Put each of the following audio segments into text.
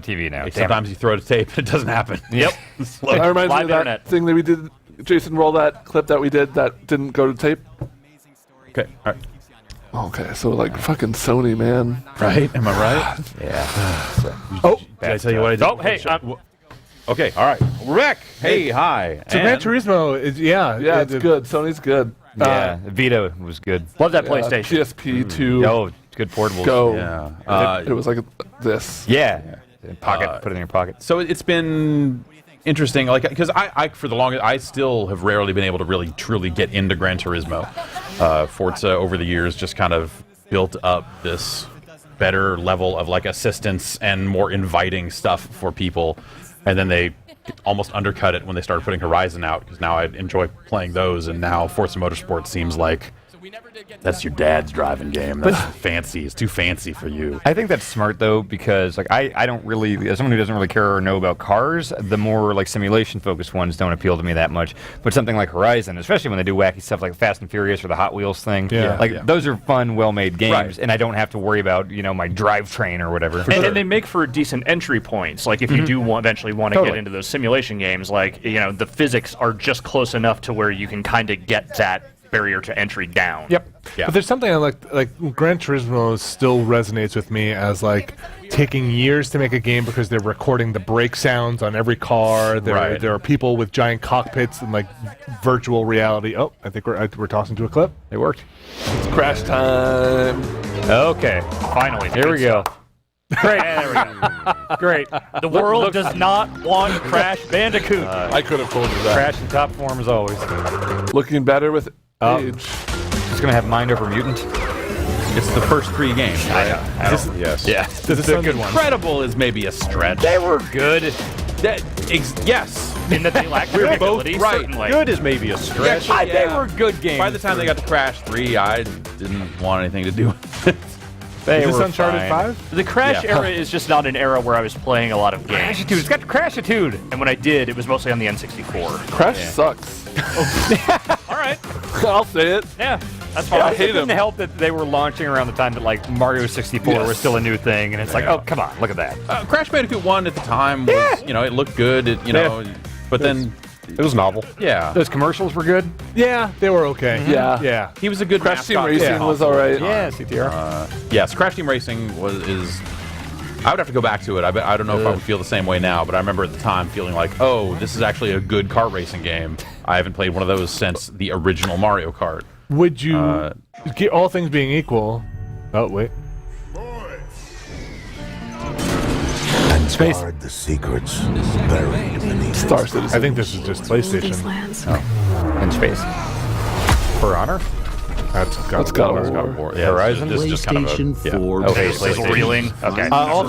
TV now. Sometimes you throw the tape, it doesn't happen. Yep. That reminds me of that internet. thing that we did. Jason, roll that clip that we did that didn't go to tape. Okay, all right. Okay, so like fucking Sony, man. Right? Am I right? Yeah. Did I tell you what I did? Oh, hey. Okay, all right. We're back. Hey, hi. So Gran Turismo is Yeah, it's good. Sony's good. Yeah, Vita was good. Love that PlayStation. PSP 2. Oh, good portables. Go. Yeah. It was like this. Yeah. Pocket. Put it in your pocket. So it's been interesting, like, because I for the longest, I still have rarely been able to really truly get into Gran Turismo. Forza over the years just kind of built up this better level of like assistance and more inviting stuff for people, and then they almost undercut it when they started putting Horizon out, because now I enjoy playing those, and now Forza Motorsport seems like that's your dad's driving game. That's fancy. It's too fancy for you. I think that's smart though, because like I don't really, as someone who doesn't really care or know about cars, the more like simulation focused ones don't appeal to me that much. But something like Horizon, especially when they do wacky stuff like Fast and Furious or the Hot Wheels thing, those are fun, well made games, and I don't have to worry about my drivetrain or whatever. And they make for decent entry points. Like if you do eventually want to get into those simulation games, like the physics are just close enough to where you can kind of get that barrier to entry down. Yep. Yeah. But there's something I like Gran Turismo still resonates with me as like taking years to make a game because they're recording the brake sounds on every car. There are people with giant cockpits and like virtual reality. Oh, I think we're tossing to a clip. It worked. It's crash time. Okay, finally. Here we go. Great. There we go. Great. The world does not want Crash Bandicoot. I could have told you that. Crash in top form as always. Looking better with age. Just gonna have Mind Over Mutant. It's the first 3 games, right? Yes. Yeah. This is a good one. Incredible is maybe a stretch. They were good. Yes. In that they lack credibility, certainly. Good is maybe a stretch. They were good games. By the time they got to Crash 3, I didn't want anything to do with it. They Is this were Uncharted fine. 5? The Crash era is just not an era where I was playing a lot of games. Crashitude. It's got Crashitude. And when I did, it was mostly on the N64. Crash sucks. All right. I'll say it. Yeah, that's fine. I It hate didn't him. help that they were launching around the time that like Mario 64 was still a new thing, and it's like, oh come on, look at that. Crash Bandicoot 1 at the time was, it looked good, but then, It was novel. yeah. Those commercials were good. Yeah, they were okay. Yeah. Yeah. He was a good Crash Team mascot. Racing was alright. Yeah, CTR. Yes, Crash Team Racing is. I would have to go back to it. I don't know if I would feel the same way now, but I remember at the time feeling like, oh, this is actually a good car racing game. I haven't played one of those since the original Mario Kart. Would you, all things being equal? Oh wait. Space. Guard the secrets buried beneath Star Citizen. I think this is just PlayStation. In space. For Honor. That's Let's go. Yeah, Horizon? This is just kind of PlayStation a 4. Okay, Laser reeling. Okay. all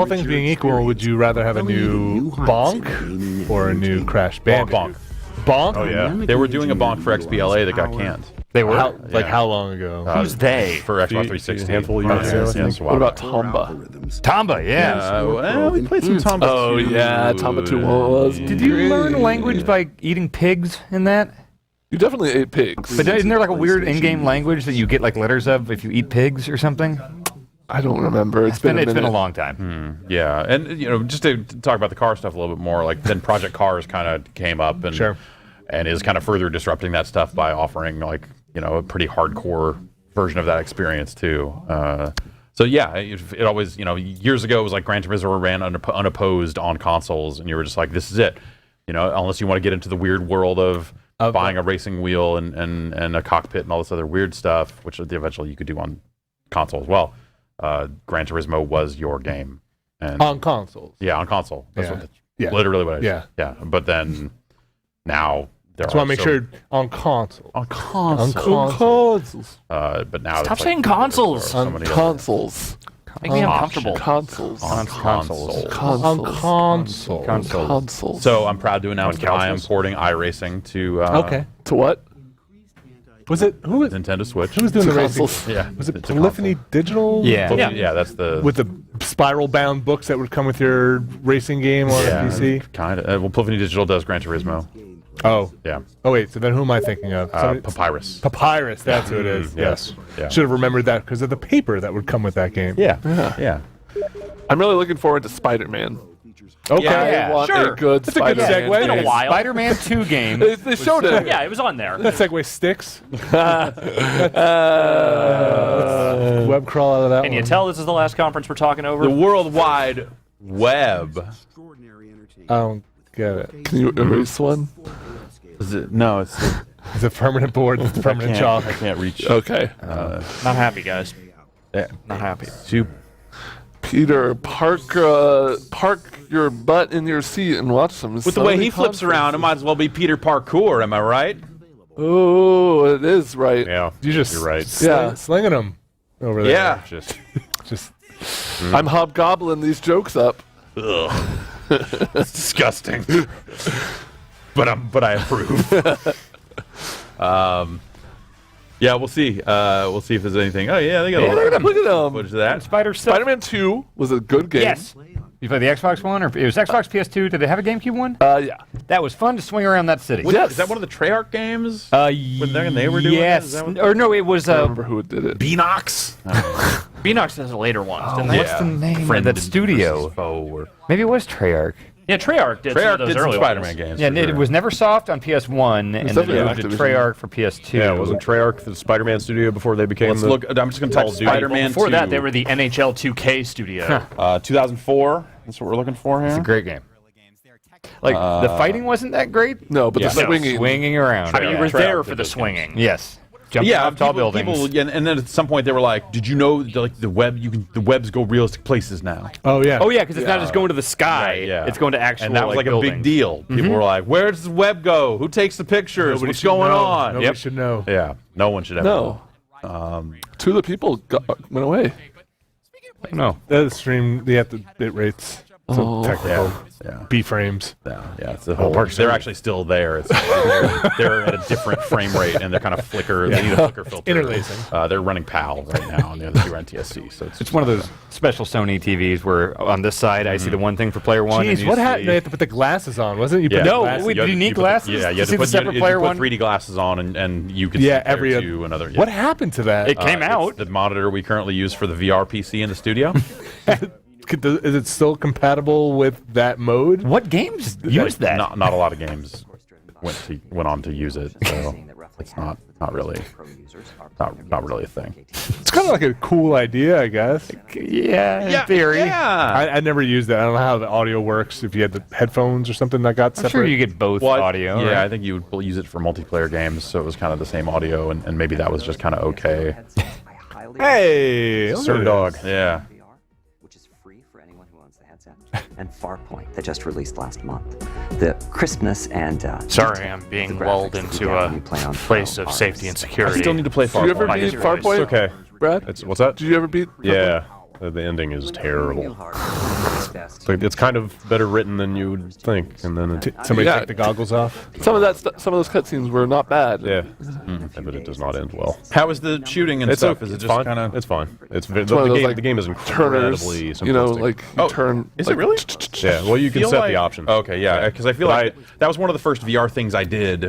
things being equal, would you rather have a new Bonk or a new Crash Bandicoot? Bonk. Oh yeah, they were doing a bonk for XBLA that got canned. They were. How long ago? Who's they? For Xbox 360? A handful of years ago, I think. Yes, What about Tomba? Tamba, yeah. well, we played some Tomba. Oh, yeah, Tomba 2 was. Did you learn a language by eating pigs in that? You definitely ate pigs. But isn't there like a weird in-game language that you get like letters of if you eat pigs or something? I don't remember. It's been a It's been a minute. long time. Yeah, and just to talk about the car stuff a little bit more, like then Project Cars kind of came up and is kind of further disrupting that stuff by offering like a pretty hardcore version of that experience too. So yeah, it always years ago it was like Gran Turismo ran unopposed on consoles, and you were just like, this is it. Unless you want to get into the weird world of buying a racing wheel and a cockpit and all this other weird stuff, which eventually you could do on console as well. Gran Turismo was your game. And On consoles. yeah, on console. That's literally what I said. Yeah. But then now there Just want to make sure on console. on console. On consoles. But now Stop saying consoles. so many other- Consoles. Make me uncomfortable. Consoles. on consoles. On console. Consoles. So I'm proud to announce that I am porting iRacing to Okay. To what? Was it who was Nintendo Switch. who was doing the racing? Consoles. Yeah, Was it it's a Polyphony Digital? Yeah. Yeah, that's the With the spiral-bound books that would come with your racing game on a PC. kind of. Well, Polyphony Digital does Gran Turismo. Oh. Yeah, Oh wait. So then who am I thinking of? Papyrus. Papyrus. That's who it is. Yes. Yeah. Should have remembered that because of the paper that would come with that game. Yeah. I'm really looking forward to Spider-Man. Okay. I want a good That's a good Spider-Man segue. game. Been a while. Spider-Man 2 game. They showed it. Yeah, it was on there. That segue sticks. Web crawl out of that Can one. you tell this is the last conference we're talking over? The World Wide Web. I don't get it. Can you erase one? Is it? No, it's. It's a permanent board. It's permanent chalk. I can't reach. Okay. Not happy, guys. Yeah. Not happy. Peter, park your butt in your seat and watch some. With the way he flips around, it might as well be Peter Parkour. Am I right? Oh, it is right. Yeah, You just you're right. Yeah. slinging them over there. Yeah. Just I'm hobgobbling these jokes up. Ugh. It's disgusting. but I approve. Yeah, we'll see. We'll see if there's anything. Oh yeah, they got a Look at them. footage of that. Spider-Man 2 was a good game. Yes. You played the Xbox one, or it was Xbox PS2? Did they have a GameCube one? Yeah. That was fun to swing around that city. Yes. Is that one of the Treyarch games? When they were doing it? yes. Is that what- Or no, it was I don't remember who did it. Beanox. Beanox has a later one. Oh, didn't they? what's the name of that studio? Maybe it was Treyarch. Yeah, Treyarch did some Treyarch of those did some early Spider-Man ones. games. Yeah, for it sure. was Neversoft on PS1, and then definitely it moved to Activision. Treyarch for PS2. Yeah, wasn't Treyarch the Spider-Man studio before they became Let's the... look. I'm just going to type Call of Duty. Spider-Man Before 2. that, they were the NHL 2K studio. 2004. That's what we're looking for here. It's a great game. Like, the fighting wasn't that great. No, but the swinging. Swinging around. I mean, you were Treyarch there did for the those swinging. Yes. Jumping Yeah, off tall buildings. and then at some point they were like, "Did you know like the web? The webs go realistic places now." oh yeah. Oh, yeah, because it's not just going to the sky. Right, yeah. It's going to actual And that was like a buildings. big deal. People were like, "Where does the web go? Who takes the pictures? Nobody What's should going know. on?" Nobody should know. Yeah, no one should ever. No. know. Two of the people went away. No. The stream, they have the bit rates. So technical. Yeah. B frames. Yeah, it's the whole. They're actually still there. They're at a different frame rate, and they're kind of flicker. They need a flicker filter. Interlacing. They're running PAL right now, and the other two are NTSC. So It's one of those special Sony TVs where on this side I see the one thing for player one. and Jeez, you what see- happened? They had to put the glasses on, wasn't it? You put Yeah. the No, glasses- wait, You had do you to- need put the- glasses Yeah, to you had see to the put, separate you player put one? 3D glasses on, and you could Yeah, sit there every to another. Yeah. What happened to that? It came It's out. the monitor we currently use for the VR PC in the studio. Is it still compatible with that mode? What games use that? Not a lot of games went on to use it, so it's not really not really a thing. It's kind of like a cool idea, I guess. Yeah, in theory. Yeah. I never used that. I don't know how the audio works. If you had the headphones or something that got I'm separate. sure you get both Well, audio. Yeah, right? I think you would use it for multiplayer games, so it was kind of the same audio, and maybe that was just kind of okay. Hey, look Sir at Dog. this. Yeah. Which is free for anyone who owns the headset, and Farpoint that just released last month. The crispness and Sorry, I'm being lulled into a place of safety and I security. still need to play Did you ever Farpoint. beat It's Farpoint? It's okay. Brad? What's that? Did you ever beat? Yeah. The ending is terrible. It's kind of better written than you would think, and then Somebody Yeah. take the goggles off. Some of that, some of those cutscenes were not bad. yeah, but it does not end well. How is the shooting and It's stuff? okay. Is it It's just fine. kind of? It's fine. It's the, one of those, game. like, The game is Turners, incredibly simplistic. you know, like you turn. Is like, it really? Yeah. Well, you can feel set like- the options. Okay, yeah, because I feel But like that was one of the first VR things I did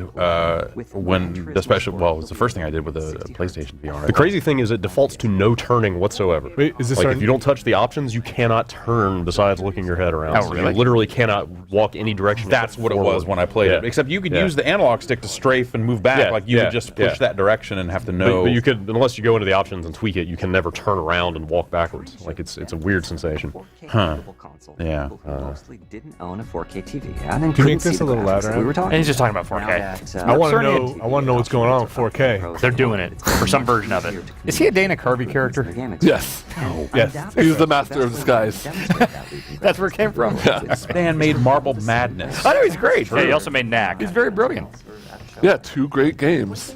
when, especially, well, it was the first thing I did with a PlayStation VR. The crazy thing is it defaults to no turning whatsoever. Wait, is this like our- if you don't touch the options, you cannot turn besides looking your head around. Oh, So really? You literally cannot walk any direction. That's what it was when I played it. Yeah. Except you could Yeah. use the analog stick to strafe and move back. Yeah, Like you yeah, would just push yeah. that direction and have to But, know. but you could, unless you go into the options and tweak it, you can never turn around and walk backwards. Like it's a weird sensation. Huh. Console. Yeah. People who mostly didn't own a 4K TV. And then you couldn't make this see the a little graphics louder, that we were talking And he's just talking about Now 4K. that, I want to Cerny- know. I want to know what's going on with 4K. They're doing it for some version of it. Is he a Dana Carvey character? Yes. Yes. He's the master of disguise. That's where it came from. This band made Marble Madness. I know he's great. Yeah, he also made Knack. He's very brilliant. Yeah, two great games.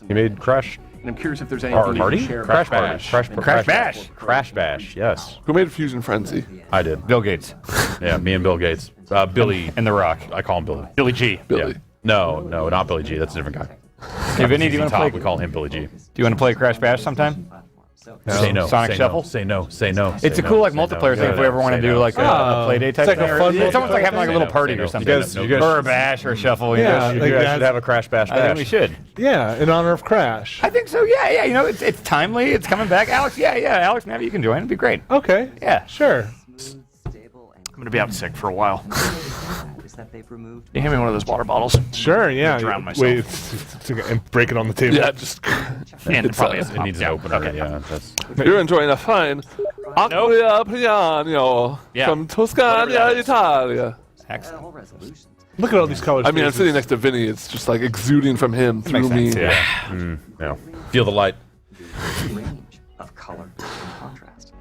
He made Crash And I'm curious if there's anything you Party? can share Crash about Bash. Crash Bash. Crash Bash. Yes. Who made Fusion Frenzy? I did. Bill Gates Yeah, me and Bill Gates. Billy. and The Rock. I call him Billy. Billy G. Billy. Yeah. No, not Billy G. That's a different guy. Hey, Vinny, do you want to Top, play? we call him Billy G. Do you want to play Crash Bash sometime? Say no. Sonic say Shuffle? No, say no. Say no. It's a cool like multiplayer thing if we ever want to do like a play date type like a thing. fun It's almost like having like a little multiplayer party thing. or something. You guys Or a bash or a shuffle. You Yeah, know? You guys that- should have a Crash Bash I think Bash. we should. Yeah, in honor of Crash. I think so. Yeah. You know, it's timely. It's coming back. Alex, Alex, maybe you can join. It'd be great. Okay. Yeah. Sure. I'm gonna be out sick for a while. Is that they've removed You hand me one of those water bottles. Sure, yeah. drown myself. Wait, and break it on the table. Yeah, just And It's, probably uh, It needs an opener. Okay. Yeah, that's. you're enjoying a fine Acquia Piano Yeah. from Toscana, Italia. Excellent. whole resolutions? Look at all these colors. I mean, I'm sitting next to Vinny. It's just like exuding from him through me. sense, yeah. Yeah. Feel the light. Range of color and contrast.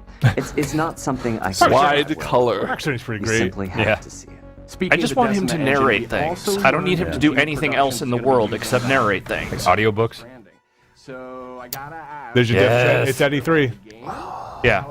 It's not something I Wide color. Actually, it's pretty You great. simply have Yeah. to see it. I just want him to narrate things. I don't need him to do anything else in the world except narrate things. Audiobooks. So I gotta ask. There's your Yes. difference. It's at E3. Yeah,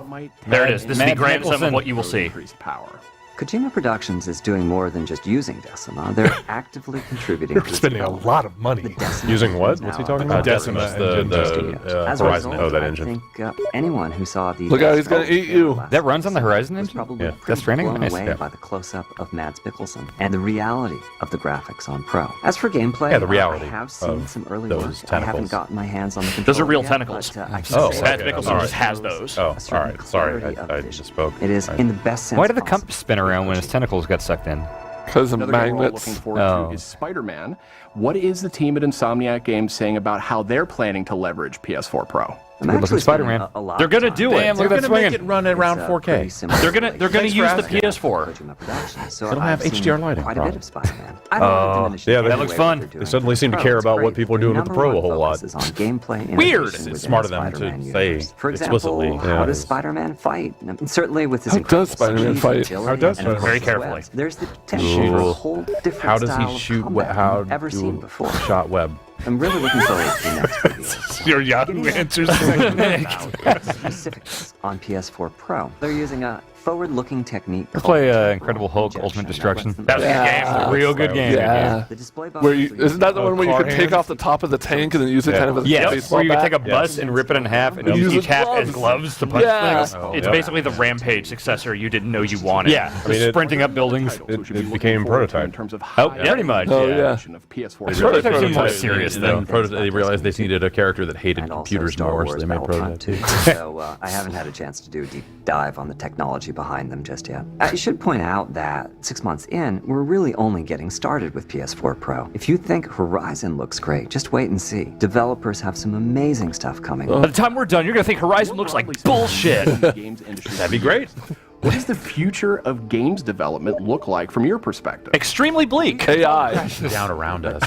there it is. This is the Matt grand sum Nicholson. of what you will see. Increase power. Kojima Productions is doing more than just using Decima. They're actively contributing They're to its spending a development. lot of money. Decima Using what? is What's he now talking a about? Decima Decimus, the studio. As a Horizon. result, Oh, that I engine. think anyone who saw the Look out, he's gonna eat you. That runs on the Horizon was engine? probably Yeah. pretty Death Stranding? blown Nice, away yeah. by the close-up of Mads Mikkelsen and the reality of the graphics on Pro. As for gameplay, Yeah, the reality I have seen of some early those work. I tentacles. haven't gotten my hands on the controller Those are real yet, tentacles. but, I can Oh, say Mads that Mikkelsen all it just right. has shows those. a Oh, all certain right. Sorry, clarity of I vision. spoke. It is in the best sense Why did the possible. compass spin around when his tentacles got sucked in? Because of Another game we're all magnets. looking forward Oh. to is Spider-Man. What is the team at Insomniac Games saying about how they're planning to leverage PS4 Pro? I'm Good looking actually spending Spider-Man. a lot They're of gonna time do on it. Damn, They're look at that gonna make swinging. it run at around It's, 4K. pretty similar They're gonna to use the Kojima PS4. Productions, so It'll have I've seen HDR lighting, Quite a bit probably. of Spider-Man. I don't want to diminish yeah, in that any looks way fun. what they're doing They suddenly with seem to Pro. care It's about what great, people are but doing with the number Pro a one whole lot. focus is on gameplay Weird. innovation It's within smart the of them to Spider-Man say universe. For example, explicitly. how Yeah. does Spider-Man fight? And certainly with his How does incredible Spider-Man speed, fight? agility, How does and of Spider-Man course Very his carefully. webs, there's the potential for a whole different How does style he of shoot? combat How we've ever seen do before. shot web? I'm really looking forward to the next review. Your Yahoo answers. Specifics on PS4 Pro. They're using a forward-looking technique. Let's called play temporal Incredible Hulk injection Ultimate that Destruction. lets them- That was a good Yeah. game. Real good game. Yeah. The display box Where you, is isn't that the one where you car could take hands? off the top of the tank and then use it kind of as a Yes, baseball where you would bat? take a bus and rip it in half and And use use each half as gloves. gloves to punch Yeah. things. It's yeah. basically the Rampage successor you didn't know you wanted. Yeah, mean, it- sprinting up buildings. Titles we should be it looking became forward to prototype. in terms of Oh, high pretty much. Oh, yeah. resolution of PS4. Prototype Prototype seemed more seems serious, And though. then they realized they needed a character that hated and also computers Star more, so Wars they made Battlefront prototypes. 2. So I haven't had a chance to do a deep dive on the technology behind them just yet. I should point out that 6 months in, we're really only getting started with PS4 Pro. If you think Horizon looks great, just wait and see. Developers have some amazing stuff coming. By the time we're done, you're gonna think Horizon looks like bullshit. That'd be great. What does the future of games development look like from your perspective? Extremely bleak. AI. Down around us.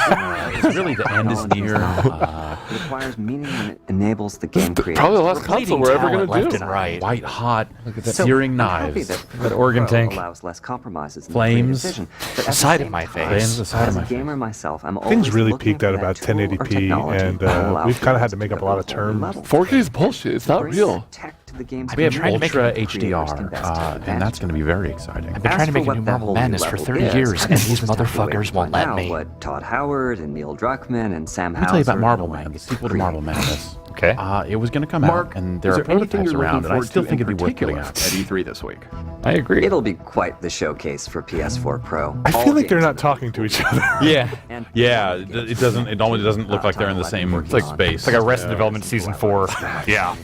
It's really the end is near. It requires meaning and it enables the game creators. Probably the last console we're ever talent going left to do. and right. White hot, So, searing I'm happy knives. that organ Pro tank. allows less compromises in Flames. the creative vision. But at the Side of same my time, face. Flames, the side of as my a face. gamer myself, I'm Things always really looking peaked for at that about tool or 1080p, technology and that'll allow we've kind of had fans to make up a go lot of to a whole new terms. level. 4K is bullshit. It's not Bring real. tech to the game's We have community. Ultra Creators can HDR, best take and advantage that's going to be very exciting. I've been trying to make a new Marvel Madness for 30 years, and these motherfuckers won't let me. What Todd Howard and Neil Druckmann and Sam Let me tell you about Houser Marvel and Man, like the sequel to create. Marvel Madness. Okay. It was going to come Mark, out, and there is are there anything prototypes you're around, looking and I forward still to think in it'd be worth particular putting at out. E3 this week? I agree. It'll be quite the showcase for PS4 Pro. I All feel like they're games not talking to each other. Yeah. and Yeah, it doesn't. It almost doesn't look like they're in the same like space. It's like Arrested Development Season 4. Yeah.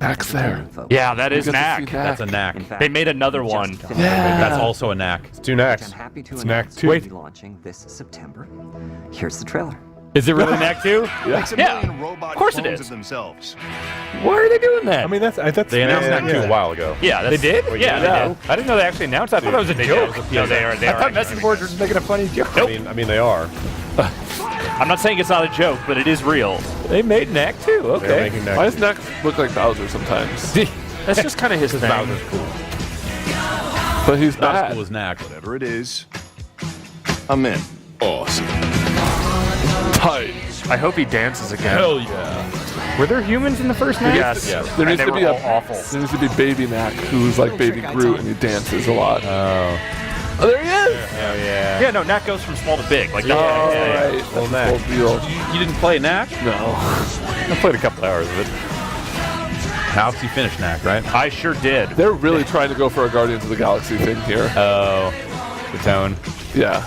Knack's there. Yeah, that is Get to see Knack. Knack. That's a knack. In fact, They made another just one. finished That's also a knack. It's two knacks. I'm happy to It's Knack announce 2. it will be launching this September. Here's the trailer. Is it really Knack 2? Yeah, of course it is. Why are they doing that? I mean, that's They announced yeah, Knack 2 a while ago. Yeah, they that's, did? Yeah, they did. I didn't know they actually announced that. I thought that was a joke. No, they are. They I thought are. message boards were just making a funny joke. I mean, they are. I'm not saying it's not a joke, but it is real. They made Knack 2. They're Okay. making Knack. Why does Knack look like Bowser sometimes? That's just kind of his thing. Bowser's cool. But he's Not as bad. cool as knack. Whatever it is, I'm in. Awesome. Tight. I hope he dances again. Hell yeah. Were there humans in the first Knack? Yes. There And needs they to were be all a awful. There needs to be Baby Knack, who's like Baby Groot, and he dances a lot. Oh, there he is. Oh yeah. Yeah, no, Knack goes from small to big. Like that. Oh, Yeah, yeah, yeah. right. That's the whole deal. You didn't play knack? No. I played a couple hours of it. Alex, you finished Knack, right? I sure did. They're really trying to go for a Guardians of the Galaxy thing here. Oh, the tone. Yeah.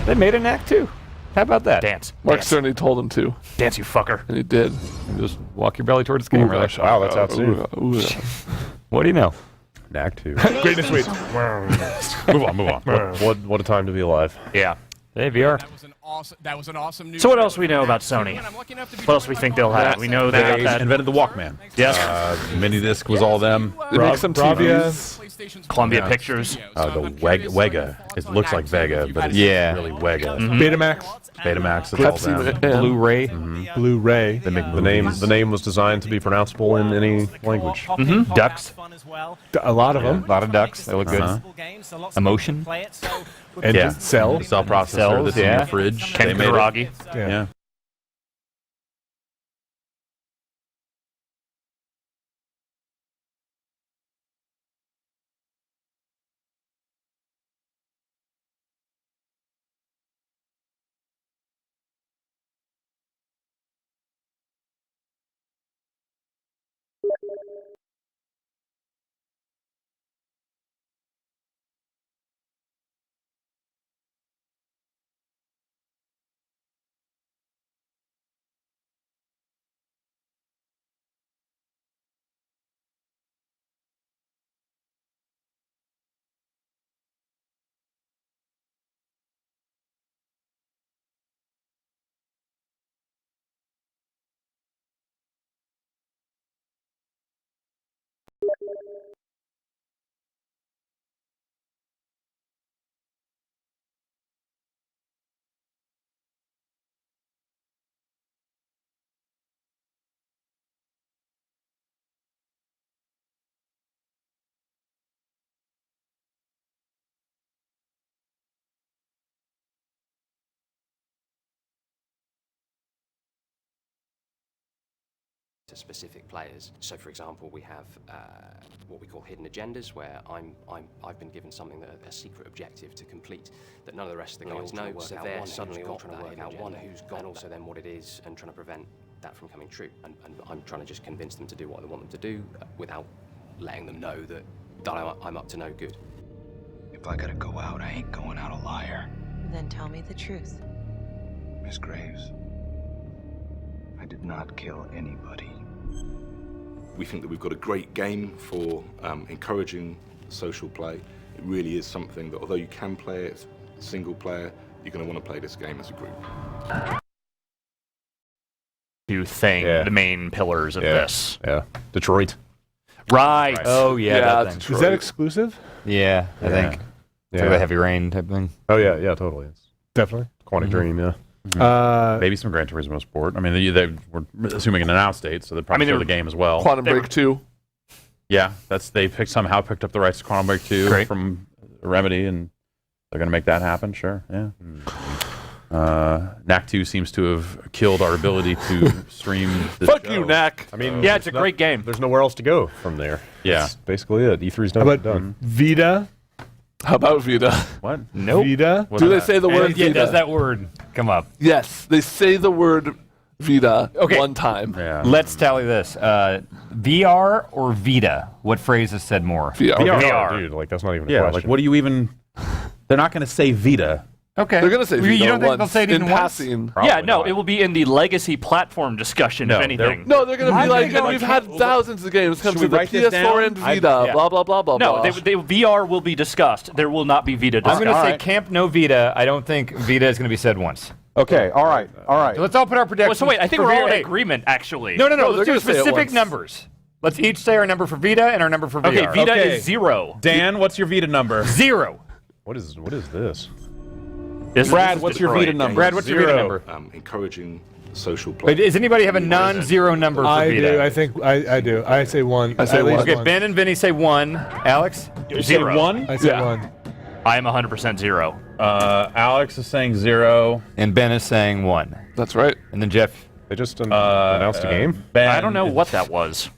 They made an act too. How about that? Dance. Mark Dance. Cerny told him to, Dance, you fucker. and he did. Just walk your belly towards the camera. gosh, Wow, that's out soon. What do you know? Knack 2. Greatness week. Move on. What a time to be alive. Yeah. Hey, VR. That was an awesome new So what else we know about Sony? What else we think they'll have? We know they got They that. invented the Walkman. Yes. Mini disc was all them. They make some Bravia. TVs. Columbia Pictures. The Wega. It looks like Vega, but it's Yeah. really Wega. Betamax. Betamax. It's all Pepsi them. Man. Blu-ray. Blu-ray. They make The name was designed to be pronounceable in any language. Ducks. A lot of them. A lot of ducks. They look good. Emotion. And Yeah. Cell. Cell processor Cells, that's in yeah. your fridge. Ken They made it. Kuragi. Yeah. To specific players. So, for example, we have what we call hidden agendas, where I've been given something that a secret objective to complete that none of the rest of the guys know. So they're suddenly all trying to work out one who's got, and also then what it is, and trying to prevent that from coming true. And I'm trying to just convince them to do what I want them to do without letting them know that I'm up to no good. If I gotta go out, I ain't going out a liar. Then tell me the truth. Miss Graves, I did not kill anybody. We think that we've got a great game for encouraging social play. It really is something that, although you can play it single player, you're going to want to play this game as a group. The main pillars of this. Yeah. Detroit. Right. Oh, yeah. Yeah, that thing. Detroit. Is that exclusive? Yeah, I think. It's like the heavy rain type thing. Oh, yeah, totally. It's Definitely. Quantic Dream, yeah. Maybe some Gran Turismo Sport. I mean, they were assuming an announced date, so they probably show the game as well. Quantum Break 2. Yeah, they somehow picked up the rights to Quantum Break 2 from Remedy, and they're going to make that happen. Sure, yeah. Knack 2 seems to have killed our ability to stream. Fuck you, Knack. I mean, Yeah, it's a great game. There's nowhere else to go from there. Yeah. That's basically it. E3's done. How about done. Vita? How about Vita? What? Nope. Vita? Do they say the word Yeah, Vita? does that word come up? Yes, they say the word Vita Okay. one time. Yeah. Let's tally this. VR or Vita? What phrase is said more? VR. VR. Dude, like, that's not even a Yeah, question. like, what do you even... They're not going to say Vita. Okay. They're going to say Vita You don't think once they'll say it in even once? passing. Probably Yeah, no, not. it will be in the legacy platform discussion, No, if anything. No, they're going to I be like, think we've had thousands of games come Should to we the write this PS4 down? and Vita, blah, blah, blah, blah, No, blah. VR will be discussed. There will not be Vita I'm discussed. going to say Alright. Camp No Vita. I don't think Vita is going to be said once. Okay, all right. So let's all put our predictions. So wait, I think for we're all VR. in agreement, actually. No, No, let's they're do gonna say it specific once. numbers. Let's each say our number for Vita and our number for VR. Okay, Vita Okay. is 0. Dan, what's your Vita number? 0. What is this? Brad, what's your Vita number? Brad, what's your Vita 0. number? Encouraging social play. Wait, does anybody have a non-zero number for I Vita? do. I think I do. I say 1. I say At least 1. Okay, Ben and Vinny say 1. Alex? You say 1? I say Yeah. 1. I am 100% 0. Alex is saying 0. And Ben is saying 1. That's right. And then Jeff. They just announced a game? Ben, I don't know what that was.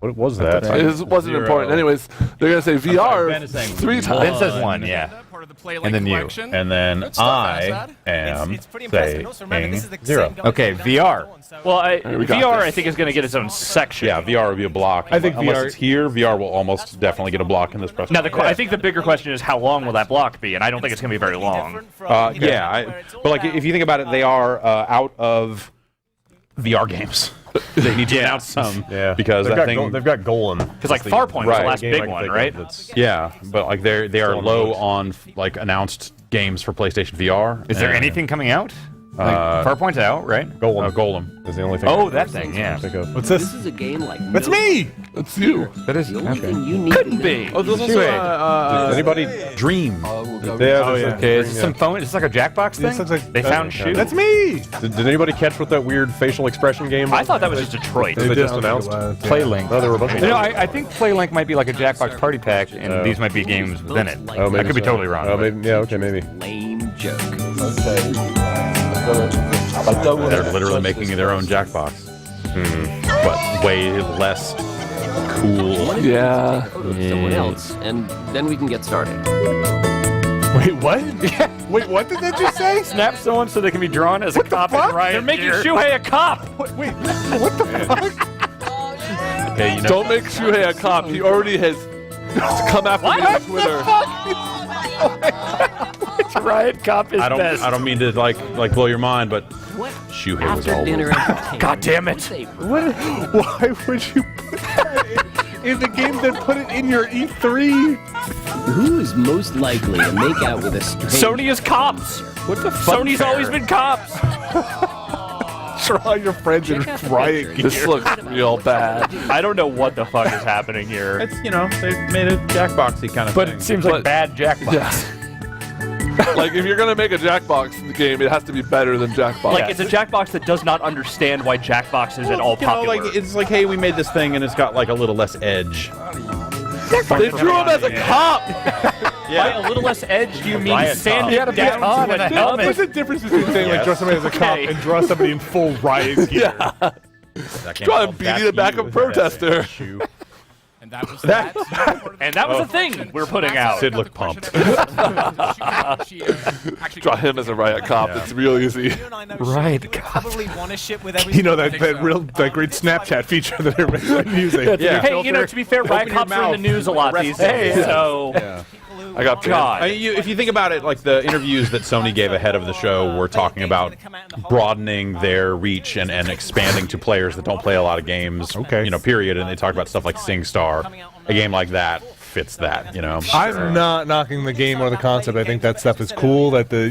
What was that? It wasn't 0. important. Anyways, they're going to say VR Ben is saying 3 1. times. Ben says 1, yeah. part of the Playlink And then you. collection. And then Good stuff, I Azad. am It's pretty impressive. saying And also remember, this is the 0. same guy Okay, who's done VR. it before, so- Well, we got VR, this. I think, is going to get its own section. Yeah, VR would be a block. I think Unless VR it's here, VR will almost definitely get a block in this press. Now, I think the bigger question is how long will that block be, and I don't think it's going to be very long. But like if you think about it, they are out of VR games. They need to announce some. Yeah, because they've that got thing. They've got Golem. Because like Farpoint was the last game big I can one, think right? of that's- Yeah, but like they are Still on low books. on like announced games for PlayStation VR. Is there and, anything coming out? Like, Farpoint's out, right? Golem. Golem is the only thing. Oh, that thing, yeah. Think of. What's this? This is a game like That's me! That's you. That is. The only Okay. thing you need Couldn't be. Oh, there's also Does anybody? Dream. Okay, is this some phone? Is this like a Jackbox thing? looks like- they found shoe. That's me! Did anybody catch what that weird facial expression game was? I thought that was just Detroit. They just I don't think announced. it was, yeah. Playlink. No, there were a bunch of. You know, I think Playlink might be like a Jackbox party pack, and these might be games within it. Oh, maybe I could be so. totally wrong. Oh, but- maybe, yeah, okay, maybe. lame joke. They're literally making their own Jackbox, but way less cool. Yeah. Someone else, and then we can get started. Wait, what? Wait, what did that just say? Snap someone so they can be drawn as a cop in Riot They're making gear. Shuhei a cop! Wait, what the fuck? Okay, you know. Don't make Shuhei a cop. He already has come after me on Twitter. Which Riot cop is best? I don't mean to like blow your mind, but Shuhei was After all dinner over. entertainment. God damn it! What? Why would you put that in the game that put it in your E3? Who is most likely to make out with a stranger? Sony is cops! What the fuck? Sony's always been cops! Sure, all your friends in Riot gear. This looks real bad. I don't know what the fuck is happening here. It's they made a Jackboxy kind of But thing. it seems like bad Jackbox. Yeah. Like, if you're going to make a Jackbox game, it has to be better than Jackbox. Like, it's a Jackbox that does not understand why Jackbox is at all popular. Like it's like, hey, we made this thing and it's got like a little less edge. They drew him as a cop! By a little less edge, do you mean Riot sand cop. it down to a helmet? There's a difference between saying like draw somebody as a cop Okay. and draw somebody in full Riot gear. Yeah. Draw him beating the back of a protester. And that was that. And that was a thing we're putting out. Sid looked pumped. Draw him as a Riot cop. It's real easy. Right, Probably want to ship with You know that great Snapchat feature that everybody's been using. Yeah. Hey, you know, to be fair, Riot Cops are in the news a lot these days, so... Yeah. I got God. I mean, if you think about it, like the interviews that Sony gave ahead of the show were talking about broadening their reach and expanding to players that don't play a lot of games. Okay. You know, period. And they talked about stuff like SingStar. A game like that fits that. You know. I'm not knocking the game or the concept. I think that stuff is cool. That the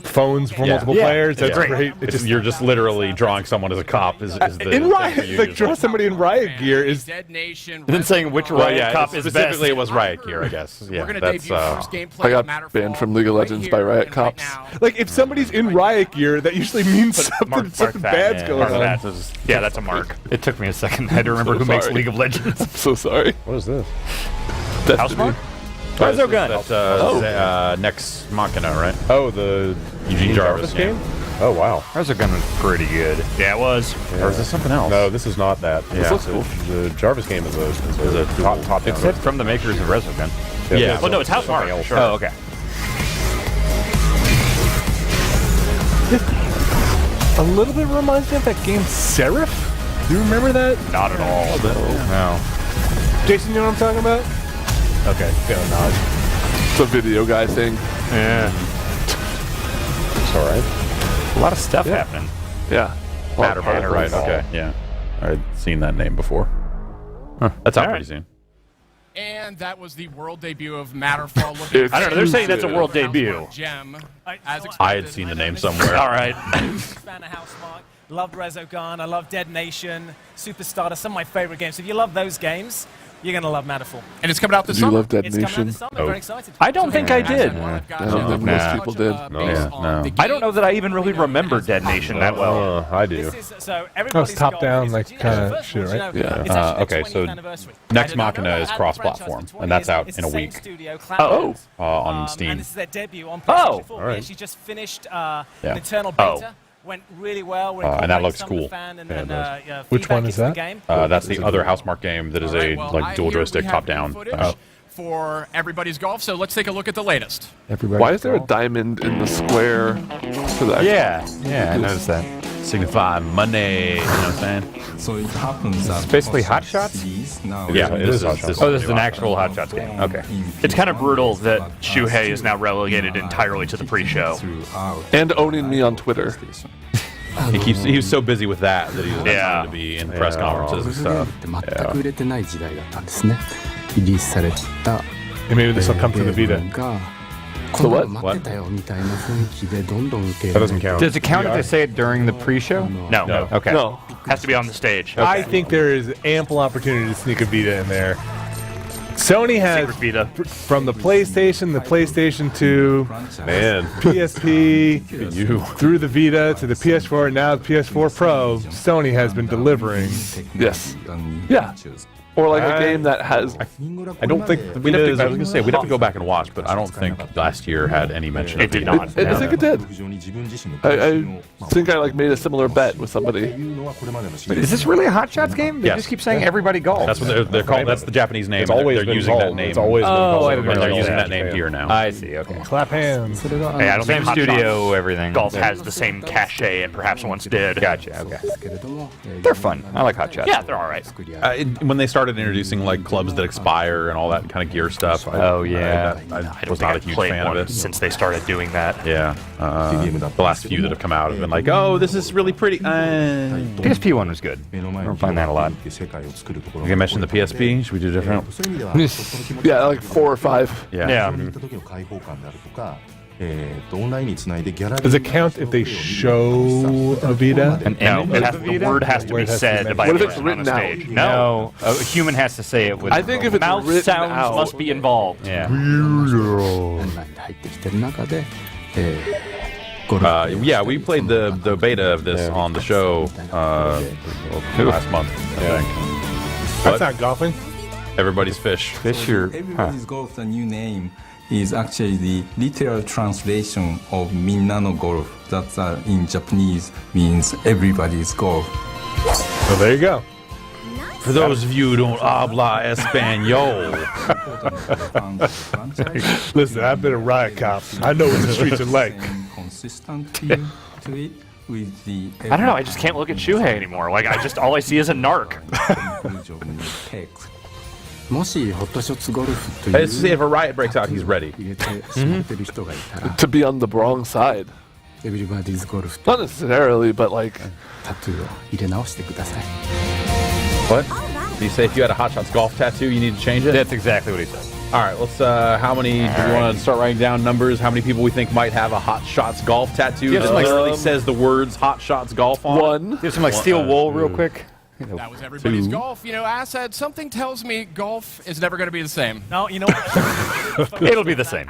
phones for multiple players. That's great. You're just literally drawing someone as a cop. Is the In thing for Riot, you, like just draw somebody in Riot gear is. Dead Nation. And then saying which Well, Riot yeah, cop is specifically best. it was Riot Gear, I guess. Yeah, We're gonna that's debut first gameplay I got of Matterfall banned from League of Legends by Riot and cops. now. Like if somebody's in Riot gear, that usually means something that, bad's yeah. going Mark on. that. Yeah, that's a mark. It took me a second. I had to remember who makes sorry. League of Legends. I'm so sorry. What is this? Destiny. Resogun. That's Next Machina, right? Oh, the Eugene Jarvis game. Oh wow. Resogun was pretty good. Yeah, it was. Or is this something else? No, this is not that. Yeah. looks cool. The Jarvis game is a top It's down. from the makers of Resogun. Yeah. Well, no, it's House Mark. Sure. Oh, okay. A little bit reminds me of that game Seraph. Do you remember that? Not at all. No. Jason, you know what I'm talking about? Okay, don't nod. It's a video guy thing. Yeah. It's all right. A lot of stuff happening. Yeah. Matterfall, right? Okay, yeah. I'd seen that name before. That's out pretty soon. And that was the world debut of Matterfall. Looking It's I don't know. They're saying that's a world debut. Gem. As I had seen the name somewhere. All right. Fan of Housemarque, loved Resogun, I love Dead Nation, Superstar, some of my favorite games. So if you love those games, you're going to love Matterfall. And it's coming out this Do you summer. love Dead It's coming out Nation? this summer, very excited. I don't think I did. I don't think most people did. No. I don't know that I even really remember Dead Nation that well. I do. This is, so Oh, it's top down, like kind of shit, right? Yeah. It's actually okay, the so 20th anniversary. Next I don't Machina know, is the cross-platform, franchise for and that's 20 out years. in a It's the week. same studio, Oh. On and Steam. this is their debut on Oh. PlayStation 4. All right. They actually just finished Yeah. an internal Oh. beta. Went really well. We're And that incorporating looks some of the cool. fan and, Yeah, it and, Which feedback one is into the that? game. That's the other Housemarque game that is All right, a well, like I dual hear we joystick have top down. footage for everybody's golf, so let's take a look at the latest. Why is there a diamond in the square for that? Yeah, I noticed that. Signify money, you know what I'm saying? So it happens that It's basically Hot Shots? Yeah, it is Hot Shots. Oh, this is an actual Hot Shots game. Okay. It's kind of brutal that Shuhei is now relegated entirely to the pre-show. And owning me on Twitter. He was so busy with that he doesn't have time to be in press conferences and stuff. And maybe this will come to the Vita. So what? That doesn't count. Does it count if they say it during the pre-show? No. Okay. No. Has to be on the stage. I think there is ample opportunity to sneak a Vita in there. Sony has Secret Vita. from the PlayStation 2, Man. PSP, through the Vita to the PS4, and now the PS4 Pro. Sony has been delivering. Yes. Yeah. Or like a game that has. I don't think we'd have to, I was gonna say we'd have to go back and watch, but I don't think last year had any mention. It did not. I think it did. I think I like made a similar bet with somebody. Is this really a Hot Shots game? They Yes. just keep saying everybody golf. That's what they're called. That's the Japanese name. It's always they're been using called. that name. It's always been called. I didn't and they're know using that. that name here now. I see. Okay. Clap hands. Hey, I don't Same think Hot studio, Shots everything. Golf has the same cachet it perhaps once did. Gotcha. Okay. They're fun. I like Hot Shots. Yeah, they're all right. When they started introducing like clubs that expire and all that kind of gear stuff, I I was don't not a think huge played fan one of it. since they started doing that. Yeah, the last few that have come out have been like, oh, this is really pretty. PSP one was good. I don't find that a lot. You can mention the PSP. Should we do different? Yeah, like 4 or 5. Yeah. Does it count if they show a Vita? No, the word has to be said by What if a it's person written on the out? stage. No, a human has to say it with. I think if it's Mouth written sounds out, must be involved. Yeah. Yeah, we played the beta of this on the show last month, I think. That's not golfing. Everybody's fish. Everybody's Golf, the new name, is actually the literal translation of Minna no Golf. That's in Japanese means everybody's golf. So there you go. For those of you who don't habla español. Listen, I've been a riot cop. I know what the streets are like. I don't know. I just can't look at Shuhei anymore. Like all I see is a narc. If a riot breaks out, he's ready. To be on the wrong side. Not necessarily, but like. What? Did you say if you had a Hot Shots golf tattoo, you need to change it? That's exactly what he said. All right, let's. How many? Do you want to start writing down numbers? How many people we think might have a Hot Shots golf tattoo that literally says the words Hot Shots golf on? One. Do some like steel wool real quick. That was everybody's golf. You know, as said, something tells me golf is never going to be the same. No, you know what? It'll be the same.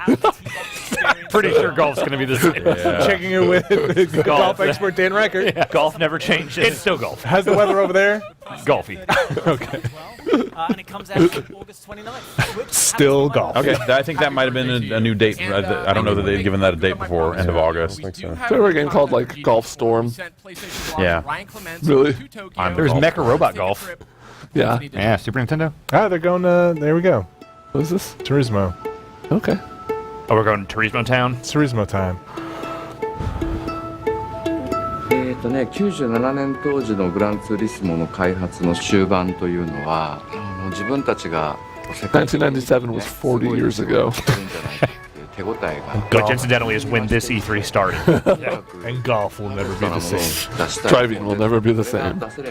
Pretty sure golf's going to be the same. Yeah. Checking it with golf expert Dan Reichert. Yeah. Golf never changes. It's still golf. How's the weather over there? Golfy. Okay. And it comes out August 29th. Still golf. Okay, I think that might have been a new date. I don't know that they've given that a date before end of August. Is there a game called like Golf Storm? Yeah. Really? There's Mecha Robot Golf. Yeah. Yeah, Super Nintendo. Ah, they're going. There we go. What is this? Turismo. Okay. Oh, we're going to Turismo Town? Turismo time. 97年当時のグランツーリスモの開発の終盤というのは、もう自分たちが1997 was 40 years ago. Which incidentally is when this E3 started. Yeah. And golf will never be the same. Driving will never be the same. I gotta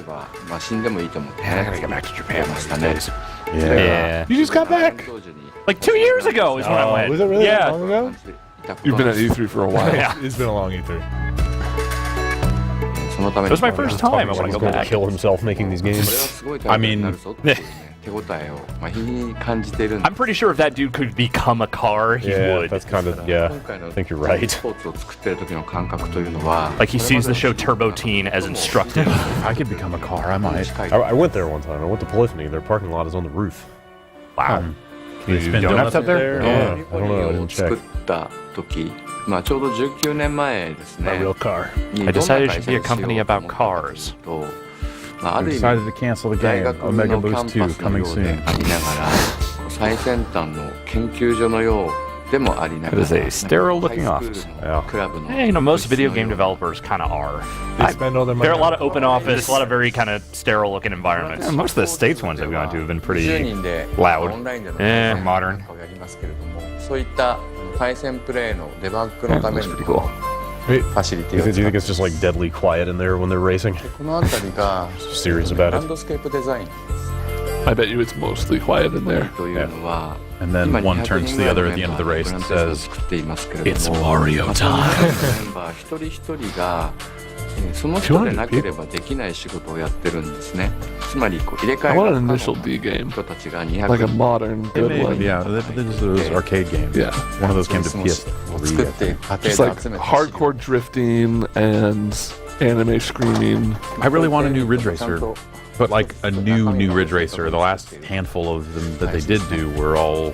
get back to Japan one of these days. Yeah. You just got back. Like 2 years ago is when I went. Was it really Yeah. that long ago? You've been at E3 for a while. Yeah. It's been a long E3. It was my first time. I want to go He's going to back. kill himself making these games. I mean, I'm pretty sure if that dude could become a car, he would. That's kind of, yeah, I think you're right. Like he sees the show Turbo Teen as instructive. if I could become a car, I might. I went there one time. I went to Polyphony. Their parking lot is on the roof. Wow. Can you spin donuts up there? Yeah, I don't know. I didn't check. まあちょうど19年前ですね。 My real car. I decided it should be a company about cars. まあある意味 decided to cancel the game. 大学の Omega キャ Boost ンパ 2 スの coming ようで soon. ありながら、最先端の研究所のようでもありながら It is a sterile-looking office. Yeah, you know, most video game developers kind of are. They spend all their money. There are a lot of open office, a lot of very kind of sterile-looking environments. Yeah, most of the States ones I've gone to have been pretty loud. Yeah. Or modern. そういった対戦プレイのデバッグのために pretty cool. ファシリティ Do you を think it's just like deadly quiet in there when they're racing? この辺りが Serious about ラ it. ンドスケープデザイン I bet you it's mostly quiet in there. というのは And then one turns to the other at the end of the race and says, "It's Mario メ time." ンバー一人一人がその人でなければできない仕事をやってるんですね。つまりこう入れ替 I え want が an 不可 initial 能 D game. な人たちが200 Like a modern good Maybe, one. yeah, those arcade games. Yeah. One of those came to 作 PS3. って家庭 Just で like 集めて hardcore drifting and anime screaming. I really want a new Ridge Racer, but like a new Ridge Racer. The last handful of them that they did do were all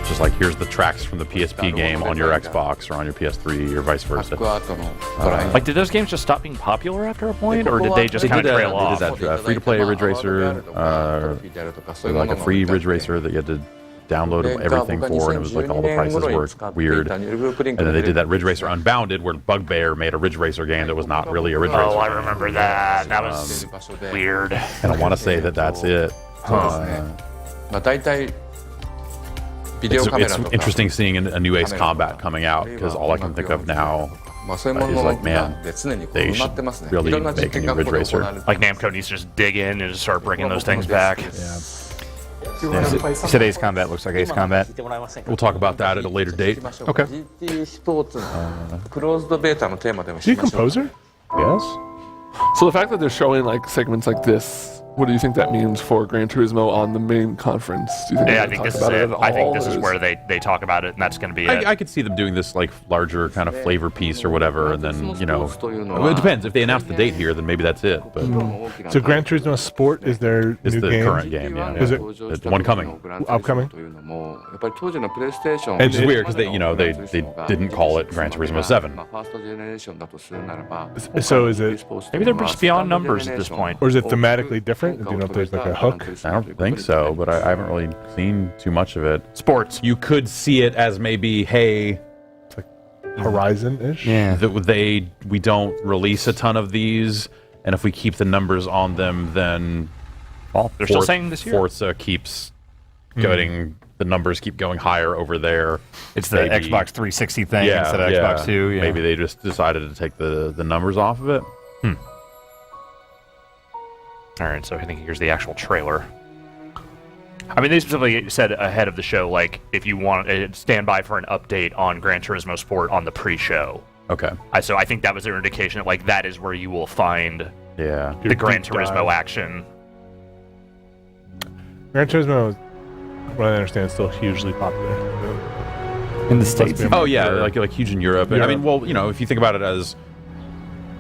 just like, here's the tracks from the PSP game on your Xbox or on your PS3 or vice versa. アートの Like, did those games just stop being popular after a point, or did they just kind of trail off? They did that free-to-play Ridge Racer, like a free Ridge Racer that you had to download everything for, and it was like all the prices were weird. And then they did that Ridge Racer Unbounded, where Bugbear made a Ridge Racer game that was not really a Ridge Racer. Oh, I remember that. That was weird. And I want to say that that's it. まあ大体ビデオ It's, カメラ it's とか interesting seeing a new Ace Combat coming out, because all I can think of now まあそういうも is の like, が man, 常にこう they 埋ま should ってますね。 really いろんな実 make a 験 new がこ Ridge こで Racer. 行われて Like Namco needs to just dig in and just start bringing those things back. You said Ace Combat looks like Ace Combat. We'll talk about that at a later date. Okay. GT スポーツのクローズドベータのテーマでも Is he し a ましょう。 composer? Yes. So the fact that they're showing like segments like this, what do you think that means for Gran Turismo on the main conference? Do you think Yeah, I they're think gonna this is talk about it. at I think all, this or is where they talk about it, and that's going to be it. I could see them doing this like larger kind of flavor piece or whatever, and then, you know, well, it depends. If they announce the date here, then maybe that's it. But So Gran Turismo Sport is their it's new the game? current game, yeah. Is it It's one coming. upcoming? やっぱり当時のプレイステーション Which is weird because they, you know, they didn't call it Gran Turismo 7. まあファーストジェネレーションだとするならば So is it, Maybe they're just beyond numbers at this point. or is it thematically different? Do you know if there's like a hook? I don't think so, but I haven't really seen too much of it. Sports. You could see it as maybe, hey, Horizon-ish? Yeah. we don't release a ton of these, and if we keep the numbers on them, then They're still saying this year. Forza keeps getting the numbers keep going higher over there. It's the Maybe- Xbox 360 thing instead of Xbox 2. Yeah. Maybe they just decided to take the numbers off of it. All right, so I think here's the actual trailer. I mean, they specifically said ahead of the show, like, if you want to stand by for an update on Gran Turismo Sport on the pre-show. Okay. So I think that was their indication that, like, that is where you will find Yeah. the Gran deep Turismo dive. action. Gran Turismo, what I understand, is still hugely popular. In the States. Oh yeah, like huge in Europe. And I mean, well, you know, if you think about it as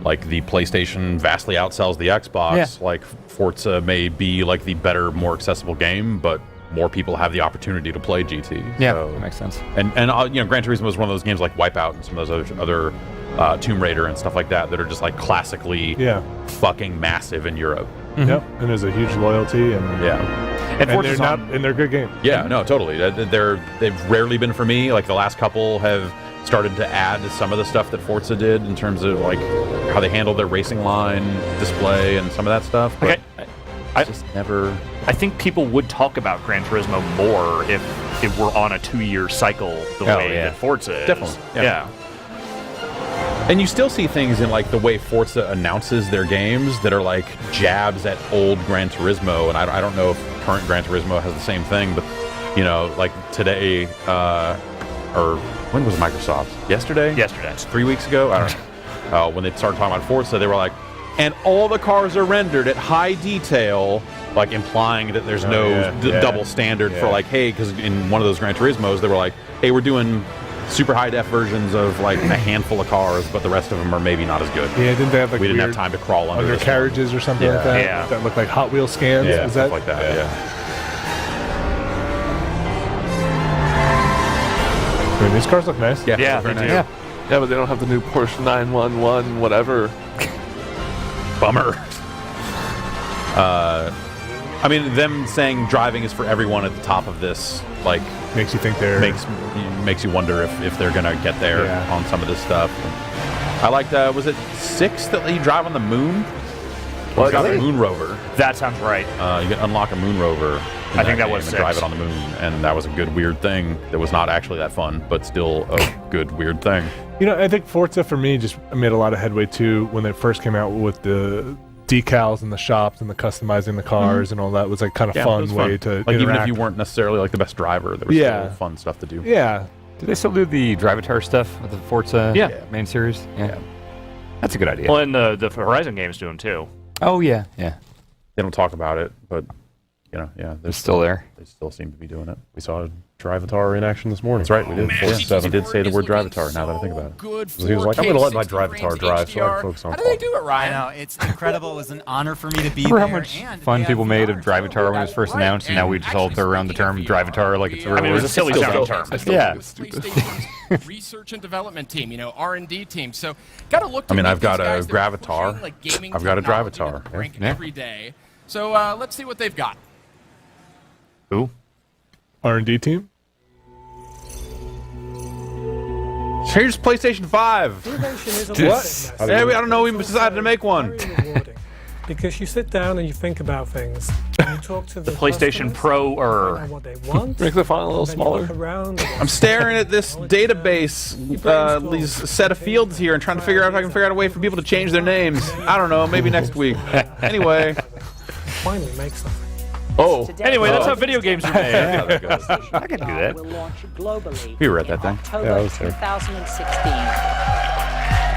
like the PlayStation vastly outsells the Xbox, Yeah. like Forza may be like the better, more accessible game, but more people have the opportunity to play GT. Yeah, so, that makes sense. And you know, Gran Turismo is one of those games like Wipeout and some of those other Tomb Raider and stuff like that are just like classically fucking massive in Europe. Yep, and there's a huge loyalty, and they're good games. Yeah, no, totally. They've rarely been for me. Like the last couple have started to add some of the stuff that Forza did in terms of like how they handled their racing line display and some of that stuff. But I just never. I think people would talk about Gran Turismo more if it were on a 2-year cycle the way that Forza is. Definitely. Yeah. And you still see things in like the way Forza announces their games that are like jabs at old Gran Turismo, and I don't know if current Gran Turismo has the same thing, but you know, like today, or when was Microsoft? Yesterday? Yesterday. 3 weeks ago? I don't know. When they started talking about Forza, they were like, and all the cars are rendered at high detail, like implying that there's no double standard for like, hey, because in one of those Gran Turismos, they were like, hey, we're doing super high def versions of like a handful of cars, but the rest of them are maybe not as good. Yeah, didn't they have like we didn't have weird time to crawl under this carriages or something like that? Yeah. That looked like Hot Wheel scans? Yeah, Is stuff that like that, yeah. I mean, these cars look nice. Yeah, very they nice. do. Yeah, but they don't have the new Porsche 911 whatever. Bummer. I mean, them saying driving is for everyone at the top of this, like, makes you think they're makes you wonder if they're gonna get there on some of this stuff. I liked, was it 6 that you drive on the moon? Well, you got a moon rover. That sounds right. You can unlock a moon rover. I think that was 6. Drive it on the moon, and that was a good weird thing. That was not actually that fun, but still a good weird thing. You know, I think Forza for me just made a lot of headway too when they first came out with the decals in the shops and the customizing the cars and all that was like kind of fun way to like interact. even if you weren't necessarily like the best driver, there was still fun stuff to do. Yeah. Do they still do the Drivatar stuff with the Forza main series? Yeah. That's a good idea. Well, and the Horizon games do them too. Oh yeah, yeah. They don't talk about it, but you know, they're still there. They still seem to be doing it. We saw Drivatar in action this morning. That's right, we did. He did say the word Drivatar. Now that I think about it, good. He was like, "I'm going to let my Drivatar drive, so I can focus on." How do they do it, Ryan? I know, it's incredible. It was an honor for me to be Remember there. how much fun people made of Drivatar when it was first announced, and now we just all throw around the term Drivatar like it's a real word. it was a silly sounding term. Yeah. Research and development team, you know, R&D team. So, got to look. I mean, I've got a Gravatar. I've got a Drivatar. Every day. So let's see what they've got. Who? R&D team. Here's PlayStation 5. Innovation is a What? I don't know. We decided to make one. Because you sit down and you think about things. And you talk to the PlayStation Pro or what they want. Make the file a little smaller. I'm staring at this database, these set of fields here, and trying to figure out if I can figure out a way for people to change their names. I don't know. Maybe next week. Anyway. Finally make something. Oh. Anyway, that's how video games are made. I can do that. Will launch globally. You read that thing? October 2016.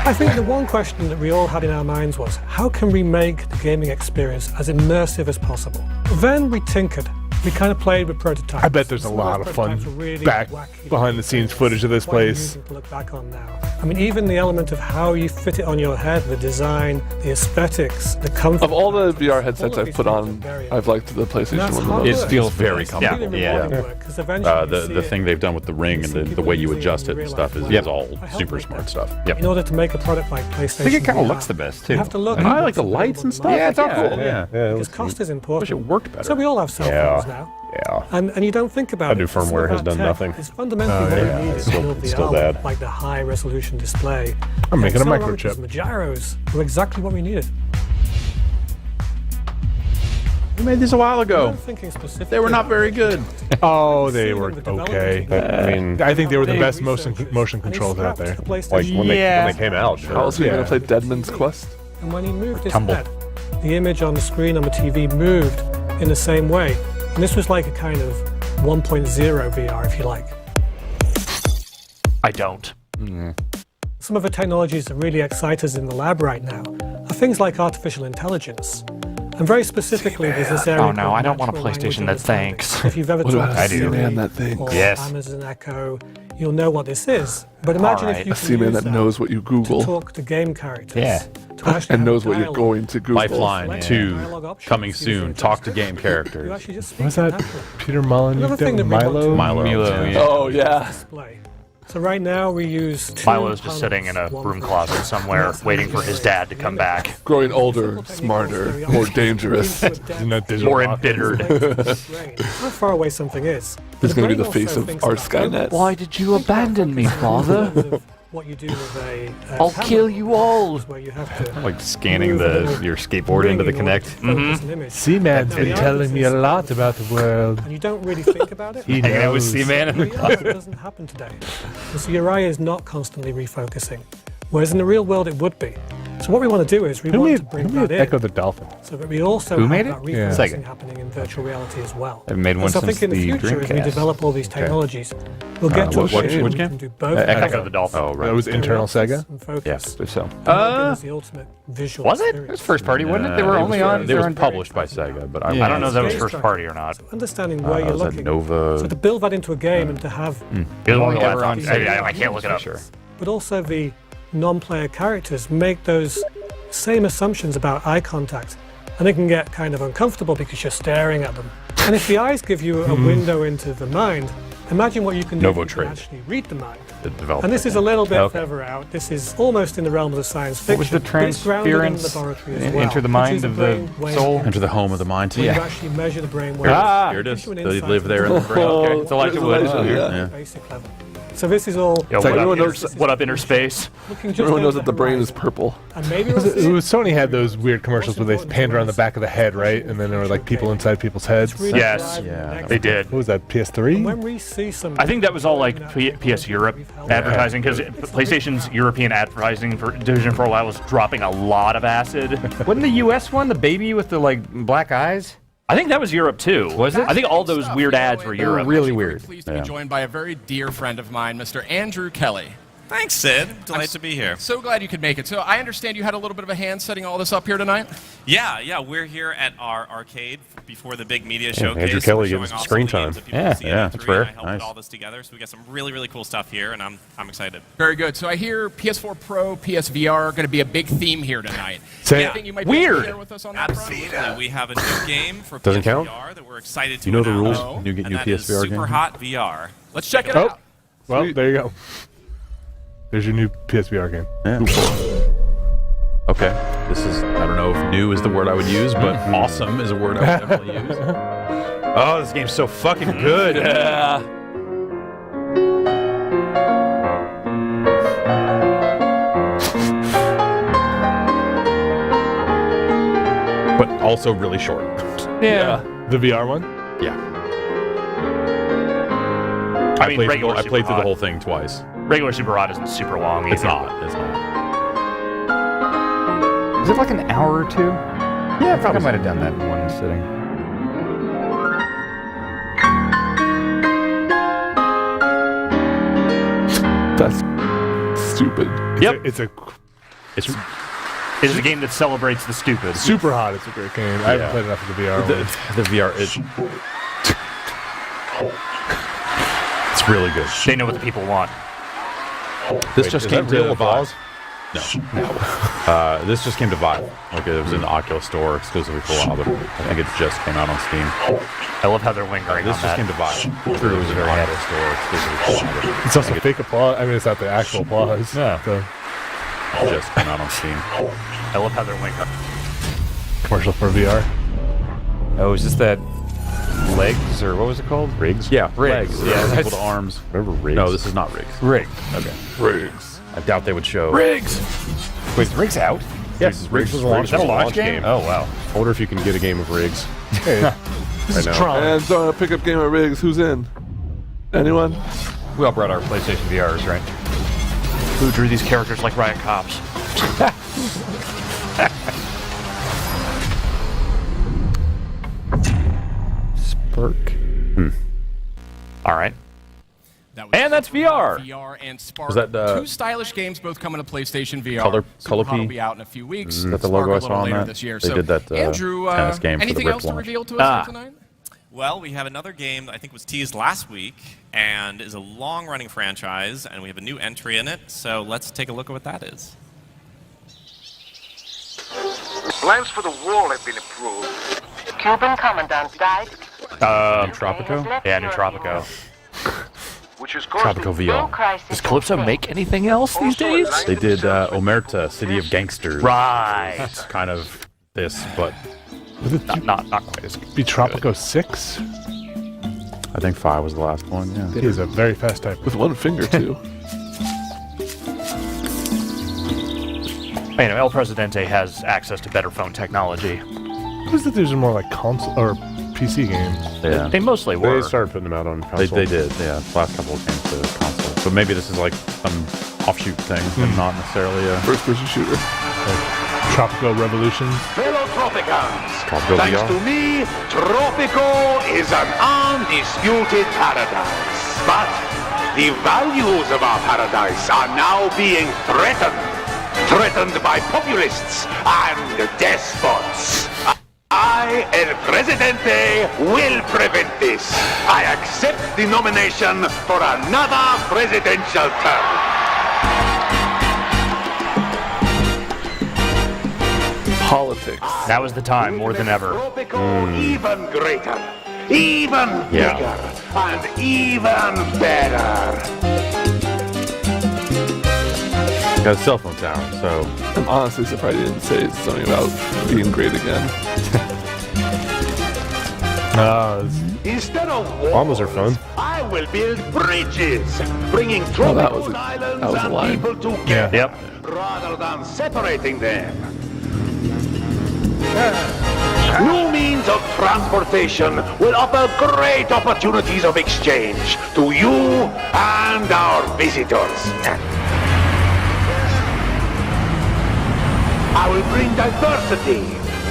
I think the one question that we all had in our minds was, how can we make the gaming experience as immersive as possible? Then we tinkered. We kind of played with prototypes. I bet there's a lot of fun back behind the scenes footage of this place. To look back on now. I mean, even the element of how you fit it on your head, the design, the aesthetics, the comfort. Of all the VR headsets I've put on, I've liked the PlayStation one the most. It feels very comfortable. Yeah. The thing they've done with the ring and the way you adjust it and stuff is all super smart stuff. Yep. In order to make a product like PlayStation, I think it kind of looks the best too. You have to look. I like the lights and stuff. Yeah, it's all cool. Yeah. Because cost is important. Wish it worked better. So we all have cell phones now. Yeah. And you don't think about it. New firmware has done nothing. It's fundamentally what we need is still bad. Like the high resolution display. I'm making a microchip. The gyros were exactly what we needed. We made these a while ago. They were not very good. Oh, they were okay. I mean, I think they were the best motion controls out there. Like when they came out. Sure. How else are you going to play Deadman's Quest? And when he moved his head, the image on the screen on the TV moved in the same way. And this was like a kind of 1.0 VR, if you like. I don't. Some of the technologies that really excite us in the lab right now are things like artificial intelligence. And very specifically, there's this area. Oh no, I don't want a PlayStation that thinks. If you've ever talked to Siri that thing? or Yes. Amazon Echo, you'll know what this is. But imagine if you A can C-Man use that knows what you Google. to talk to game characters. Yeah. To actually And have knows what you're dialogue. going to Google. Lifeline 2 Dialogue options. coming soon. Talk to game You characters. actually just What's speak that? naturally. Peter Molyneux? Another thing that we want to Milo. yeah. Oh, yeah. display. So right now we use two Milo's just sitting in a panels, broom one closet for- somewhere, waiting for his dad to come back. Growing older, smarter, more dangerous. More embittered. How far away something is. He's The going to be brain the face also of thinks our about Skynet. Why did you abandon me, father? what you do with a I'll camera, kill you all. where you have to Like scanning your skateboard into the Kinect. C-Man's been telling me a lot about the world. And you don't really think about it. He Hanging out with knows. C-Man in the It doesn't happen today. And so your eye is not constantly refocusing, whereas in the real world it would be. So what we want to do is we Who want made, to bring who that made in, Echo the Dolphin? so that we also Who have made that it? Yeah. refocusing Sega. happening in virtual reality as well. They've made one And so I since think in the the future, as we Dreamcast. develop all these technologies, we'll get to a which point where we game? can do both. Echo the Dolphin. Oh, right. That was internal Sega? And focus. Yes. But so. And that gives the ultimate visual Was it? experience. It was first party, wasn't it? They were only on. It they were was on published by Sega, but I don't know if that was It's first very party or not. Understanding where you're was that looking. Nova? So to build that into a game and to have, It was only Ever ever on on Sega. I can't look it up. Sure. but also the non-player characters make those same assumptions about eye contact, and they can get kind of uncomfortable because you're staring at them. And if the eyes give you a window into the mind, Imagine what you can do Novo if you can Trade. actually read the mind. The developer. And this is a little bit Okay. further out. This is almost in the realms of science fiction. What was the but it's grounded in transference? laboratory as well. Enter the It mind is a of the brain wave soul? Enter the home of the mind. where Yeah. you actually measure the brain Here it is. waves. Here it is. Gives you an They insight live there in the into brain. Okay. It's Elijah Wood. Yeah. basic level. So this is all. Yo, what up, inner space? Everyone knows that the brain is purple. And maybe It was Sony had those weird commercials where they panned around the back of the head, right? And then there were like people inside people's heads. Yes, they did. What was that, PS3? When we see some. I think that was all like PS Europe advertising, because PlayStation's European advertising division for a while was dropping a lot of acid. Wasn't the US one the baby with the like black eyes? I think that was Europe too. Was it? I think all those weird ads were They were Europe. really weird. Pleased to be joined by a very dear friend of mine, Mr. Andrew Kelly. Thanks, Sid. Delighted to be here. So glad you could make it. So I understand you had a little bit of a hand setting all this up here tonight? Yeah, we're here at our arcade before the big media showcase. Andrew We're Kelly showing gives us off screen some of the time. games that people will see at E3, that's rare. and I helped Nice. put all this together, so we got some really, really cool stuff here, and I'm excited. Very good. So I hear PS4 Pro, PSVR are going to be a big theme here tonight. Say Anything you might be able to share with us on that Absolutely. front? We have a new game for Doesn't PSVR count? that we're excited to You know the announce. rules? New And that is PSVR game? Super Hot VR. Let's check it Oh, out. well, there you go. There's your new PSVR game. Yeah. Okay. This is, I don't know if new is the word I would use, but awesome is a word I would definitely use. Oh, this game's so fucking good. Yeah. But also really short. Yeah. The VR one? Yeah. I mean, played regular I played through the Super whole thing twice. Regular Super Hot isn't super long either. It's not. It's not. Is it like an hour or two? Yeah, I think I might have done that in one sitting. That's stupid. Yep. It's a It's It is a game that celebrates the stupid. Super Hot. It's a great game. I haven't played enough of the VR one. the VR. It's really good. They know what the people want. This Wait, just is came that to real applause? No. This just came to Vive. Like it was in the Oculus store exclusively for a while, but I think it just came out on Steam. I love how they're lingering This on just that. came to Vive. It was in the Oculus store exclusively for a while. but It's also fake applause. I mean, it's not the actual applause. Yeah. So, it just came out on Steam. I love how they're lingering. commercial for VR. Oh, is this that legs or what was it called? Rigs? Yeah, Rigs. legs. Yeah, Equal to arms. Remember Rigs? No, this is not Rigs. Rig. Okay. Rigs. I doubt they would show. Rigs! Wait, is Rig's out? Yes, Rigs was a launch, Is that a launch game? Oh, wow. I wonder if you can get a game of Rigs. Hey, this is now. Tron. And throwing a pickup game of Rigs. Who's in? Anyone? We all brought our PlayStation VRs, right? Who drew these characters like riot cops? Spurk. All right. That was And that's VR. VR and Spark. Was that, two stylish games, both coming to PlayStation VR. Color Super Hot Key? will be out in a few weeks. Is that the Spark logo I a saw little on later that? this year. They So, did that Andrew, tennis game for the anything Rip else to launch. reveal to us here tonight? Well, we have another game that I think was teased last week and is a long-running franchise, and we have a new entry in it, so let's take a look at what that is. Plans for the wall have been approved. Cuban commandant died. Tropico? Yeah, New Tropico. Which is causing Tropico VR. Does Calypso make anything else these days? They did Omerta, City of Gangsters. Right. It's kind of this, but Not quite as good. Be Tropico 6? I think 5 was the last one. Yeah. He's a very fast type. With one finger, too. You know, El Presidente has access to better phone technology. What is that? These are more like console or PC games. Yeah. They mostly were. They started putting them out on They console. did, yeah. The last couple came to console. But maybe this is like some offshoot thing and not necessarily a First-person shooter. Tropico Revolution. Fellow Tropicans, Tropico thanks VR. to me, Tropico is an undisputed paradise. But the values of our paradise are now being threatened. Threatened by populists and despots. I, El Presidente, will prevent this. I accept the nomination for another presidential term. Politics. That was the time, more than ever. Tropico even greater. even bigger, and even better. Got a cell phone tower, so I'm honestly surprised you didn't say something about being great again. Instead of bombers are fun. I will build bridges, bringing tropical islands and people together, rather than separating them. New means of transportation will offer great opportunities of exchange to you and our visitors. I will bring diversity,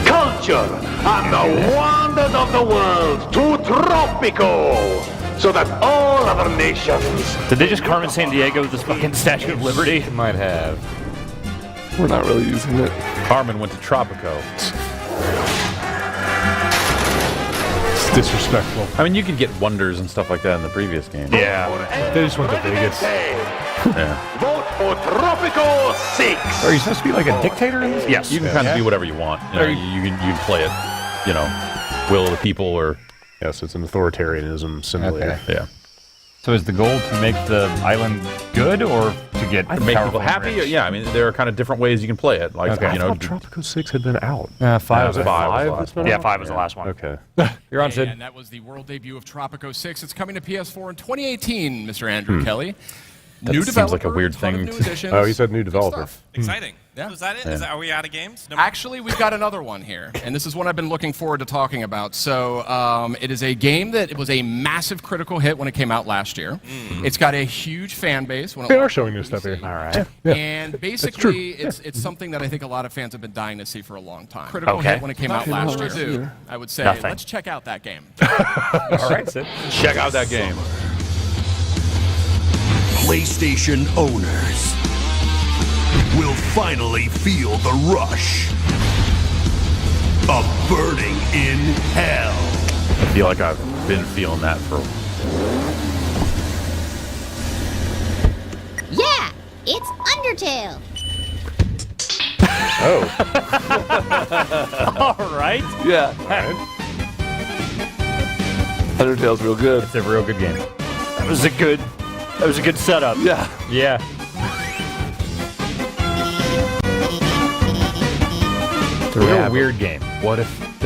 culture, and the wonders of the world to Tropico, so that all other nations... Did they just Carmen San Diego with this fucking Statue of Liberty? Might have. We're not really using it. Carmen went to Tropico. It's disrespectful. I mean, you could get wonders and stuff like that in the previous game. Yeah. They just went to Vegas. Yeah. Vote for Tropico 6! Are you supposed to be like a dictator in this? Yes. You can kind of do whatever you want. You know, you can play it, you know, will of the people or... Yes, it's an authoritarianism simulator. Okay. Yeah. So is the goal to make the island good or to get make powerful people happy? rich? Yeah, I mean, there are kind of different ways you can play it. Like, Okay. you know, I thought Tropico 6 had been out. 5 was it five? Yeah, 5 was the last one. Okay. You're on, Sid. And that was the world debut of Tropico 6. It's coming to PS4 in 2018, Mr. Andrew Kelly. That New seems like a developer, weird ton of thing new to- additions. Oh, he said new Good developer. stuff. Exciting. Yeah. Was that it? Yeah. Are we out of games? No Actually, we've got another one here, and this is one I've been looking forward to talking about. So it is a game that it was a massive critical hit when it came out last year. It's got a huge fan base. When it They are launched showing on new stuff PC. here. All right. Yeah. And basically, it's something that I think a lot of fans have been dying to see for a long time. Critical Okay. hit when it came out last year. I would say, Nothing. let's check out that game. All right, Sid. check out that game. PlayStation owners will finally feel the rush of burning in hell. I feel like I've been feeling that for... Yeah, it's Undertale. All right. Yeah. Undertale's real good. It's a real good game. That was a good setup. Yeah. Yeah. It's a real weird game. What if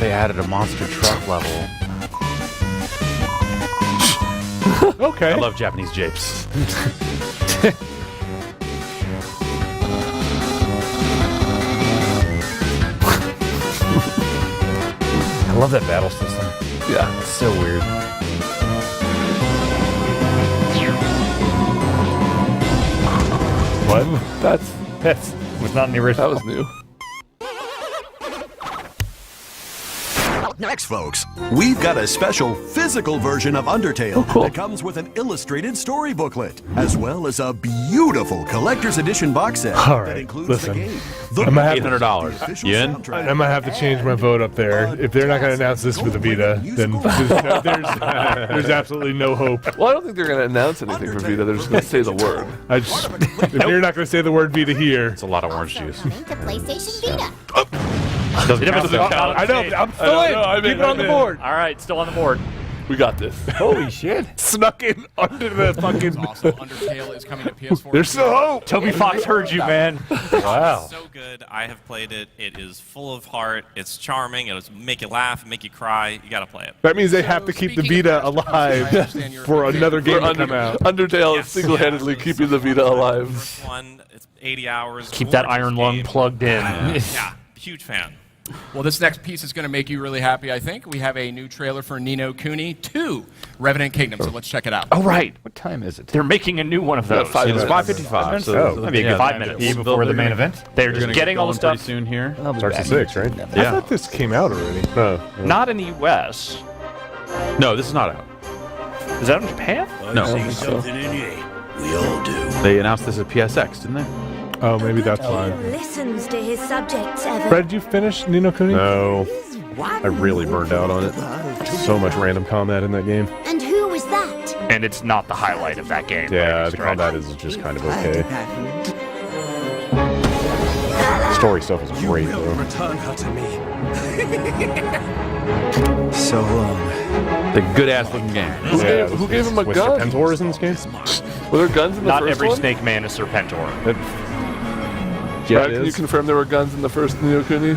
they added a monster truck level? Okay. I love Japanese japes. I love that battle system. Yeah. It's so weird. What? That's was not in the original. That was new. Next, folks, we've got a special physical version of Undertale that comes with an illustrated story booklet, as well as a beautiful collector's edition box set All that right, includes listen. the game. I'm gonna have $800. You in? I might have to change my vote up there. If they're not going to announce this for the Vita, then there's absolutely no hope. Well, I don't think they're going to announce anything for Vita. They're just going to say the word. If you're not going to say the word Vita here, it's a lot of orange juice. To PlayStation Vita. Doesn't count, though. I know. I'm still in. Keep it on the board. All right, still on the board. We got this. Holy shit. Snuck in under the fucking. Also, Undertale is coming to PS4. There's still hope. Toby Fox heard you, man. Wow. So good. I have played it. It is full of heart. It's charming. It'll make you laugh, make you cry. You got to play it. That means they have to keep the Vita alive for another game to come out. Undertale is single-handedly keeping the Vita alive. First one, it's 80 hours. Keep that gorgeous iron lung game. plugged in. Yeah, huge fan. Well, this next piece is going to make you really happy, I think. We have a new trailer for Ni no Kuni 2, Revenant Kingdom, so let's check it out. Oh, right. What time is it? They're making a new one of those. 5 It's minutes. 5:55. So That'd be a good 5 minutes. Before the main event? They're They're just gonna getting get all the going stuff. pretty soon here. Starts at 6, right? I Yeah. thought this came out already. No. Not in the U.S. No, this is not out. Is that in Japan? No. Something in you. We all do. They announced this at PSX, didn't they? Oh, maybe that's Who why. listens to his subjects ever? Brad, did you finish Ni no Kuni? No. I really burned out on it. So much random combat in that game. And who was that? And it's not the highlight of that game. Yeah, the combat is just kind of okay. Story stuff is great, though. Return her to me. So long. The good-ass looking game. Who gave him a with gun? Serpentors in this game? Were there guns in the Not first every one? Snake Man is Serpentor. Brad, can you confirm there were guns in the first Ni no Kuni? I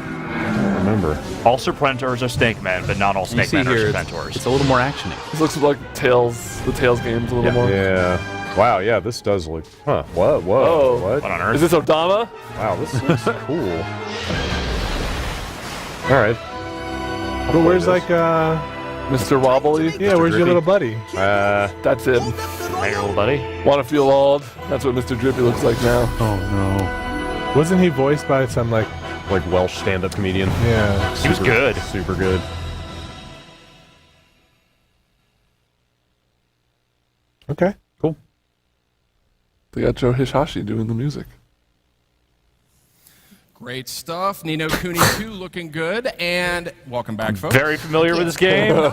don't remember. All Serpentors are Snake Men, but not all Snake Men are Serpentors. It's a little more actiony. This looks like Tails. The Tails game's a little more. Yeah. Wow, yeah, this does look... Huh, what? Whoa, Oh. what? What on earth? Is this Odama? Wow, this looks cool. Alright. But where's like Mr. Wobbly? Yeah, where's your little buddy? That's him. Hey, little buddy. Wanna feel old? That's what Mr. Drippy looks like now. Oh, no. Wasn't he voiced by some like Welsh stand-up comedian? Yeah. He was good. Super good. Okay. Cool. They got Joe Hishashi doing the music. Great stuff. Ni no Kuni 2 looking good. And welcome back, folks. Very familiar with this game.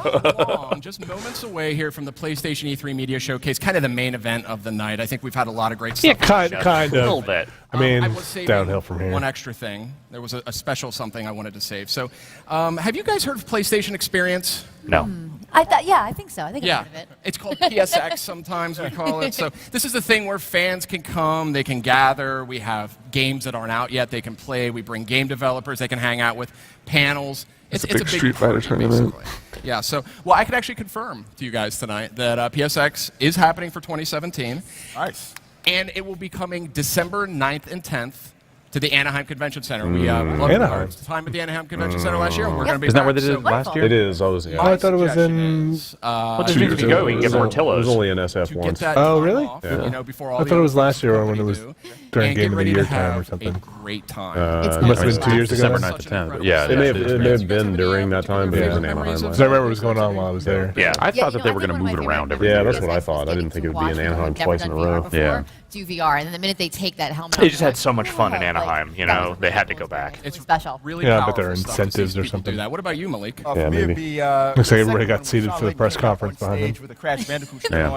Just moments away here from the PlayStation E3 Media Showcase, kind of the main event of the night. I think we've had a lot of great stuff. Yeah, kind of. A little bit. I mean, I was saving downhill from here. One extra thing. There was a special something I wanted to save. So, have you guys heard of PlayStation Experience? No. I think so. I think I've heard of it. It's called PSX sometimes we call it. So this is the thing where fans can come, they can gather, we have games that aren't out yet they can play, we bring game developers they can hang out with, panels. It's a big Street Fighter tournament. Yeah, so, well, I can actually confirm to you guys tonight that PSX is happening for 2017. Nice. And it will be coming December 9th and 10th to the Anaheim Convention Center. We loved Anaheim. the time at the Anaheim Convention Center last year, and we're going to be Isn't that back. where they did So it last year? It is. I was, Oh, I thought it was in. Well, just means if you go, you can get It was Portillo's. only an SF to once. get that Oh, time really? off, Yeah. you know, before all I the thought it was other last year when it company was do, during and Game get of the ready Year to time or have something. a great time. It must have been 2 years ago. December then. 9th to 10th. Yeah, It may have it been during that time, but it was in Anaheim. Because I remember what was going on while I was there. Yeah. I thought you that they know, were I going to think move one it of my around favorite every Yeah, year. that's what I thought. I didn't think it would be in Anaheim Never twice in done a VR row. before, Yeah. do VR, and then the minute they take that helmet They off, just you're had like, so much fun in "Oh, Anaheim, like, you that know, was they had to go back. It's special. Really Yeah, but there powerful are stuff to see incentives or people something. Do that. What about you, Malik? Yeah, For me, it'd maybe. be, Looks like the everybody second got one, seated Sean for the Layden press came up on conference behind stage him. with the Crash Bandicoot shit Yeah.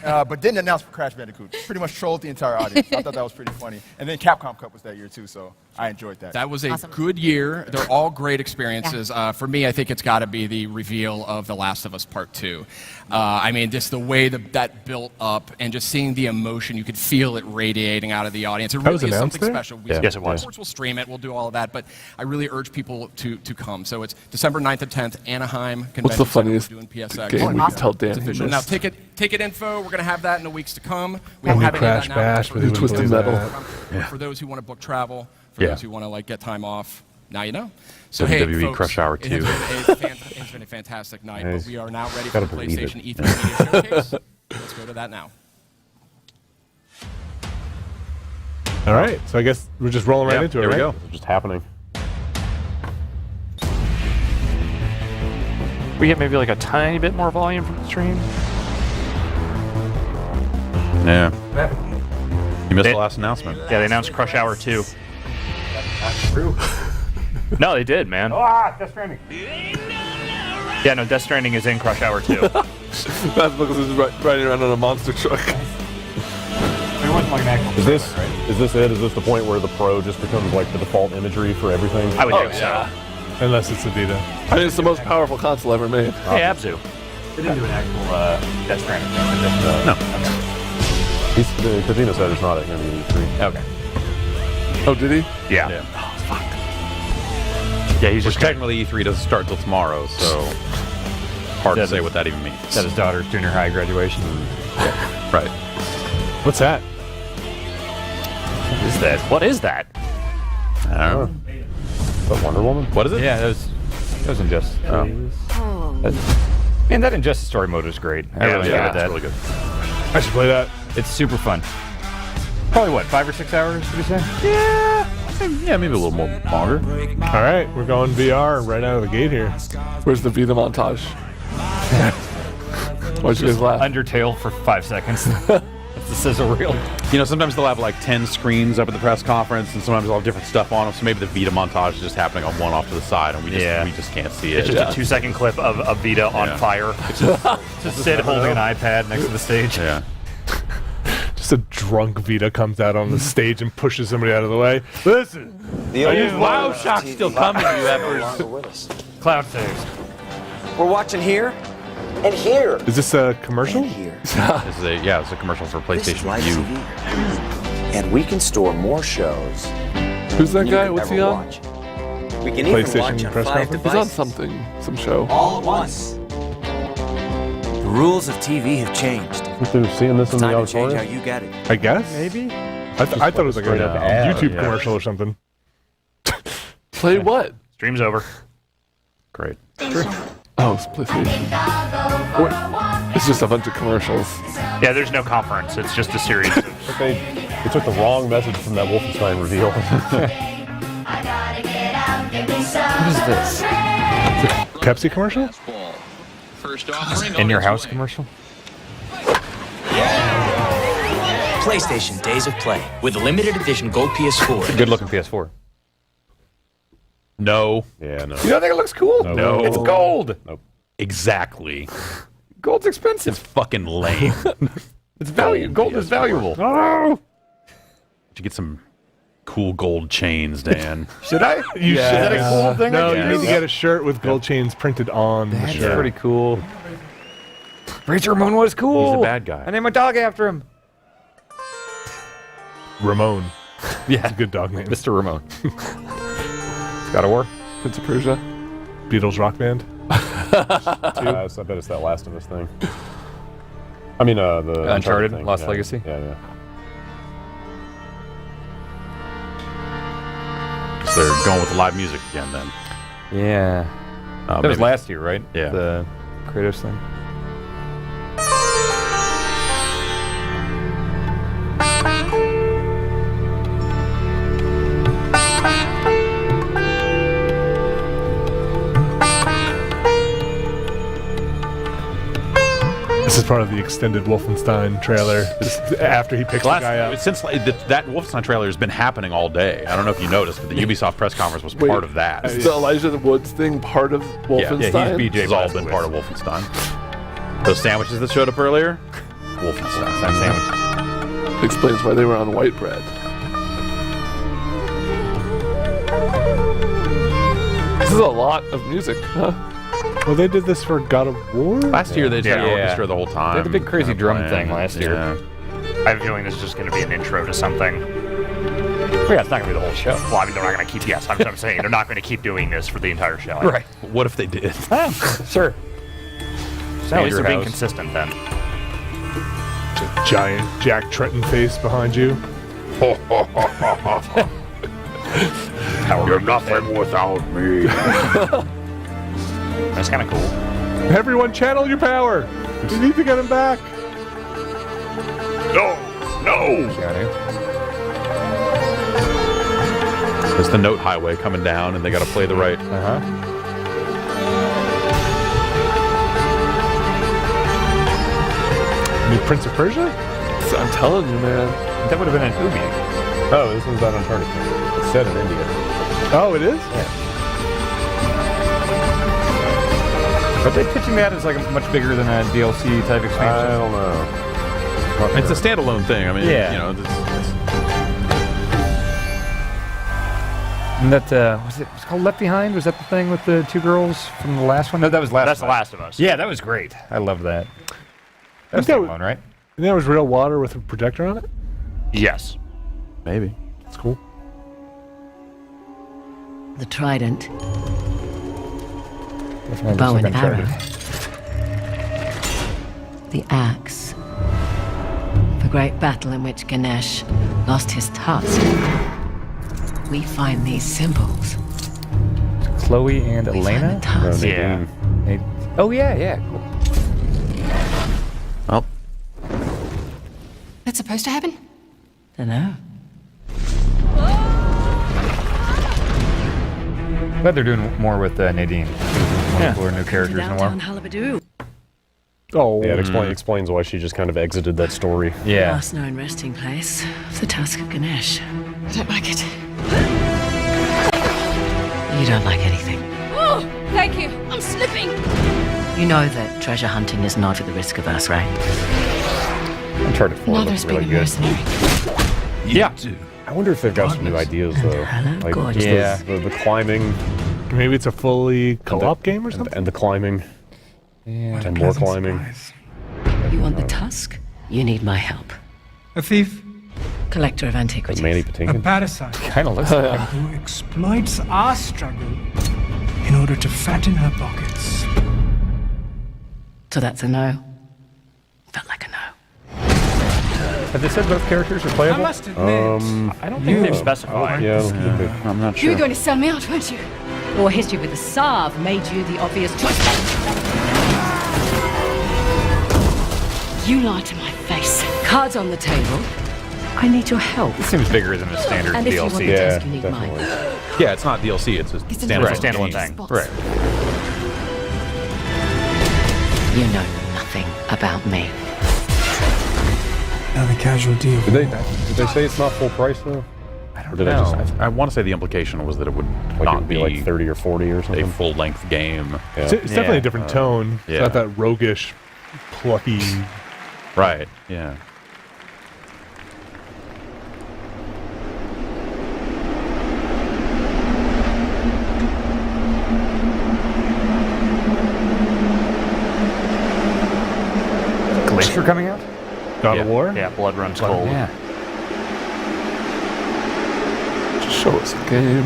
going, but didn't announce for Crash Bandicoot. Pretty much trolled the entire audience. I thought that was pretty funny. And then Capcom Cup was that year too, so I enjoyed that. That was a Awesome. good year. They're all great experiences. For me, I think it's got to be the reveal of The Last of Us Part 2. I mean, just the way that built up and just seeing the emotion, you could feel it radiating out of the audience. It That was really is announced something there? special. Yes, it was. Of course, we'll stream it. We'll do all of that. But I really urge people to come. So it's December 9th and 10th, Anaheim Convention What's the Center. funniest We're doing PSX. game we can tell Dan It's he official. missed? Now, ticket info, we're going to have that in the weeks to come. We And don't we have any of Crash that now. Bash but with for the those Twisted who Metal. wanna come, For those who want to book travel, for Yeah. those who want to get time off, now you know. So hey, WWE folks, Crush Hour it has 2. it's been a fantastic night, Nice. but we are now ready for Gotta the believe it. PlayStation E3 Media Showcase. Let's go to that now. All right, so I guess we're just rolling right Yeah, into it. here we right? go. It's just happening. We get maybe like a tiny bit more volume from the stream. Yeah. You missed the last announcement. Yeah, they announced Crush Hour 2. That's true. No, they did, man. Death Stranding. Yeah, no, Death Stranding is in Crush Hour 2. That's because he's riding around on a monster truck. Is this it? Is this the point where the Pro just becomes like the default imagery for everything? I would think so. Unless it's a Vita. I think it's the most powerful console ever made. Hey, Abzu. They didn't do an actual Death Stranding. No. The Casino said it's not at going to be E3. Okay. Oh, did he? Yeah. Yeah. Oh, fuck. Yeah, he's Which just technically E3 doesn't start till tomorrow, so hard to say what that even means. At his daughter's junior high graduation. Right. What's that? What is that? What is that? I don't know. But Wonder Woman? What is it? Yeah, that was Injustice. Man, that Injustice story mode was great. I really enjoyed it's that. really good. I should play that. It's super fun. Probably what, 5 or 6 hours? Would you say? Yeah, maybe a little more longer. All right, we're going VR right out of the gate here. Where's the Vita montage? Why'd you guys laugh? Undertale for 5 seconds. That's the sizzle reel. You know, sometimes they'll have like 10 screens up at the press conference, and sometimes they'll have different stuff on them. So maybe the Vita montage is just happening on one off to the side, and we just can't see it. It's just a 2-second clip of Vita on fire. Just Sid holding an iPad next to the stage. Yeah. Just a drunk Vita comes out on the stage and pushes somebody out of the way. Listen, Wow, Shock's still coming, you effers. Cloud saves. We're watching here and here. Is this a commercial? It's a commercial for PlayStation View. And we can store more shows. Who's that you guy? could What's he ever on? watch. We can even watch on 5 He's on devices. something, some show. All at once. The rules of TV have changed. I think they're seeing this in the Time to change how auditorium. you get it. I guess. Maybe. I thought it was like a straight up ad, YouTube yeah. commercial or something. Play what? Stream's over. Great. Oh, PlayStation. It's just a bunch of commercials. Yeah, there's no conference. It's just a series of... But they took the wrong message from that Wolfenstein reveal. What is this? Pepsi commercial? In your house commercial? PlayStation Days of Play with a limited edition gold PS4. Good looking PS4. No. Yeah, no. You don't think it looks cool? No. It's gold. Nope. Exactly. Gold's expensive. It's fucking lame. It's value. Gold is PS4. valuable. Oh. Did you get some cool gold chains, Dan? Should I? Is that a cool thing? No, I you guess? need to get a shirt with gold chains printed on the That's shirt. pretty cool. Razor Ramon was cool. He's the bad guy. I named my dog after him. Ramon. Yeah. It's a good dog name. Mr. Ramon. God of War. Prince of Persia. Beatles rock band. I bet it's that Last of Us thing. I mean, the Uncharted, thing. Lost Yeah. Legacy. Yeah. So they're going with the live music again then. Yeah. That was maybe. last year, right? Yeah. The Kratos thing. This is part of the extended Wolfenstein trailer. After he picks the guy up. Since that Wolfenstein trailer has been happening all day. I don't know if you noticed, but the Ubisoft press conference was part of that. Is the Elijah Woods thing part of Wolfenstein? Yeah, he's BJ. It's all been part of Wolfenstein. Those sandwiches that showed up earlier, Wolfenstein sandwiches. Explains why they were on white bread. This is a lot of music, huh? Well, they did this for God of War? Last year they had an orchestra the whole time. They had the big crazy kinda drum playing. thing last year. I have a feeling this is just going to be an intro to something. Well, yeah, it's not going to be the whole show. Well, I mean, they're not going to keep... Yes, I'm saying they're not going to keep doing this for the entire show. Right. What if they did? Sure. So at least your they're being house. consistent then. Giant Jack Tretton face behind you. You're nothing without me. That's kind of cool. Everyone channel your power. You need to get him back. No. It's the note highway coming down, and they got to play the right. New Prince of Persia? I'm telling you, man. That would have been an Ubi. Oh, this one's that Uncharted thing. It's set in India. Oh, it is? Yeah. Are they pitching that as like much bigger than a DLC type expansion? I don't know. It's a standalone thing. I mean, Yeah. you know, And that was it called Left Behind? Was that the thing with the two girls from the last one? No, that was Last. That's of The Us. Last of Us. Yeah, that was great. I loved that. That was That standalone, right? And there was real water with a projector on it? Yes. maybe. That's cool. The trident. That's The bow like and arrow. Uncharted. The axe. The great battle in which Ganesh lost his tusk. We find these symbols. Chloe and We Elena? find the tusk. Yeah. Oh, yeah. Cool. Well, That's supposed to happen? Dunno. Glad they're doing more with Nadine. One for new characters in a while. Downtown Halibadoo. Oh. Yeah, it explains why she just kind of exited that story. Yeah. Last known resting place of the tusk of Ganesh. I don't like it. You don't like anything. Oh, thank you. I'm slipping. You know that treasure hunting is not at the risk of us, right? Uncharted 4 Mother's looks really being a good. mercenary. Yeah. I wonder if they've got some new ideas though. Like gorgeous. just the climbing Maybe it's a fully co-op game or something? and the climbing. Yeah. And more climbing. You want the tusk? You need my help. A thief? Collector of antiquities. Manny A Patinkin. parasite Kind of looks like who exploits our struggle in order to fatten her pockets. So that's a no. Felt like a no. Have they said both characters are playable? I must admit, I don't think they've specified. I'm not You sure. were going to sell me out, weren't you? Your history with the Sav made you the obvious choice. You lied to my face. Cards on the table. I need your help. This seems bigger than a standard And if you DLC. want the tusk, you need mine. Yeah, it's not DLC. It's a standalone thing. game. Right. You know nothing about me. another casual deal. Did they say it's not full price though? I don't Or did know. I want to say the implication was that it would not be like 30 or 40 or something. A full-length game. It's definitely a different tone. Yeah. It's not that roguish, plucky. Right. Yeah. Glacier coming out? God of War? Yeah, Blood Runs Cold. Yeah. Just show us a game.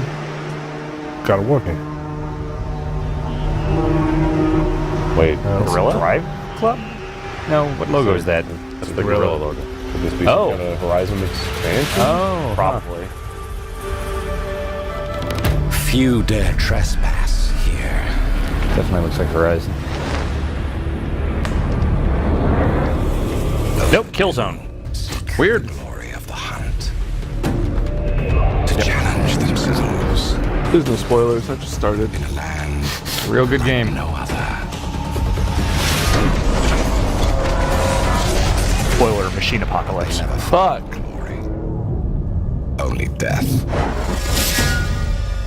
God of War game. Wait. Gorilla? Drive Club? No, what logo is that? That's the Gorilla logo. Could this be Oh. some kind of Horizon expansion? Oh, Probably. Few dare trespass here. Definitely looks like Horizon. Nope, Killzone. Weird. Glory of the hunt. To challenge themselves. There's no spoilers. I just started. In a land Real good game. no other. Spoiler, Machine Apocalypse. Fuck. Glory. Only death.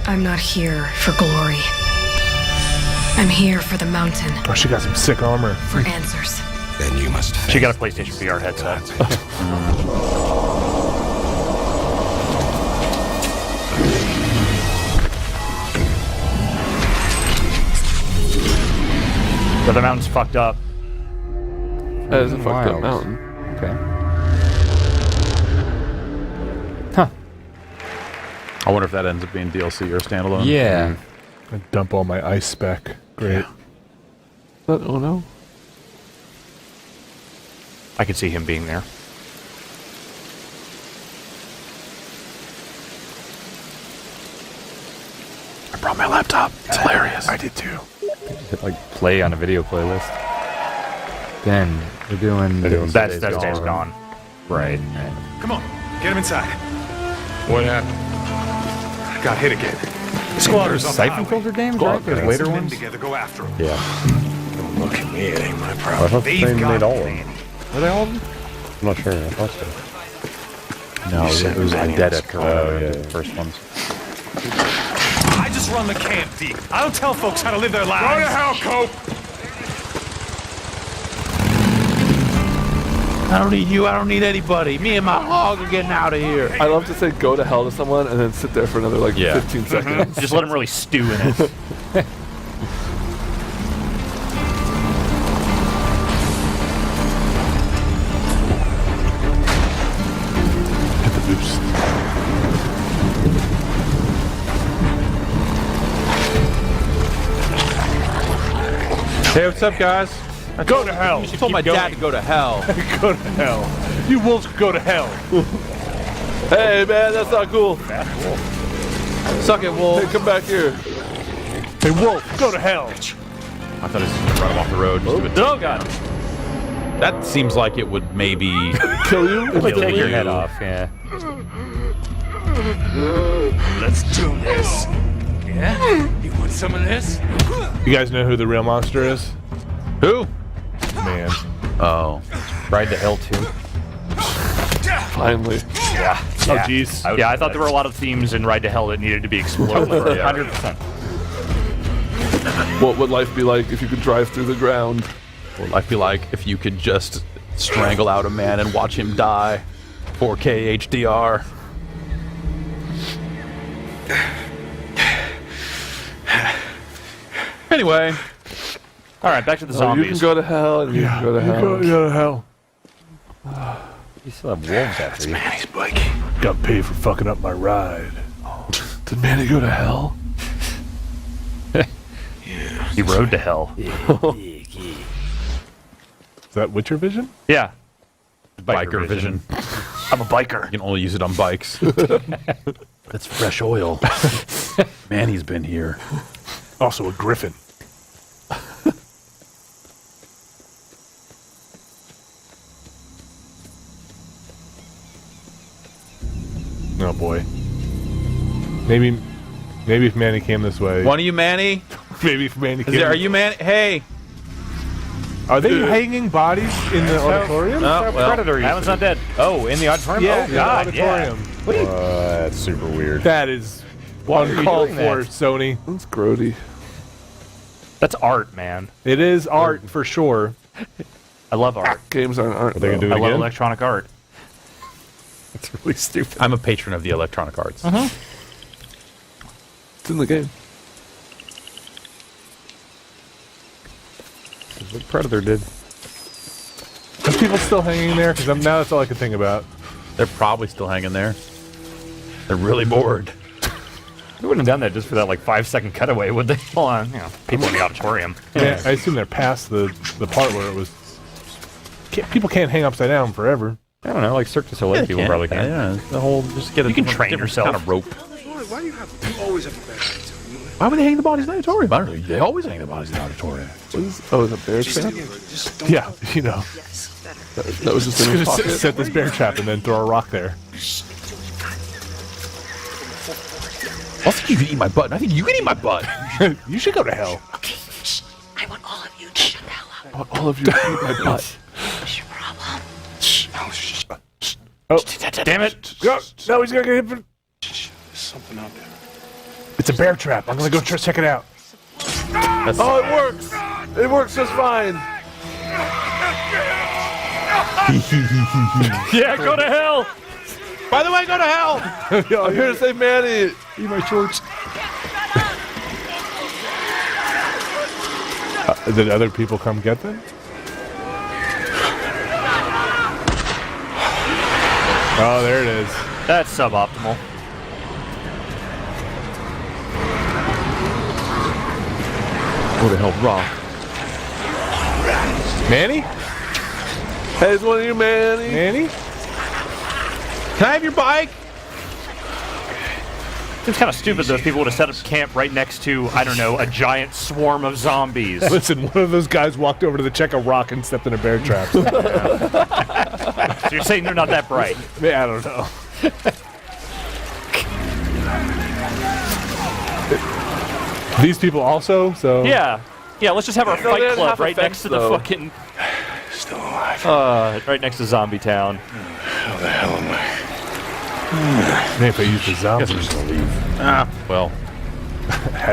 I'm not here for glory. I'm here for the mountain. Oh, she got some sick armor. For answers. Then you must face She got a PlayStation VR headset. So the mountain's fucked up. That is a fucked up Wild. mountain. Okay. Huh. I wonder if that ends up being DLC or standalone. Yeah. I dump all my ice spec. Great. Oh no. I could see him being there. I brought my laptop. It's hilarious. I did too. Hit like play on a video playlist. Then we're doing. That's Days Gone. Right. Come on, get him inside. What happened? Got hit again. The squatters on the Siphon highway. filter games, right? There's Get later some men ones. together, go after them. Yeah. Don't look at me, it ain't my I problem. thought they They've made got all of them. plenty. Were they all of them? I'm not sure. I thought so. No, it was Eidetic or whatever. yeah, The yeah. first ones. I just run the camp, Deke. I don't tell folks how to live their lives. Go to hell, Cope! I don't need you. I don't need anybody. Me and my hog are getting out of here. I love to say go to hell to someone and then sit there for another 15 seconds. Just let him really stew in it. Hit the boost. Hey, what's up, guys? Go to hell. I told my dad to go to hell. Go to hell. You wolves go to hell. Hey man, that's not cool. Suck it, wolf. Hey, come back here. Hey wolf, go to hell. I thought it was just gonna run him off the road. Just do it. Oh god. That seems like it would maybe Kill you? Like kill take your you. head off. Yeah. Let's do this. Yeah? You want some of this? You guys know who the real monster is? Who? Man. Oh. Ride to Hell 2. Finally. Yeah. Oh jeez. Yeah, I thought there were a lot of themes in Ride to Hell that needed to be explored. 100%. What would life be like if you could drive through the ground? What would life be like if you could just strangle out a man and watch him die? 4K HDR. Anyway, All right, back to the You zombies. can go to hell, and you can go to hell. Go to hell. You still have wolves after you. Manny's bike. Got paid for fucking up my ride. Did Manny go to hell? He rode to hell. Is that Witcher Vision? Yeah. Biker vision. I'm a biker. You can only use it on bikes. That's fresh oil. Manny's been here. Also a griffin. Oh boy. Maybe if Manny came this way. One of you, Manny? Maybe if Manny came. Are you Manny? Hey. Are they hanging bodies in the auditorium? Oh, well. Predator. That one's not dead. Oh, in the auditorium? Yeah, oh, God, the auditorium. yeah. What are you? That's super weird. That is Why are you uncalled doing for, that? Sony. That's grody. That's art, man. It is art for sure. I love art. Games aren't art. Are they gonna do it I love again? electronic art. It's really stupid. I'm a patron of the electronic arts. It's in the game. What Predator did. Are people still hanging there? Because now that's all I can think about. They're probably still hanging there. They're really bored. They wouldn't have done that just for that like 5-second cutaway, would they? Hold on, people in the auditorium. Yeah, I assume they're past the part where it was. People can't hang upside down forever. I don't know, like Cirque du Soleil people probably can. Yeah, the whole just get a You can different train yourself. kind of rope. Why do you always have a bad attitude? Why would they hang the bodies in the auditorium? I don't know. They always hang the bodies in the auditorium. Oh, is it bear trap? Yeah, you know. That was just in his pocket. Set this bear trap and then throw a rock there. I think you can eat my butt. I think you can eat my butt. You should go to hell. Okay, shh. I want all of you to shut the hell up. I want all of you to eat my butt. What's your problem? Oh, Damn it! go! No, he's gonna get hit. There's something out there. It's a bear trap. I'm gonna go check it out. Oh, it works! It works just fine! Yeah, go to hell! By the way, go to hell! I'm here to save Manny! Eat my shorts. Did other people come get them? Oh, there it is. That's suboptimal. What the hell, rock? Manny? Hey, it's one of you, Manny! Manny? Can I have your bike? Seems kind of stupid though if people would have set up camp right next to, I don't know, a giant swarm of zombies. Listen, one of those guys walked over to the check a rock and stepped in a bear trap. So you're saying they're not that bright? Yeah, I don't know. These people also, so... Yeah. Yeah, let's just have our No, fight they didn't club have a right fence, next to the though. fucking... Still alive. right next to Zombie Town. How the hell am I? Man, if I use the zombies. Guess I'm just gonna leave. Ah, well.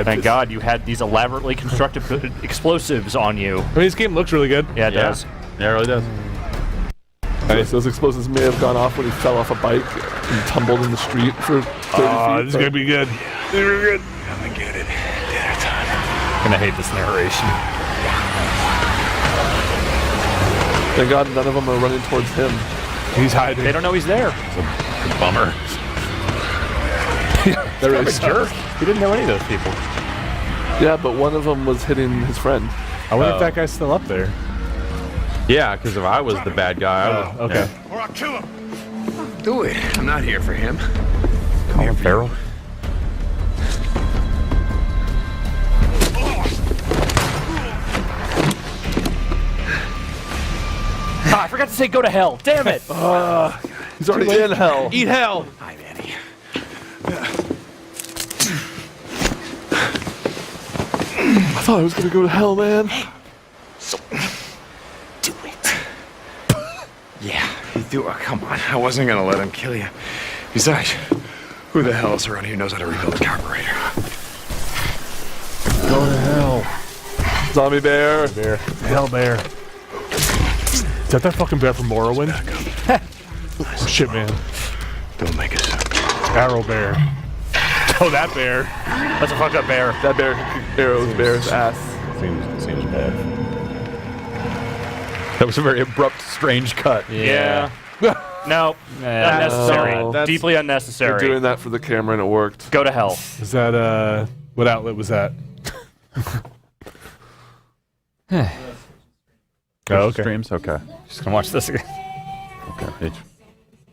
Thank God you had these elaborately constructed explosives on you. I mean, this game looks really good. Yeah, it does. Yeah, it really does. Nice. Those explosives may have gone off when he fell off a bike and tumbled in the street for 30 feet. This is gonna be good. Good. Come and get it. Dinner time. I'm gonna hate this narration. Thank God none of them are running towards him. He's hiding. They don't know he's there. It's a bummer. There I'm a is. jerk. He didn't know any of those people. Yeah, but one of them was hitting his friend. I wonder if that guy's still up there. Yeah, because if I was the bad guy, I would. Okay. Or I'll kill him. Do it. I'm not here for him. Colin Farrell. Ah, I forgot to say go to hell. Damn it. He's already in hell. Eat hell! Hi, Manny. I thought I was gonna go to hell, man. So, do it. Yeah, you do it. Come on. I wasn't gonna let him kill you. Besides, who the hell else around here knows how to rebuild a carburetor? Go to hell. Zombie bear. Hell bear. Is that fucking bear from Morrowind? Oh, shit, man. Don't make a sound. Arrow bear. Oh, that bear. That's a fucked up bear. That bear can kick arrows bear's ass. Seems bad. That was a very abrupt, strange cut. Yeah. No, unnecessary. No. Deeply unnecessary. They're doing that for the camera and it worked. Go to hell. Is that what outlet was that? Oh, okay. Streams? Okay. Just gonna watch this again. Okay.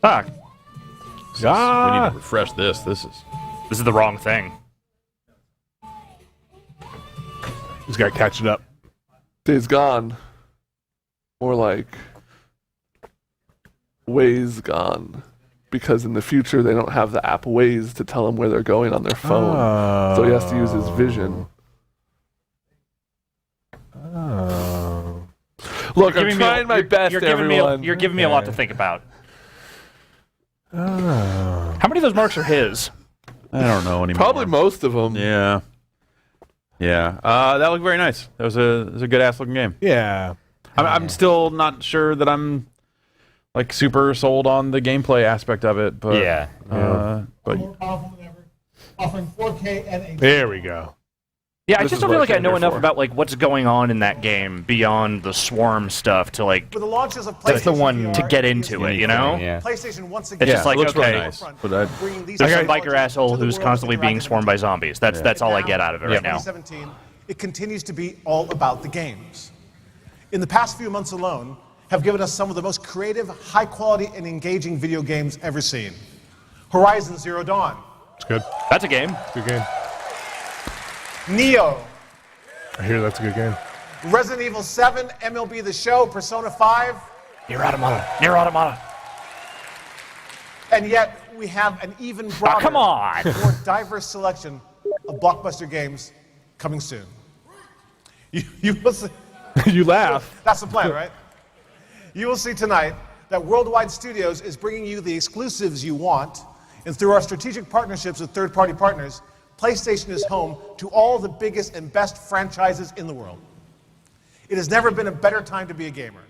Ah. We need to refresh this. This is the wrong thing. He's got to catch it up. Days Gone. Or like Waze Gone. Because in the future they don't have the app Waze to tell him where they're going on their phone. So he has to use his vision. Look, I'm trying my best, everyone. You're giving me a lot to think about. How many of those marks are his? I don't know anymore. Probably most of them. Yeah. Yeah. That looked very nice. That was a good ass looking game. Yeah. I'm still not sure that I'm like super sold on the gameplay aspect of it, but but More powerful than ever, offering 4K and HD. There we go. Yeah, I just don't feel like I know enough about like what's going on in that game beyond the swarm stuff to like. With the launches of That's the one PlayStation to VR, get into it, you know. PlayStation once again. It's just like looks okay, really nice. But there's some biker asshole who's constantly being swarmed by zombies. That's all I get out of it right now. 2017, it continues to be all about the games. In the past few months alone, have given us some of the most creative, high-quality, and engaging video games ever seen. Horizon Zero Dawn. It's good. That's a game. Good game. Neo. I hear that's a good game. Resident Evil 7, MLB The Show, Persona 5. Nier Automata. And yet, we have an even broader, come on. more diverse selection of blockbuster games coming soon. You will see. You laugh. That's the plan, right? You will see tonight that Worldwide Studios is bringing you the exclusives you want, and through our strategic partnerships with third-party partners, PlayStation is home to all the biggest and best franchises in the world. It has never been a better time to be a gamer.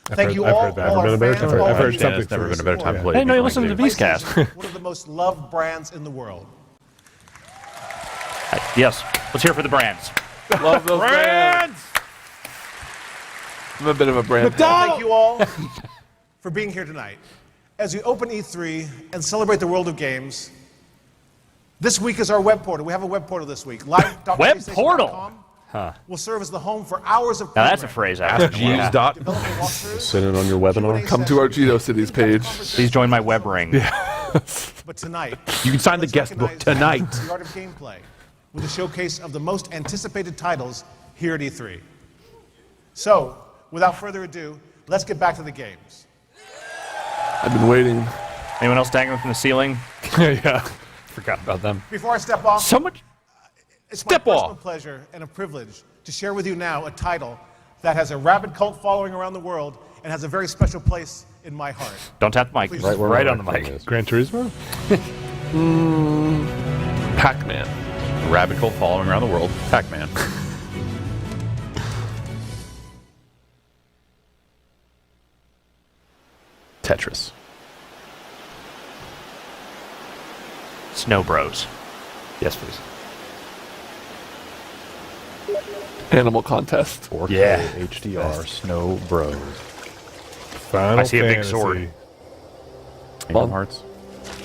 Thank you all, I've heard that. all our Never been a fans, better time. all I've our heard users. something. It's never been a better time to play. Hey, no, you listen to the Beastcast. One of the most loved brands in the world. Yes. Let's hear it for the brands. Love those brands. I'm a bit of a brand. Thank you all for being here tonight. As we open E3 and celebrate the world of games, this week is our web portal. We have a web portal this week. Web portal? Will serve as the home for hours of Now that's a phrase I Ask Jeeves dot. Sitting on your webinar. Come to our Cheeto Cities page. Please join my web ring. But tonight, You can sign the guest book tonight. the art of gameplay with a showcase of the most anticipated titles here at E3. So, without further ado, let's get back to the games. I've been waiting. Anyone else dangling from the ceiling? Yeah. Forgot about them. Before I step off, So much. it's my personal pleasure and a privilege to share with you now a title that has a rabid cult following around the world and has a very special place in my heart. Don't tap the mic. Please. Right on the mic. Gran Turismo? Pac-Man. Rabbit hole following around the world. Pac-Man. Tetris. Snow Bros. Yes, please. Animal Contest. 4K Yeah. HDR Snow Bros. Final I see a big Fantasy. sword. Kingdom Hearts.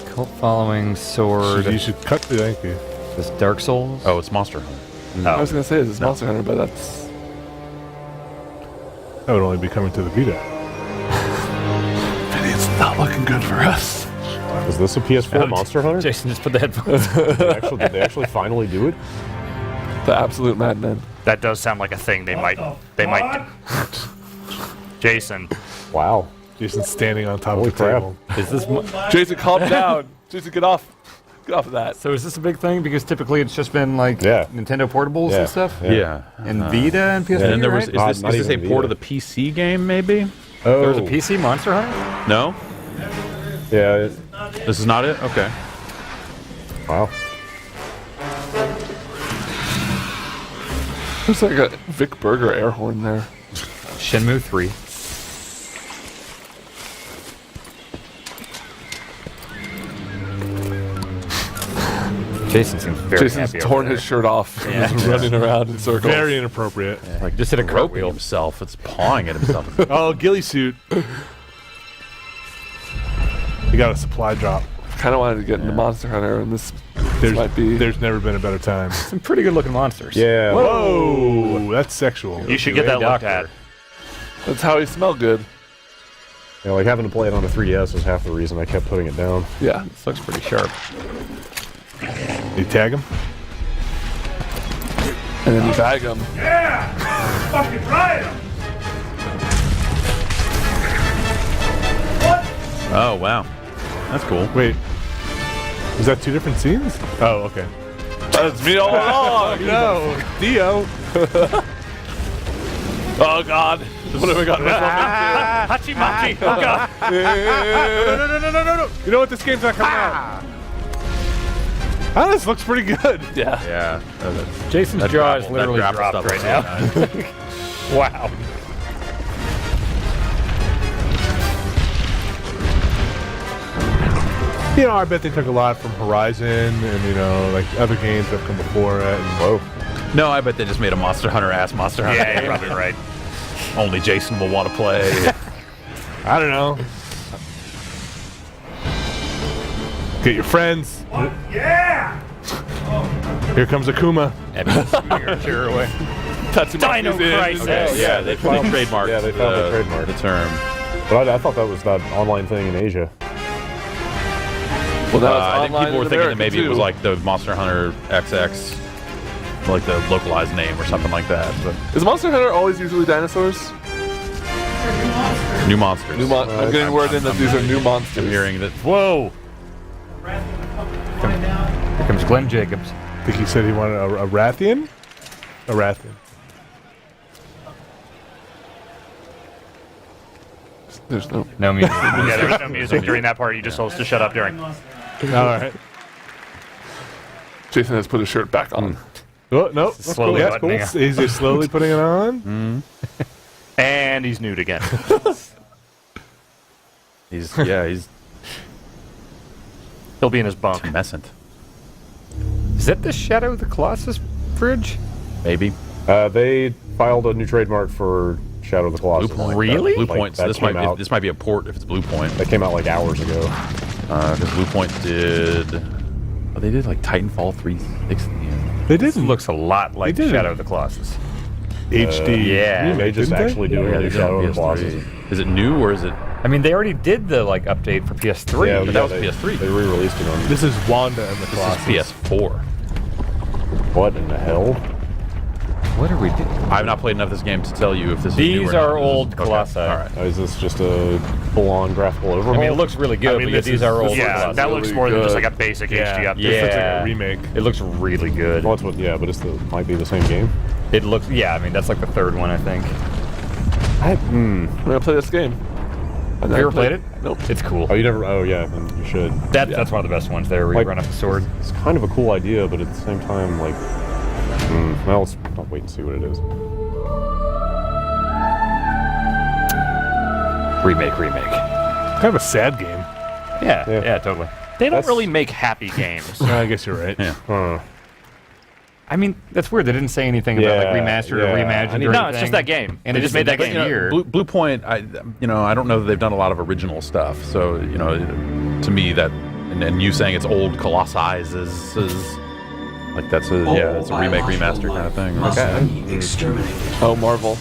Cult following sword. You should cut the. Thank you. This Dark Souls. Oh, it's Monster Hunter. I was gonna say this is Monster Hunter, but that's That would only be coming to the Vita. it's not looking good for us. Is this a PS4 Monster Hunter? Jason just put the headphones. Did they actually finally do it? The absolute madmen. That does sound like a thing they might do. Jason. Wow. Jason's standing on top Holy of the crap. table. Is this? Jason, calm down. Jason, get off. Get off of that. So is this a big thing? Because typically it's just been like Nintendo portables Yeah. and stuff. Yeah. And Vita and PS3. And then there was, right? is this a even port Vita. of the PC game, maybe? There was a PC Monster Hunter. No? Yeah. This is not it? Okay. Wow. There's like a Vic Berger air horn there. Shenmue 3. Jason seems very Jason's happy torn over his shirt off and is running around in circles. Very inappropriate. Yeah. Like just hit a Groping cartwheel. himself. It's pawing at himself. Oh, ghillie suit. You got a supply drop. Kind of wanted to get into Monster Hunter, and this might be. There's never been a better time. Some pretty good looking monsters. Yeah. Whoa, that's sexual. You should get that looked at. That's how he smelled good. Yeah, like having to play it on a 3DS is half the reason I kept putting it down. Yeah. This looks pretty sharp. You tag him? And then you bag him. Yeah! Fucking ride him! Oh, wow. That's cool. Wait. Is that two different scenes? Oh, okay. That's me all along! No, Dio. Oh, God. What have we got? Hachimachi! Oh, God. No. You know what? This game's not coming out. Oh, this looks pretty good. Yeah. Yeah. Jason's jaw is literally dropped right now. Wow. You know, I bet they took a lot from Horizon and, you know, like other games that have come before it. And Whoa. No, I bet they just made a Monster Hunter Monster Hunter. Yeah, you're probably right. Only Jason will want to play. I don't know. Get your friends. Yeah! Here comes Akuma. Chair away. Dino Crisis. Okay, yeah, they finally trademarked. Yeah, they finally trademarked the term. But I thought that was that online thing in Asia. Well, I think people were thinking that maybe it was like the Monster Hunter XX, like the localized name or something like that. But Is Monster Hunter always usually dinosaurs? new monsters. I'm getting word in that these are new monsters. I'm hearing that. Whoa. Here comes Glenn Jacobs. I think he said he wanted a Rathian? A Rathian. There's no music. Yeah, there was no music during that part. You just told us to shut up during. All right. Jason has put his shirt back on. Oh, no. That's cool. Slowly That's cool. buttoning up. He's just slowly putting it on. And he's nude again. He's He'll be in his bunk. tumescent. Is that the Shadow of the Colossus bridge? Maybe. They filed a new trademark for Shadow of the Colossus. Blue Point. Really? Blue Like, Point. So that this came might out- this might be a port if it's Blue Point. That came out like hours ago. Because Blue Point did. Oh, they did like Titanfall 360. They did. This looks a lot like They did. Shadow of the Colossus. HD. Yeah. They just didn't they? actually doing a new Shadow of the Colossus. Is it new or is it? I mean, they already did the update for PS3. Yeah, But that was they, PS3. They re-released it on. This is Wanda and the This Colossus. is PS4. What in the hell? What are we doing? I've not played enough of this game to tell you if this is new These or are not. old Okay, Colossi. All right. Is this just a full-on graphical overhaul? I mean, it looks really good, but this these is- are old. Yeah, Colossi. that looks more than just like a basic HD update. This looks like Yeah. a remake. It looks really good. Well, but it's might be the same game. It looks, yeah, I mean, that's like the third one, I think. I'm gonna play this game. Have you ever played it? Nope. It's cool. Oh, you never? Oh, yeah, then you should. That's one of the best ones there, where Like- you run up the sword. It's kind of a cool idea, but at the same time, like, well, I'll wait and see what it is. Remake. Kind of a sad game. Yeah, totally. They don't really make happy games. I guess you're right. Yeah. I mean, that's weird. They didn't say anything about like remastered or reimagined or No, anything. it's just that game. And They just made that game. year. Blue Point, I don't know that they've done a lot of original stuff. So, to me that, and you saying it's old Colossi is like that's a it's a remake remaster kind of thing. Okay. Oh, Marvel.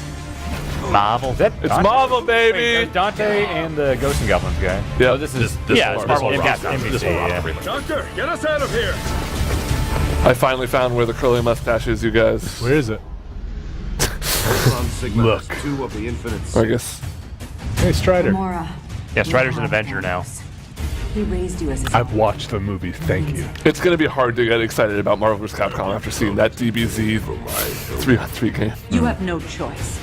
Marvel. Is that It's Dante? Marvel, baby. Wait, Dante and the Ghost and Goblins guy. Yeah. Oh, this is Yeah, it's Marvel. will It's rock NBC, this will rock yeah. everything. Doctor, get us out of here! I finally found where the curly mustache is, you guys. Where is it? Look. Two of the infinite. I guess. Hey, Strider. Mora. Yeah, Strider's an Avenger now. He raised you as his I've watched the movie. Thank you. It's gonna be hard to get excited about Marvel vs. Capcom after seeing that DBZ 3-on-3 game. You have no choice.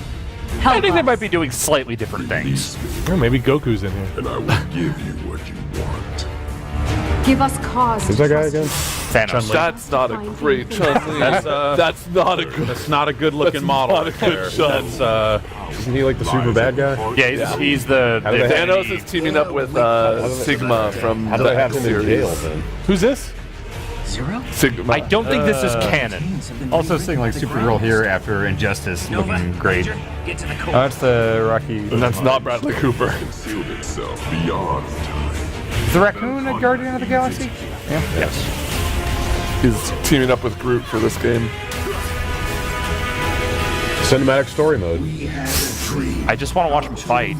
I think they might be doing slightly different things. Or maybe Goku's in here. And I will give you what you want. Give us cause. Who's that guy again? Thanos. That's not a great Chun-Li. That's not a good. That's not a good looking model. Not a good shot. That's Isn't he like the super bad guy? Yeah, he's the How do they have Thanos is teaming up with Sigma from How do the they have X him in series. jail then? Who's this? Sigma. I don't think this is canon. Also seeing like Supergirl here after Injustice looking great. Oh, that's the Rocky. And that's not Bradley Cooper. Concealed itself beyond time. Is the raccoon a Guardian of the Galaxy? Yeah. Yes. He's teaming up with Groot for this game. Cinematic story mode. I just want to watch him fight.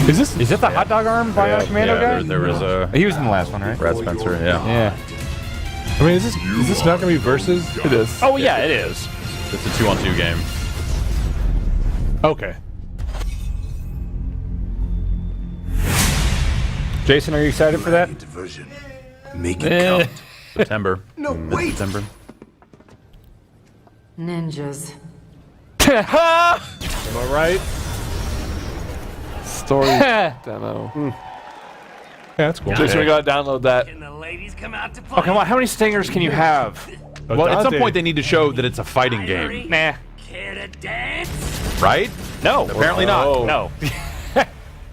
Is it the hot dog arm Bionic Commando guy? There was a. He was in the last one, right? Brad Spencer. Yeah. Yeah. I mean, is this not going to be versus? It is. Oh yeah, it is. It's a 2-on-2 game. Okay. Jason, are you excited for that? Make it count. September. No, wait. September. Ninjas. Am I right? Story demo. Yeah, that's cool. Jason, we gotta download that. Oh come on, how many stingers can you have? Well, at some point they need to show that it's a fighting game, Nah. right? No. Apparently not. No.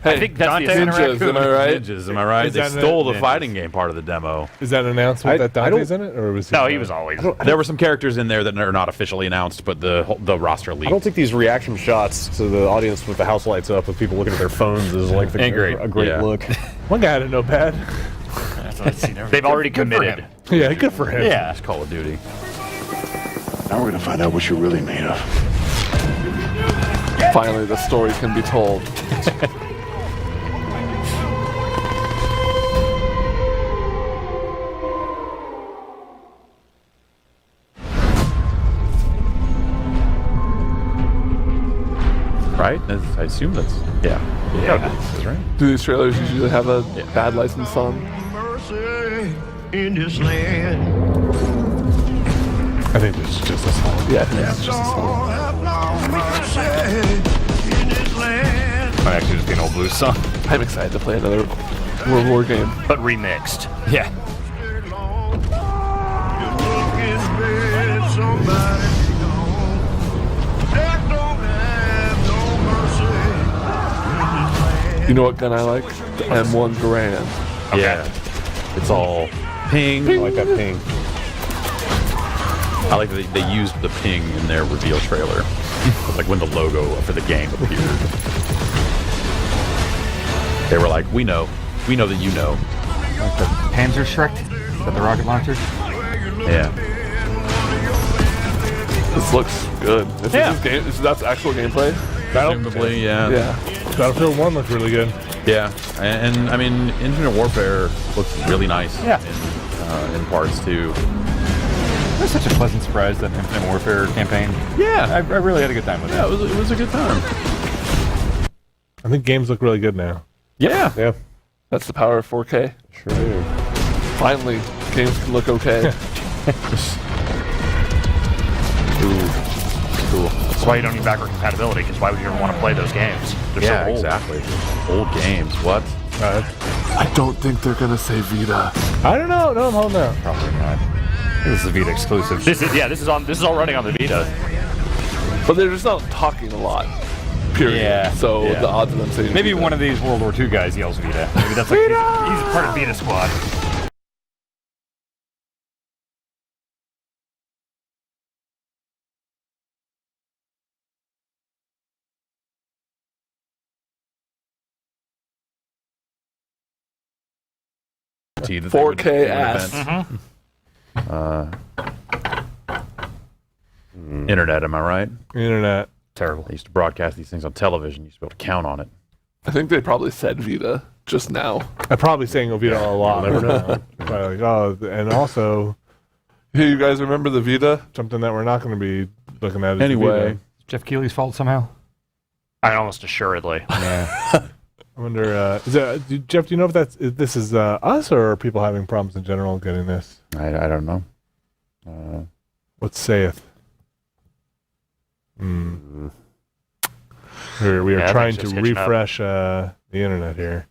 Hey, I think that's Dante the and Ninjas, am I right? Ninjas, am I right? Is They that stole the Ninjas. fighting game part of the demo. Is that an announcement that Dante's in it, or was he? No, he was always. There were some characters in there that are not officially announced, but the roster leaked. I don't think these reaction shots to the audience with the house lights up with people looking at their phones is like Ain't great. a great Yeah. look. One guy had a notepad. They've already committed. Yeah, good for him. Yeah. It's Call of Duty. Now we're gonna find out what you're really made of. Finally, the story can be told. Right? I assume that's yeah. That's right. Do these trailers usually have a bad license song? In this land. I think it's just a song. Yeah, it's just a song. Might actually just be an old blues song. I'm excited to play another World War game. But remixed. Yeah. You know what gun I like? The M1 Garand. Yeah. It's all ping. I like that ping. I like that they used the ping in their reveal trailer. It's like when the logo for the game appeared. They were like, we know that you know. Like the Panzer Shrek? Is that the rocket launcher? Yeah. This looks good. That's actual gameplay? Presumably, yeah. Yeah. Battlefield 1 looked really good. Yeah. And I mean, Infinite Warfare looks really nice in parts too. It was such a pleasant surprise, that Infinite Warfare campaign. Yeah. I really had a good time with it. Yeah, it was a good time. I think games look really good now. Yeah. Yeah. That's the power of 4K. Sure do. Finally, games can look okay. Ooh. Cool. That's why you don't need backward compatibility, because why would you ever want to play those games? They're so old. Exactly. Old games. What? I don't think they're gonna say Vita. I don't know. No, I'm holding out. Probably not. This is a Vita exclusive. This is all running on the Vita. But they're just not talking a lot. Period. Yeah. So Yeah. the odds of them saying Maybe Vita. one of these World War II guys yells Vita. Maybe that's like he's part of Vita Squad. That they 4K would ass. invent. Internet, am I right? Internet. Terrible. They used to broadcast these things on television. You used to be able to count on it. I think they probably said Vita just now. I'm probably saying Oviedo a lot. You'll never know. Probably like, oh, and also Hey, you guys remember the Vita? something that we're not going to be looking at. Is the Anyway. Vita. Jeff Keighley's fault somehow? I almost assuredly. Yeah. I wonder, Jeff, do you know if this is us or are people having problems in general getting this? I don't know. What saith? We are Yeah, trying things to just hitching up. refresh the internet here.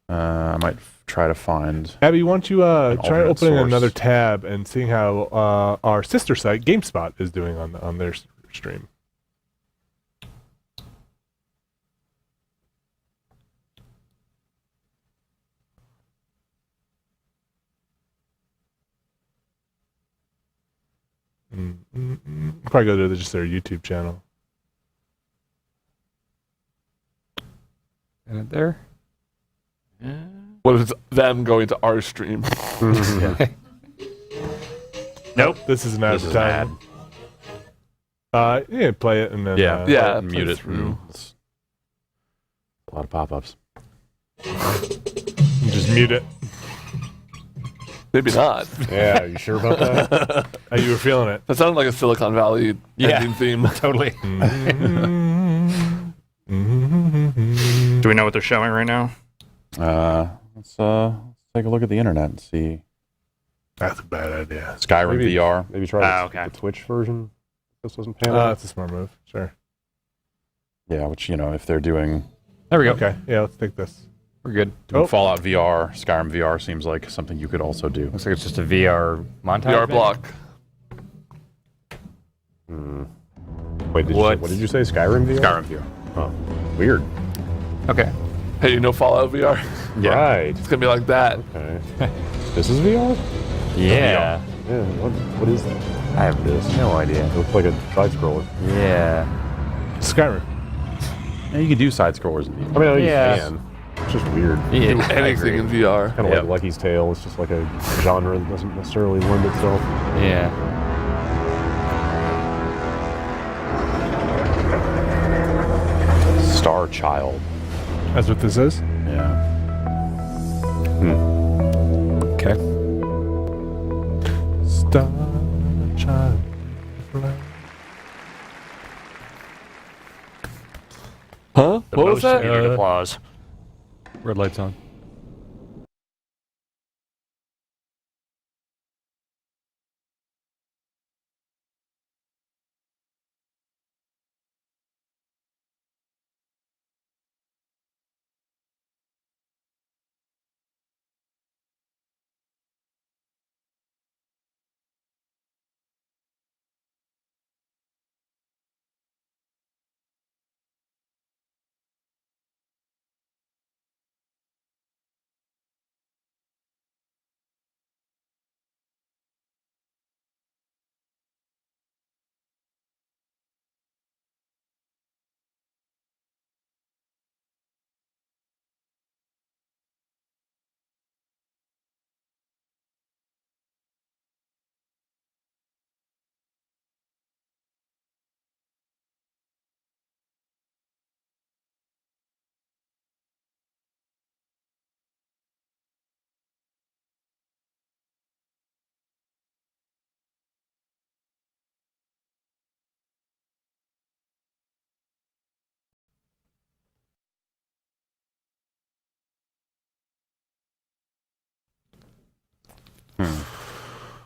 I might try to find. Abby, why don't you try alternate opening source. another tab and seeing how our sister site, GameSpot, is doing on their stream? Probably go to just their YouTube channel. And it there? What is them going to our stream? Nope. This is an This is ad. Yeah, play it and then Yeah, mute it. through. It's a lot of pop-ups. just mute it. Maybe not. Yeah, you sure about that? You were feeling it. That sounded like a Silicon Valley ending theme. Totally. Do we know what they're showing right now? Let's take a look at the internet and see. That's a bad idea. Skyrim VR. Maybe try okay. the Twitch version. This doesn't pan out. That's a smart move. Sure. Yeah, which, if they're doing There we go. Okay. Yeah, let's take this. We're good. doing Fallout VR, Skyrim VR seems like something you could also do. Looks like it's just a VR montage. VR maybe? block. Wait, what did you say? Skyrim VR? Skyrim VR. Oh, weird. Okay. Hey, you know Fallout VR? Yeah. Right. It's gonna be like that. Okay. This is VR? Yeah. Yeah. What is that? I have no idea. It looks like a side scroller. Yeah. Skyrim. Yeah, you can do side scrollers. I mean, you can. It's just weird. Yeah. Do anything in VR. Kind of like Lucky's Tale. It's just like a genre that doesn't necessarily lend itself. Yeah. Star Child. That's what this is? Yeah. Okay. Star Child. Huh? The What was most that? needed applause. Red light's on.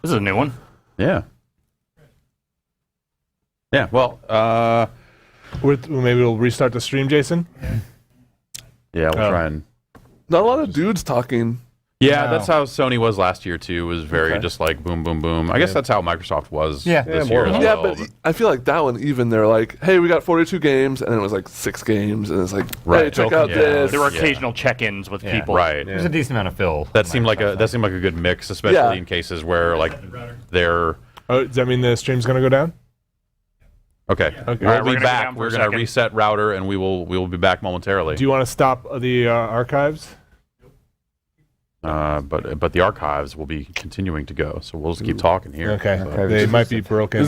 This is a new one. Yeah. Yeah, well, Maybe we'll restart the stream, Jason? yeah, we'll try and... Not a lot of dudes talking. Yeah, that's how Sony was last year, too. Was very just like boom, boom, boom. I guess that's how Microsoft was this year as Yeah, well. but I feel like that one, even they're like, hey, we got 42 games, and then it was like 6 games, and it's like, hey, check out this. There were occasional check-ins with people. Right. There's a decent amount of fill. That seemed like a good mix, especially in cases where like they're... Oh, does that mean the stream's going to go down? Okay. Okay. We'll Alright, be we're gonna go back. down for We're a going to second. reset router, and we will be back momentarily. Do you want to stop the archives? But the archives will be continuing to go, so we'll just keep talking here. Okay. So. They might be broken.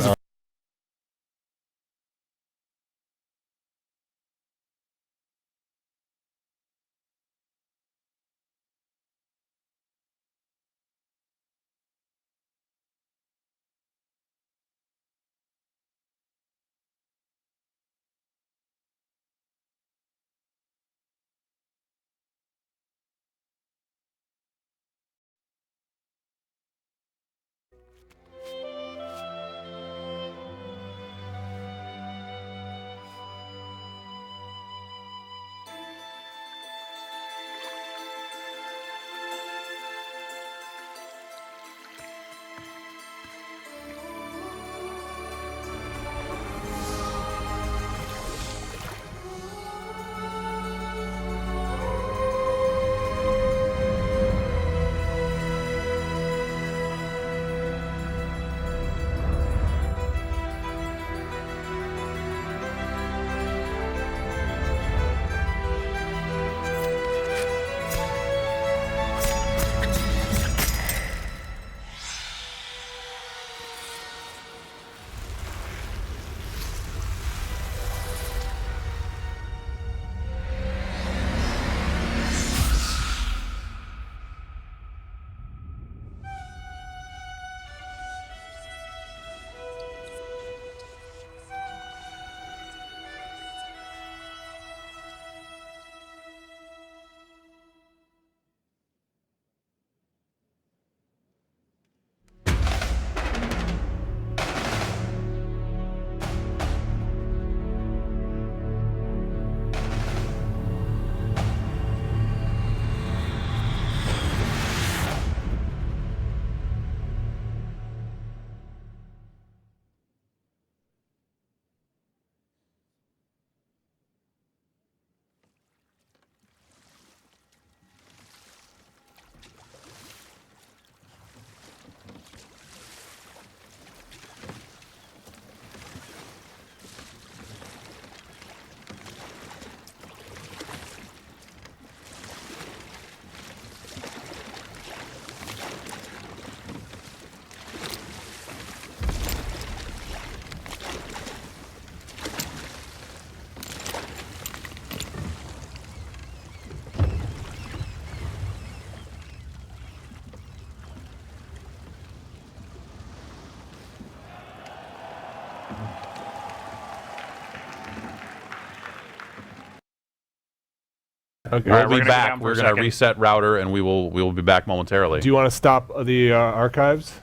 Okay. We'll we're be gonna go back. down for We're a going to second. reset router, and we will be back momentarily. Do you want to stop the archives?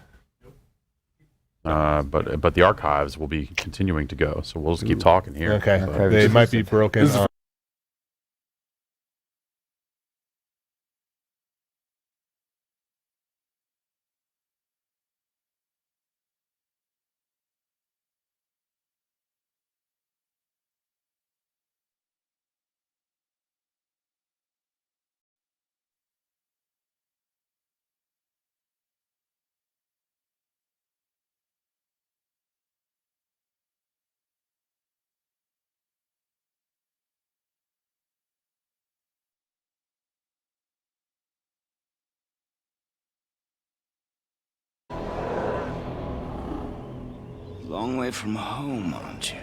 But the archives will be continuing to go, so we'll just keep talking here. Okay. So. They might be broken. Long way from home, aren't you?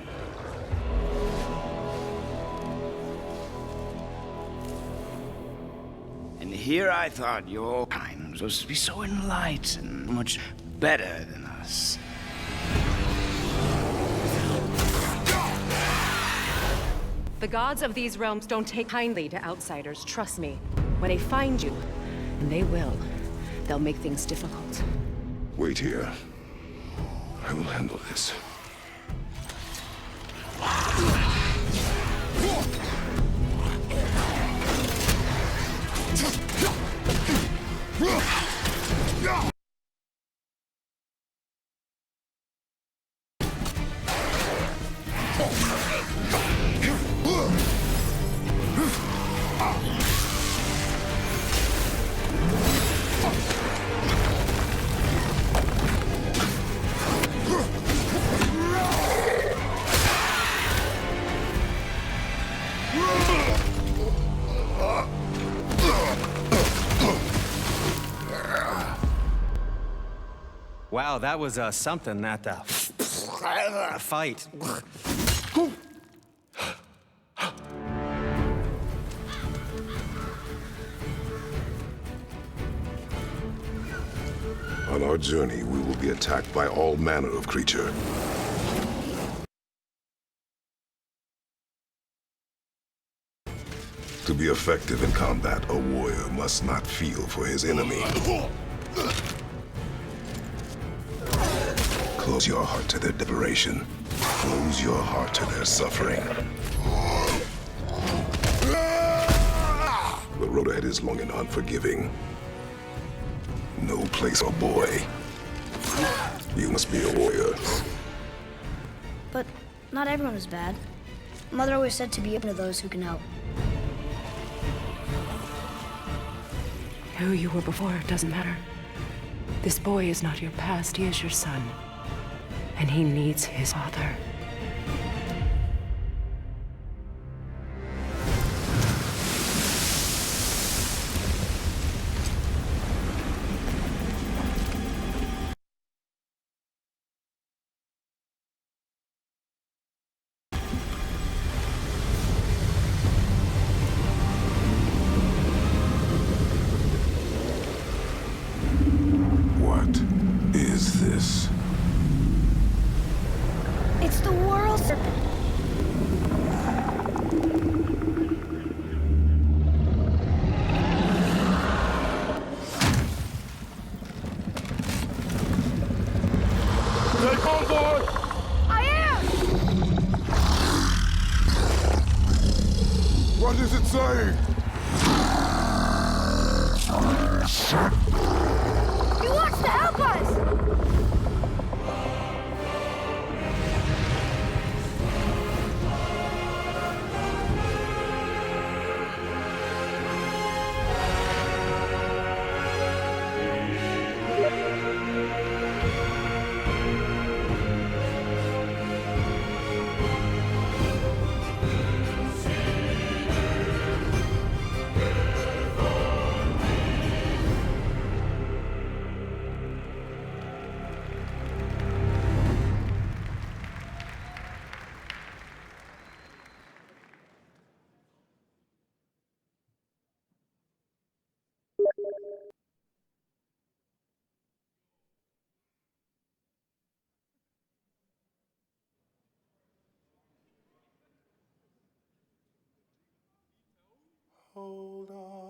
And here I thought your kind was supposed to be so enlightened, much better than us. The gods of these realms don't take kindly to outsiders, trust me. When they find you, and they will, they'll make things difficult. Wait here. I will handle this. Wow, that was something, that fight. On our journey, we will be attacked by all manner of creature. To be effective in combat, a warrior must not feel for his enemy. Close your heart to their desperation. Close your heart to their suffering. The road ahead is long and unforgiving. No place for a boy. You must be a warrior. But not everyone is bad. Mother always said to be open to those who can help. Who you were before doesn't matter. This boy is not your past, he is your son. And he needs his father. What is this? It's the world serpent. Take on board! I am! What does it say? He wants to help us!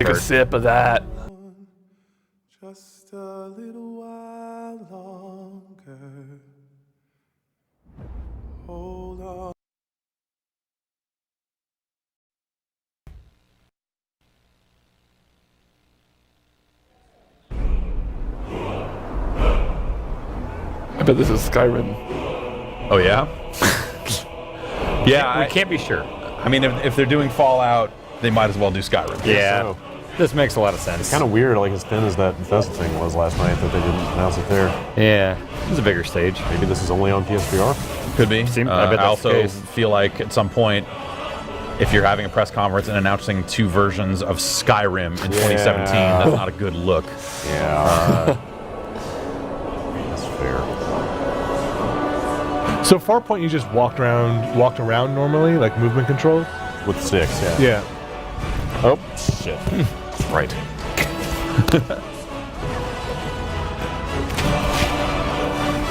Take a sip of that. Just a little while longer. Hold on. I bet this is Skyrim. Oh yeah. Yeah, we can't be sure. I mean, if they're doing Fallout, they might as well do Skyrim. Yeah. So, This makes a lot of sense. it's kind of weird, like as thin as that Bethesda thing was last night, that they didn't announce it there. Yeah, it's a bigger stage. Maybe this is only on PSVR. Could be. I bet I that's also the case. feel like at some point, if you're having a press conference and announcing 2 versions of Skyrim in 2017, that's not a good look. Yeah. That's fair. So Farpoint, you just walked around normally, like movement controls? With 6, yeah. Yeah. Oh, shit. Right.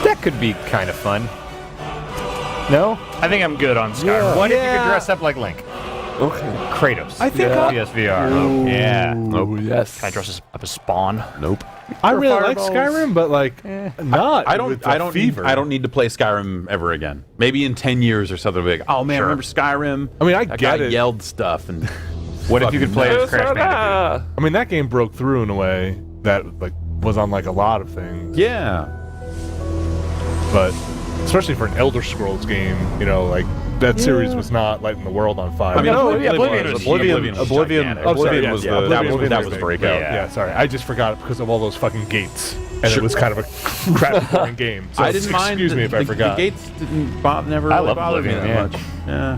That could be kind of fun. No? I think I'm good on Skyrim. What if you could dress up like Link? Okay. Kratos. I think PSVR. Ooh, Yeah. yes. Can I dress up as Spawn? Nope. I really like Skyrim, but like not. I don't. with the I don't. fever. I don't need to play Skyrim ever again. Maybe in 10 years or something. Like, oh man, Sure. remember Skyrim? I mean, I that get guy it. yelled stuff and. What if you could play as Crash Bandicoot? I mean, that game broke through in a way that like was on like a lot of things. Yeah. But especially for an Elder Scrolls game, you know, like that series was not lighting the world on fire. I mean, Oblivion was gigantic. was the that was the breakout. Yeah, sorry, I just forgot it because of all those fucking gates, and it was kind of a crappy boring game. So I didn't mind. Excuse me if I forgot. The gates didn't never I really love bothered me Oblivion, that much. Yeah.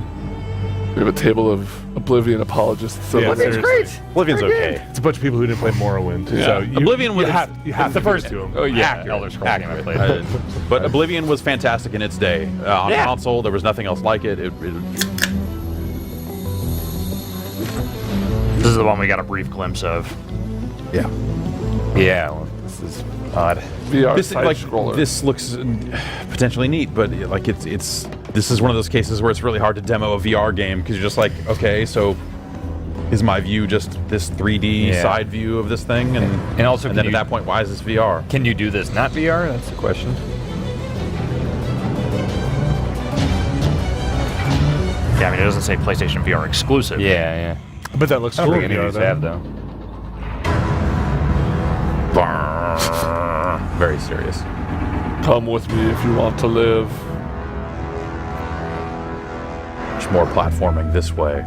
We have a table of Oblivion apologists. So Yeah, that's seriously. Oblivion's okay. It's a bunch of people who didn't play Morrowind. Yeah. So you, Oblivion was you have the to first give it to 'em. Oh yeah, Accurate. Elder Scrolls game I Accurate. played. But Oblivion was fantastic in its day. On console, there was nothing else like it. This is the one we got a brief glimpse of. Yeah. Yeah, well, this is odd. VR This side scroller. this looks potentially neat, but like this is one of those cases where it's really hard to demo a VR game because you're just like, okay, so is my view just this 3D side view of this thing, and also, then at that point, why is this VR? Can you do this not VR? That's the question. Yeah, I mean, it doesn't say PlayStation VR exclusive. Yeah, yeah. But that looks I don't cool. think any of these have though. Very serious. Come with me if you want to live. Much more platforming this way.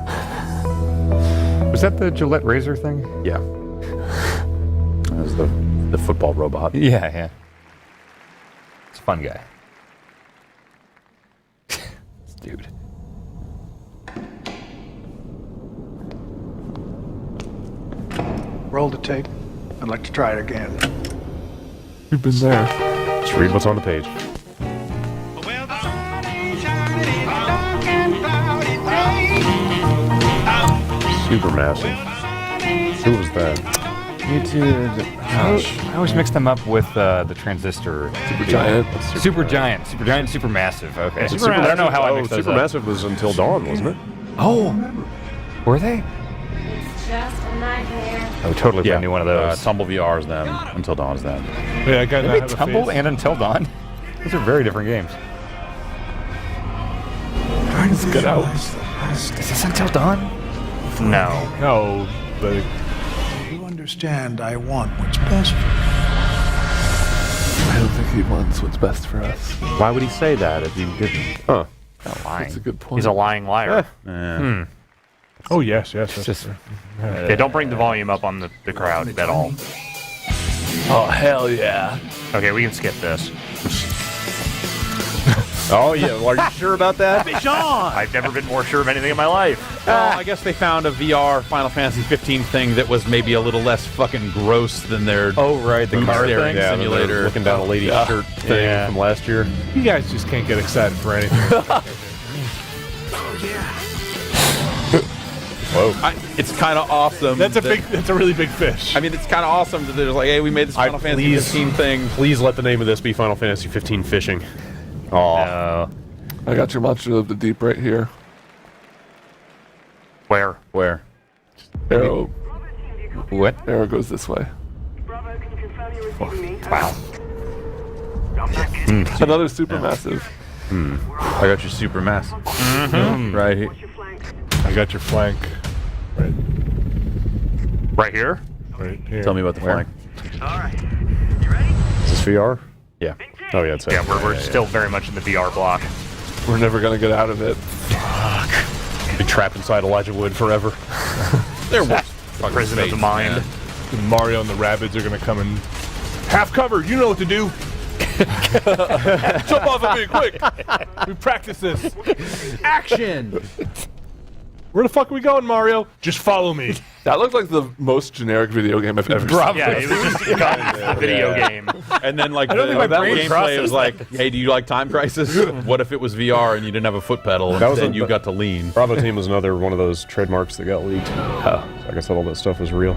Was that the Gillette Razor thing? Yeah. That was the football robot. Yeah, yeah. It's a fun guy. This dude. Roll the tape. I'd like to try it again. We've been there. Just read what's on the page. Supermassive. Who was that? You did. I always mix them up with the Transistor. Supergiant. Supergiant, Supermassive. Okay. Supermassive. I don't know how I mixed those up. Supermassive was Until Dawn, wasn't it? Oh, were they? Just a nightmare. Oh, totally brand new one of those. Tumble VR is them. Until Dawn is them. Yeah, I got They made Tumble and Until Dawn. Those are very different games. Let's get out. Is this Until Dawn? No. No, but You understand I want what's best for you. I don't think he wants what's best for us. Why would he say that if he didn't? Huh. Not lying. That's a good point. He's a lying liar. oh yes, yes. It's just Okay, don't bring the volume up on the crowd at all. Oh, hell yeah. Okay, we can skip this. Oh yeah, well, are you sure about that? I've never been more sure of anything in my life. Well, I guess they found a VR Final Fantasy 15 thing that was maybe a little less fucking gross than their the car staring thing. simulator. Looking down a lady's shirt thing from last year. You guys just can't get excited for anything. Whoa! It's kind of awesome. That's a really big fish. I mean, it's kind of awesome that there's like, hey, we made this Final Fantasy 15 thing. Please let the name of this be Final Fantasy 15 Fishing. Oh, I got your Monster of the Deep right here. Where? Where? Arrow. What? Arrow goes this way. Wow. Another supermassive. I got your super mass. Right here. I got your flank. Right. Right here? Right here. Tell me about the flank. Is this VR? Yeah. Oh yeah, it's Yeah, we're still very much in the VR block. We're never gonna get out of it. Be trapped inside Elijah Wood forever. They're worse. Prison of the mind. And Mario and the Rabbids are gonna come in half cover. You know what to do. Jump off of me, quick! We practice this. Action! Where the fuck are we going, Mario? Just follow me. That looked like the most generic video game I've ever seen. Yeah, it was just a video game. And then like I don't think my brain gameplay processed was like, hey, do you like Time Crisis? What if it was VR and you didn't have a foot pedal and then you got to lean? Bravo Team was another one of those trademarks that got leaked. So I guess all that stuff was real.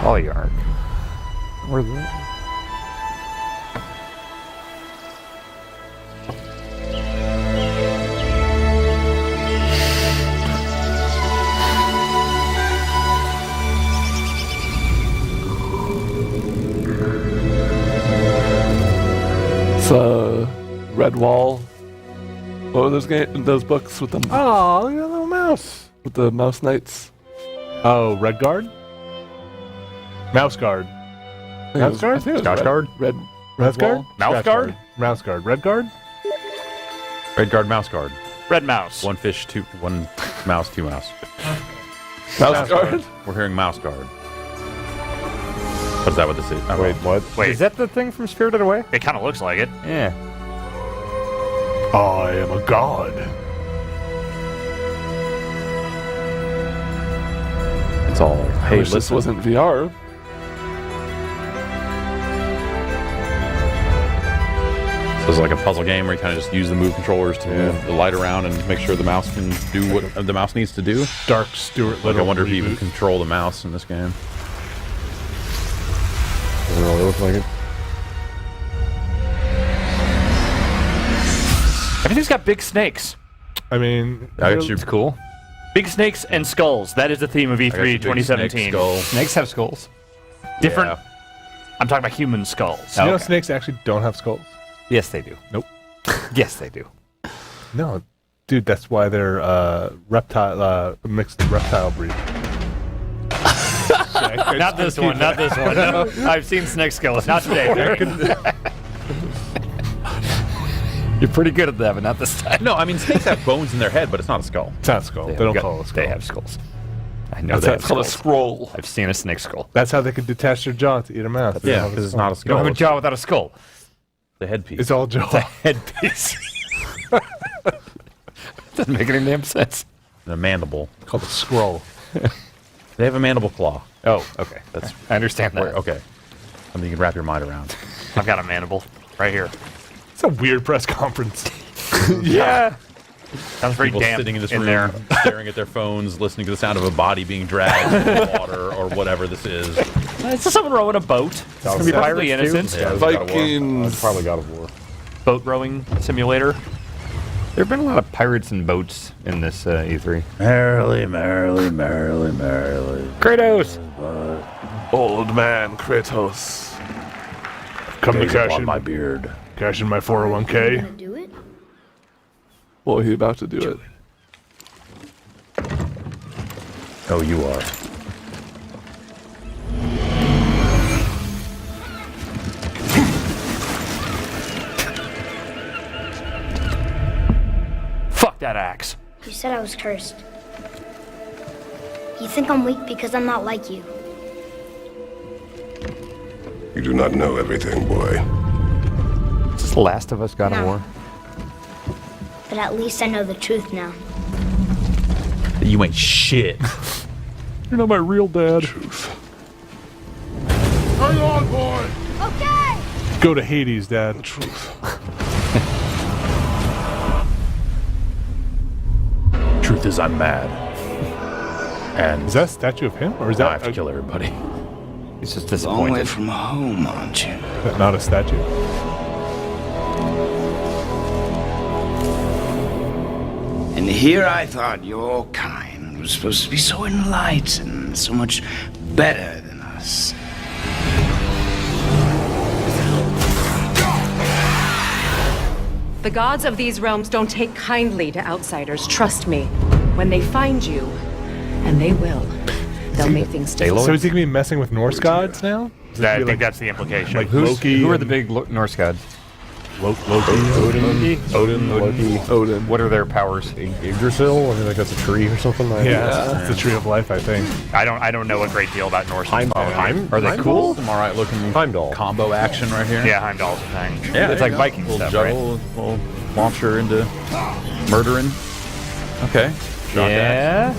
Polyarc. Where's that? Red Wall. What were those books with them? Oh, look at that little mouse. With the mouse knights. Oh, Red Guard? Mouse Guard. Mouse Guard? Scotch Guard? Red Mouse Guard? Wall? Mouse Guard? Mouse Guard. Red Guard? Red Guard, Mouse Guard. Red Mouse. One fish, one mouse, two mouse. Mouse Guard? We're hearing Mouse Guard. What is that what this is? Oh, Wait, what? Wait, Is that the thing from Spirited Away? it kind of looks like it. Yeah. I am a god. It's all, I hey, wish this listen. wasn't VR. So it's like a puzzle game where you kind of just use the move controllers to move the light around and make sure the mouse can do what the mouse needs to do. Dark Stuart Like, Little. I wonder if you even reboot. control the mouse in this game. Doesn't really look like it. Everything's got big snakes. I mean, It's cool. Big snakes and skulls. That is the theme of I got your E3 big 2017. snake skull. Snakes have skulls. Different. Yeah. I'm talking about human skulls. you know Okay. snakes actually don't have skulls? Yes, they do. Nope. Yes, they do. No, dude, that's why they're reptile, mixed reptile breed. Not this one. Not this one. No. I've seen snake skeletons. Not today. You're pretty good at that, but not this time. No, I mean, snakes have bones in their head, but it's not a skull. It's not a skull. They don't call it a skull. They have skulls. I know That's they have called a skulls. scroll. I've seen a snake skull. That's how they could detach their jaw to eat a mouse. They Yeah, don't have because it's skull. not a You skull. don't have a jaw without a skull. The headpiece. It's all jaw. Headpiece. Doesn't make any damn sense. a mandible. Called a scroll. They have a mandible claw. Oh, okay. That's I understand that. okay. Something you can wrap your mind around. I've got a mandible right here. It's a weird press conference. Yeah. Sounds very People damp sitting in this in room, there. staring at their phones, listening to the sound of a body being dragged in the water or whatever this is. It's just someone rowing a boat. It's going to be perfectly innocent. Yeah, Vikings. Probably God of War. Boat rowing simulator. There have been a lot of pirates and boats in this E3. Merrily, merrily, merrily, merrily. Kratos! Old man Kratos. Come to Days cash upon in my beard. Cash in my 401k. Gonna do it? Well, he about to do it. Oh, you are. Fuck that axe. You said I was cursed. You think I'm weak because I'm not like you. You do not know everything, boy. Is this the Last of Us God of No. War? But at least I know the truth now. You ain't shit. You're not my real dad. Hang on, boy. Okay! Go to Hades, Dad. Truth is, I'm mad. And Is that a statue of him? Or is now that I have to kill everybody. He's just Long way disappointed. from home, aren't you? not a statue? And here I thought your kind who's supposed to be so enlightened, so much better than us. The gods of these realms don't take kindly to outsiders, trust me. When they find you, and they will, they'll make things different. So is he going to be messing with Norse gods now? I think that's the implication. Like Loki? Who are the big Norse gods? Loki, Odin, Loki. Odin. What are their powers? Yggdrasil? I think that's a tree or something. It's the tree of life, I think. I don't know a great deal about Norse. Are they cool? Some alright looking Heimdall. combo action right here. Yeah, Heimdall's a thing. Yeah, it's like Viking little stuff, juggle, little launcher into murdering. Okay. Yeah.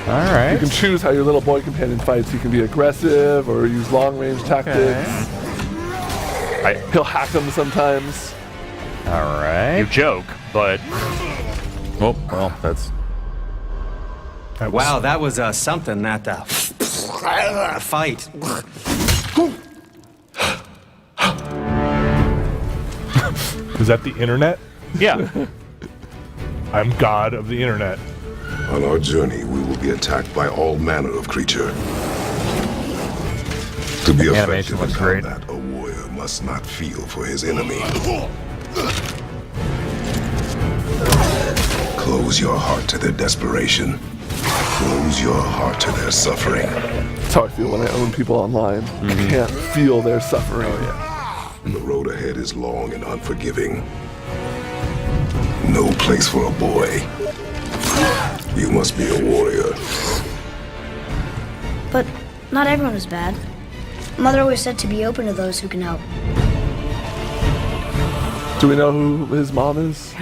All right. You can choose how your little boy companion fights. He can be aggressive or use long-range tactics. He'll hack them sometimes. All right. You joke, but... Oh, well, that's... Wow, that was something, that fight. Is that the internet? Yeah. I'm god of the internet. On our journey, we will be attacked by all manner of creature. To be effective in combat, a warrior must not feel for his enemy. Close your heart to their desperation. Close your heart to their suffering. That's how I feel when I own people online. I can't feel their suffering. The road ahead is long and unforgiving. No place for a boy. You must be a warrior. But not everyone is bad. Mother always said to be open to those who can help. Do we know who his mom is?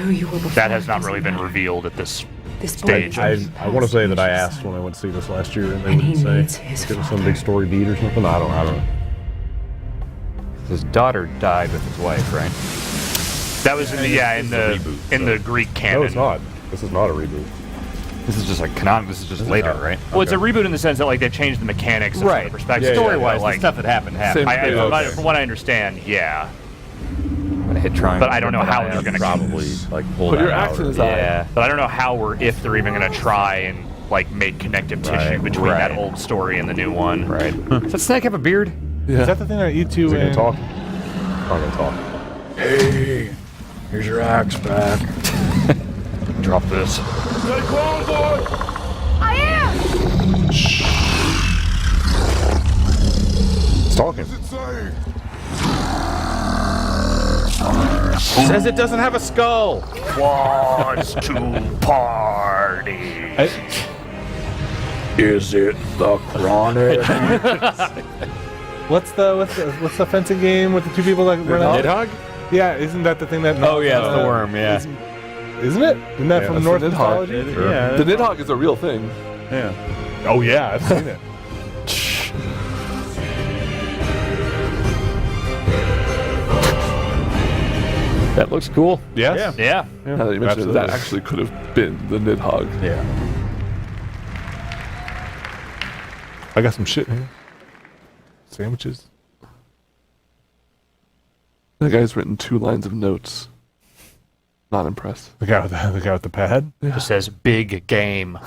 That has not really been revealed at this stage. I want to say that I asked when I went to see this last year, and they wouldn't say. It was some big story beat or something. I don't know. His daughter died with his wife, right? That was in the Greek canon. No, it's not. This is not a reboot. This is just like canon. This is just later, right? Well, it's a reboot in the sense that like they've changed the mechanics, right? From the perspective, Story-wise, like the stuff that happened. From what I understand, yeah. I'm gonna hit triangle. But I don't know how they're going to probably like pull Put that your out. axe in his Yeah, but I don't know how or if they're even going to try and like make connective tissue between that old story and the new one. Right. Does that snake have a beard? Yeah. Is that the thing that you two Is he gonna in? talk? I'm gonna talk. Hey, here's your axe back. Drop this. Stay calm, boy. I am! It's talking. Says it doesn't have a skull. Wants to party. Is it the chronic? What's the fencing game with the two people that run out? Nidhogg? Yeah, isn't that the thing that? Oh yeah, it's the worm. Yeah. Isn't it? Isn't that from Norse mythology? Yeah. The Nidhogg is a real thing. Yeah. Oh yeah, I've seen it. That looks cool. Yes? Yeah. Now that you mentioned it, that actually could have been the Nidhogg. Yeah. I got some shit here. Sandwiches. That guy's written 2 lines of notes. Not impressed. The guy with the pad. Yeah. It says big game.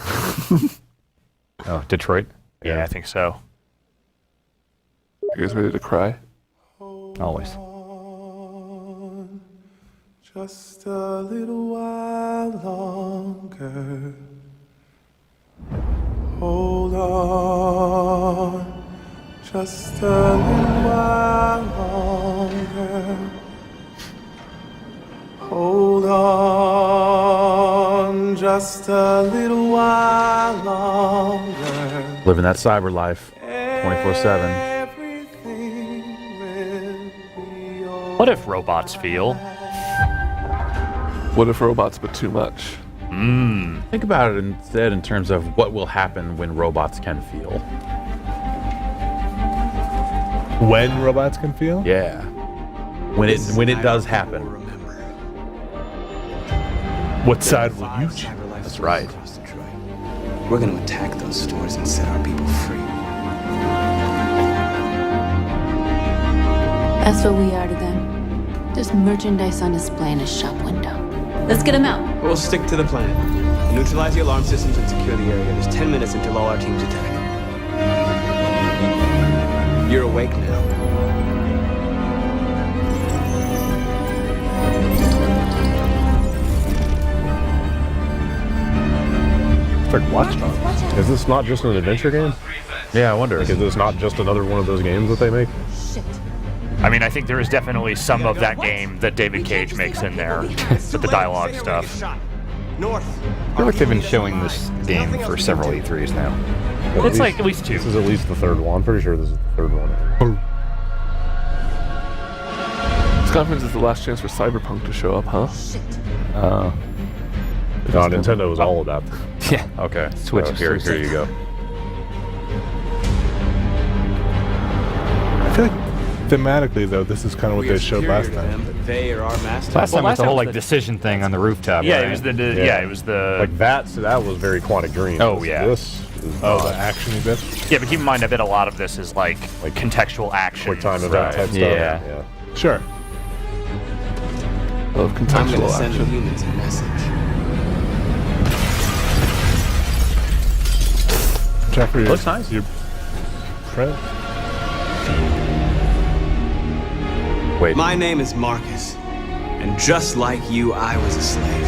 Oh, Detroit. Yeah, I think so. You guys ready to cry? Always. Just a little while longer. Hold on. Just a little while longer. Hold on. Just a little while longer. Living that cyber life, 24/7. What if robots feel? What if robots, but too much? Think about it instead in terms of what will happen when robots can feel. When robots can feel? Yeah. When it does happen. What side will you choose? That's right. We're gonna attack those stores and set our people free. That's what we are to them. Just merchandise on display in a shop window. Let's get them out. We'll stick to the plan. Neutralize the alarm systems and secure the area. There's 10 minutes until all our teams attack. You're awake now. It's like Watch Dogs. Is this not just an adventure game? Yeah, I wonder. Like, is this not just another one of those games that they make? I mean, I think there is definitely some of that game that David Cage makes in there with the dialogue stuff. I feel like they've been showing this game for several E3s now. It's like at least 2. This is at least the third one. I'm pretty sure this is the third one. This conference is the last chance for Cyberpunk to show up, huh? No, Nintendo was all about that. Yeah. Okay. Switch here you go. I feel like thematically, though, this is kind of what they showed last time. But they are our masters. Last time was the whole like decision thing on the rooftop. Yeah, right? it was it was the like that. So that was very Quantic Dream. Oh yeah. This is the actiony bit. Yeah, but keep in mind, I bet a lot of this is like contextual action. Quick time event type stuff. Yeah. Sure. I love I'm contextual gonna send the action. humans a message. Jeffrey, looks nice. Your friend. Wait. My name is Marcus, and just like you, I was a slave.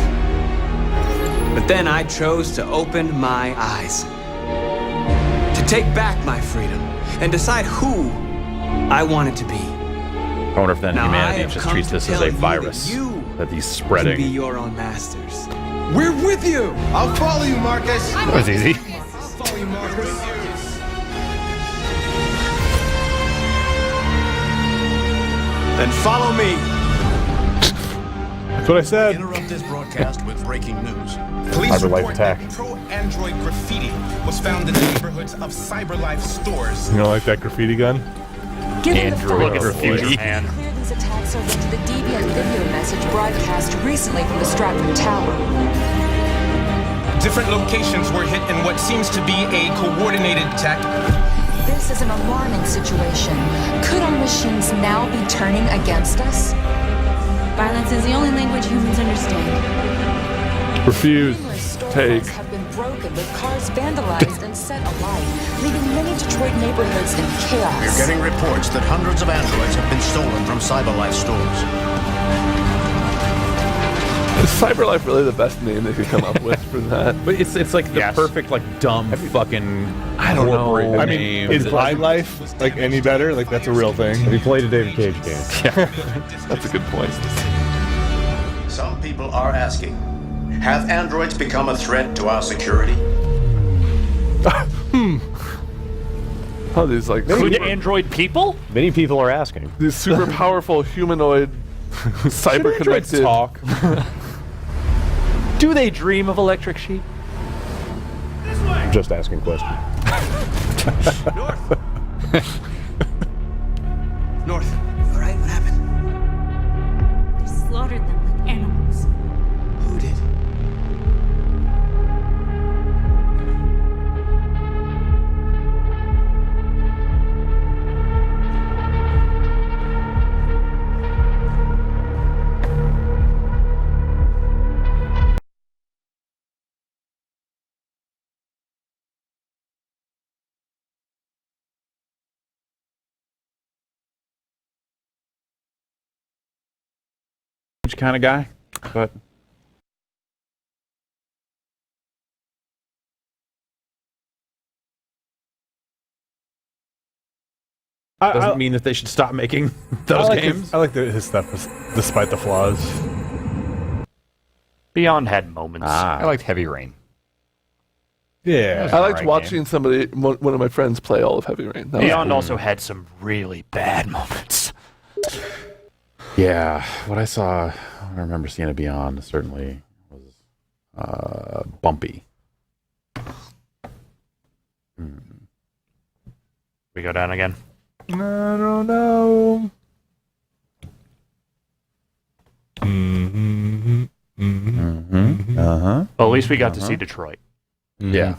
But then I chose to open my eyes, to take back my freedom, and decide who I wanted to be. I wonder if then Now, I humanity have just come treats to this as tell a you virus that you that he's can spreading. be your own masters. We're with you. I'll follow you, Marcus. That was easy. I'll follow you, Marcus. Then follow me. That's what I said. Interrupt this broadcast with breaking news. Police Cyberlife report attack. that pro-android graffiti was found in the neighborhoods of Cyberlife stores. You know, like that graffiti gun? Given the Android facts, graffiti. it's clear these attacks are linked to the deviant video message broadcast recently from the Stratford Tower. Different locations were hit in what seems to be a coordinated attack. This is an alarming situation. Could our machines now be turning against us? Violence is the only language humans understand. Refuse. Take. Storefronts have been broken with cars vandalized and set alight, leaving many Detroit neighborhoods in chaos. We're getting reports that hundreds of androids have been stolen from Cyberlife stores. Is Cyberlife really the best name they could come up with for that? But it's like the perfect like dumb fucking. I don't know. I mean, is My Life like any better? Like that's a real thing. Have you played a David Cage game? Yeah. That's a good point. Some people are asking, have androids become a threat to our security? Oh, these like Could android people? Many people are asking. these super powerful humanoid cyber connected talk. Do they dream of electric sheep? Just asking questions. North. All right, what happened? They slaughtered them like animals. Who did? Kind of guy, but doesn't mean that they should stop making those games. I like his stuff, despite the flaws. Beyond had moments. I liked Heavy Rain. Yeah, I liked watching somebody, one of my friends, play all of Heavy Rain. That was Beyond cool. also had some really bad moments. yeah, what I saw, I remember seeing it Beyond certainly was bumpy. We go down again. I don't know. Uh-huh. Well, at least we got to see Detroit. Yeah.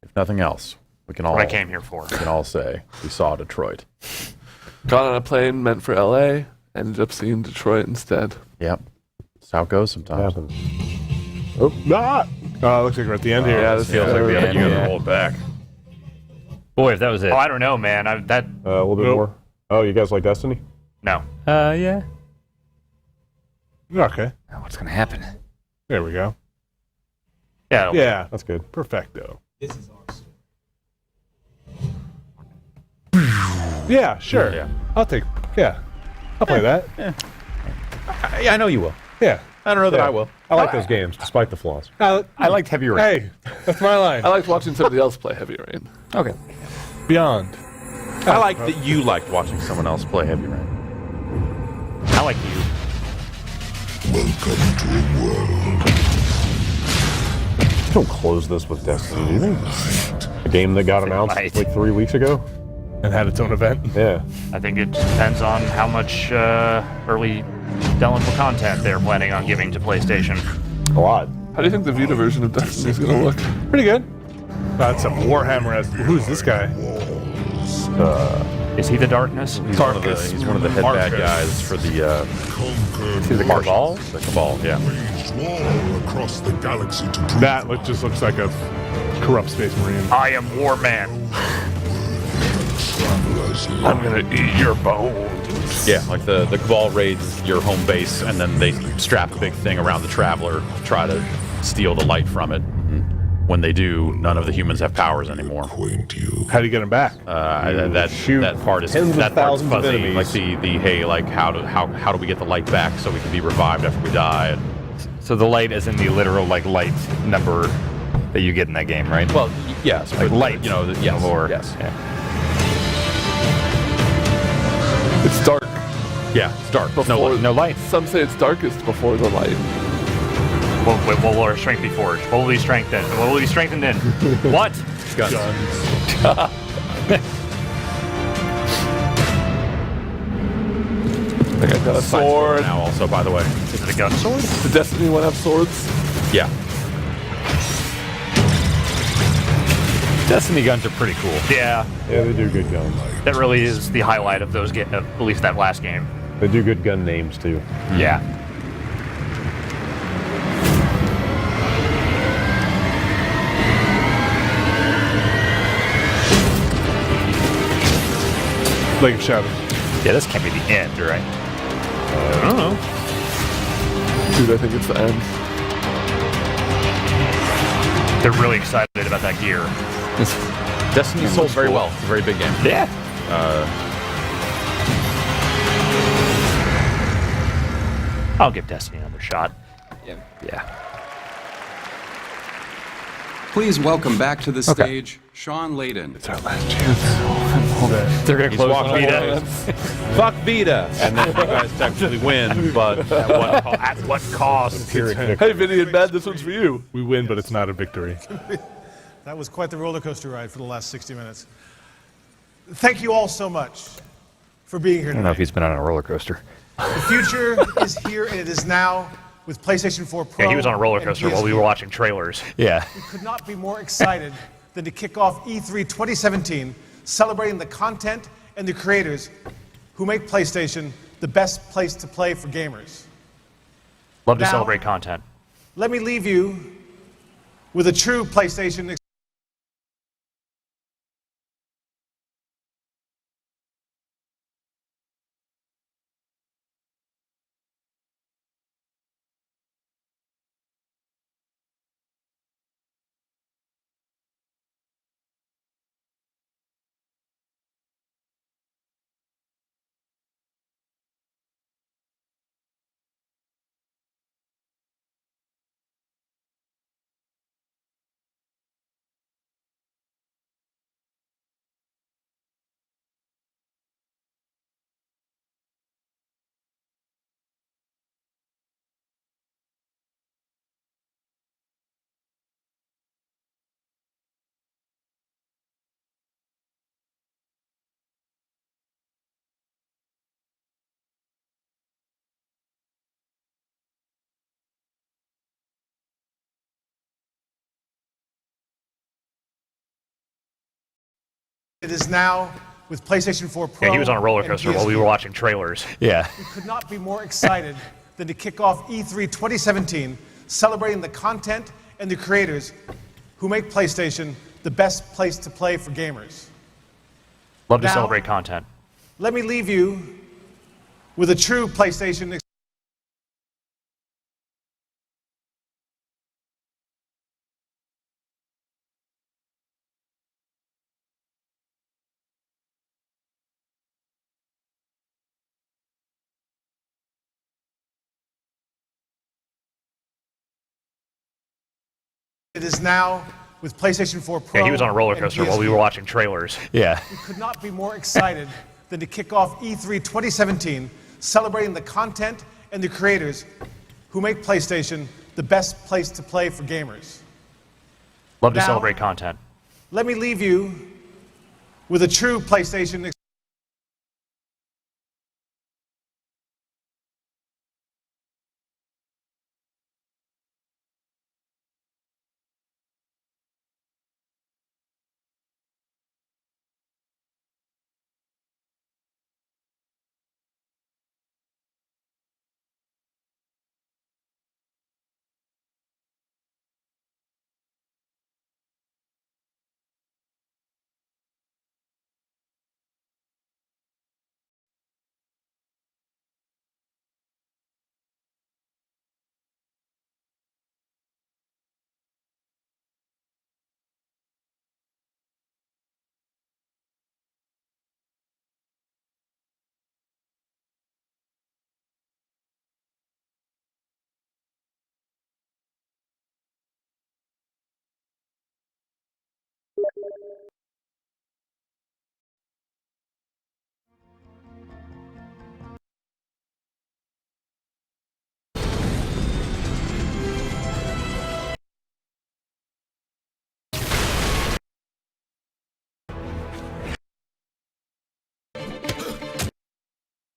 If nothing else, we can all. What I came here for. We can all say we saw Detroit. Got on a plane meant for LA, ended up seeing Detroit instead. Yep. That's how it goes sometimes. Oh, not. Oh, it looks like we're at the end here. Yeah, this Feels like we have to roll it back. Boy, if that was it. Oh, I don't know, man. A little bit more. Oh, you guys like Destiny? No. Yeah. Okay. Now what's gonna happen? There we go. Yeah. Yeah. That's good. Perfecto. This is awesome. Yeah, sure. Yeah. I'll play that. Yeah, I know you will. Yeah. I don't know that I will. I like those games, despite the flaws. I liked Heavy Rain. Hey, that's my line. I liked watching somebody else play Heavy Rain. Okay. Beyond. I like that you liked watching someone else play Heavy Rain. I like you. Welcome to a world. Don't close this with Destiny, do you think? A game that got announced like 3 weeks ago? And had its own event? Yeah. I think it depends on how much early downloadable content they're planning on giving to PlayStation. A lot. How do you think the Vita version of Destiny is going to look? Pretty good. That's some Warhammer. Who's this guy? Is he the Darkness? He's one of the head bad guys for the the Cabal? The Cabal, yeah. Across the galaxy to That just looks like a corrupt space marine. I am Warman. I'm gonna eat your bones. Yeah, like the Cabal raids your home base, and then they strap a big thing around the Traveler to try to steal the light from it. When they do, none of the humans have powers anymore. How do you get them back? That part is fuzzy. Like the hey, like how do we get the light back so we can be revived after we die? So the light is in the literal like light number that you get in that game, right? Well, yes, like light. You know, yes, lore. yes. Yeah. It's dark. Yeah, it's dark. Before, no light. Some say it's darkest before the light. What will our strength be forged? What will be strengthened? What will be strengthened in? What? Guns. I got a sword. Now, also, by the way. Is it a gun sword? The Destiny one have swords? Yeah. Destiny guns are pretty cool. Yeah. Yeah, they do good guns. That really is the highlight of those of at least that last game. They do good gun names, too. Yeah. Lake of Shadows. Yeah, this can't be the end, right? I don't know. Dude, I think it's the end. They're really excited about that gear. Destiny sold very well. It's a very big game. Yeah. I'll give Destiny another shot. Yeah. Please welcome back to the stage, Sean Layden. It's our last chance. They're going to close on Vita. Fuck Vita. And then you guys technically win, but at what cost? Hey, Vinny and Matt, this one's for you. We win, but it's not a victory. That was quite the roller coaster ride for the last 60 minutes. Thank you all so much for being here I don't know tonight. if he's been on a roller coaster. The future is here, and it is now with PlayStation 4 Pro. Yeah, he was on a roller and coaster while we PS4. were watching trailers. Yeah. We could not be more excited than to kick off E3 2017, celebrating the content and the creators who make PlayStation the best place to play for gamers. Love to Now, celebrate content. Let me leave you with a true PlayStation It is now with PlayStation 4 Pro. Yeah, he was on a roller and coaster while we PS4. were watching trailers. Yeah. We could not be more excited than to kick off E3 2017, celebrating the content and the creators who make PlayStation the best place to play for gamers. Love to Now, celebrate content. Let me leave you with a true PlayStation. It is now with PlayStation 4 Pro. Yeah, he was on a roller and coaster while we PSP. were watching trailers. Yeah. We could not be more excited than to kick off E3 2017, celebrating the content and the creators who make PlayStation the best place to play for gamers. Love to Now, celebrate content. Let me leave you with a true PlayStation.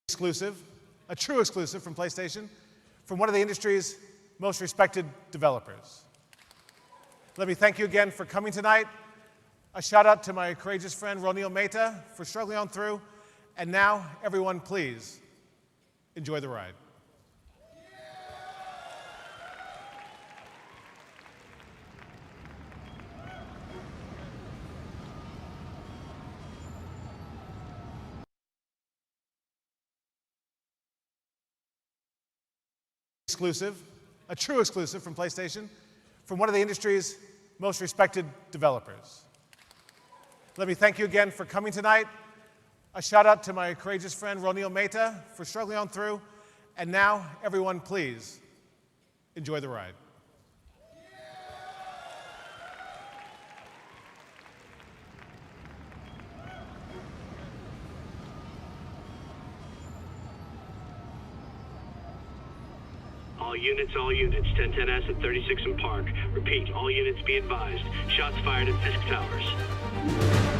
Exclusive, a true exclusive from PlayStation, from one of the industry's most respected developers. Let me thank you again for coming tonight. A shout out to my courageous friend Ronil Mehta for struggling on through. And now, everyone, please enjoy the ride. Exclusive, a true exclusive from PlayStation, from one of the industry's most respected developers. Let me thank you again for coming tonight. A shout out to my courageous friend Ronil Mehta for struggling on through. And now, everyone, please enjoy the ride. All units, 1010S at 36 and Park. Repeat, all units be advised. Shots fired at Fisk Towers.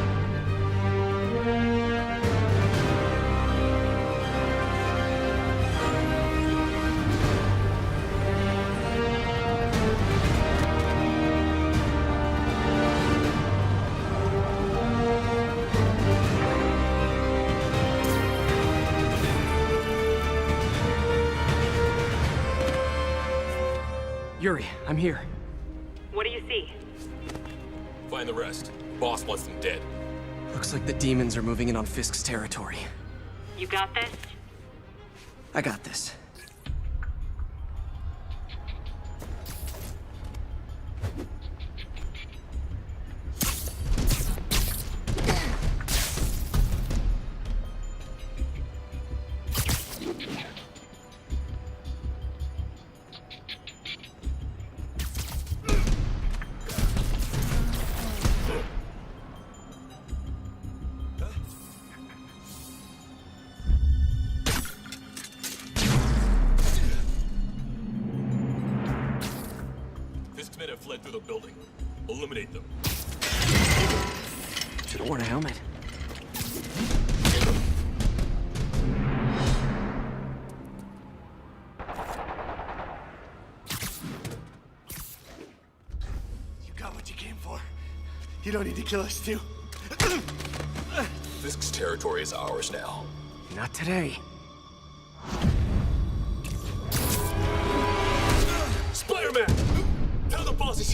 Yuri, I'm here. What do you see? Find the rest. Boss wants them dead. Looks like the demons are moving in on Fisk's territory. You got this? I got this. Fisk's men have fled through the building. Eliminate them. Should have worn a helmet. You got what you came for. You don't need to kill us too. Fisk's territory is ours now. Not today. Spider-Man! Tell the boss he's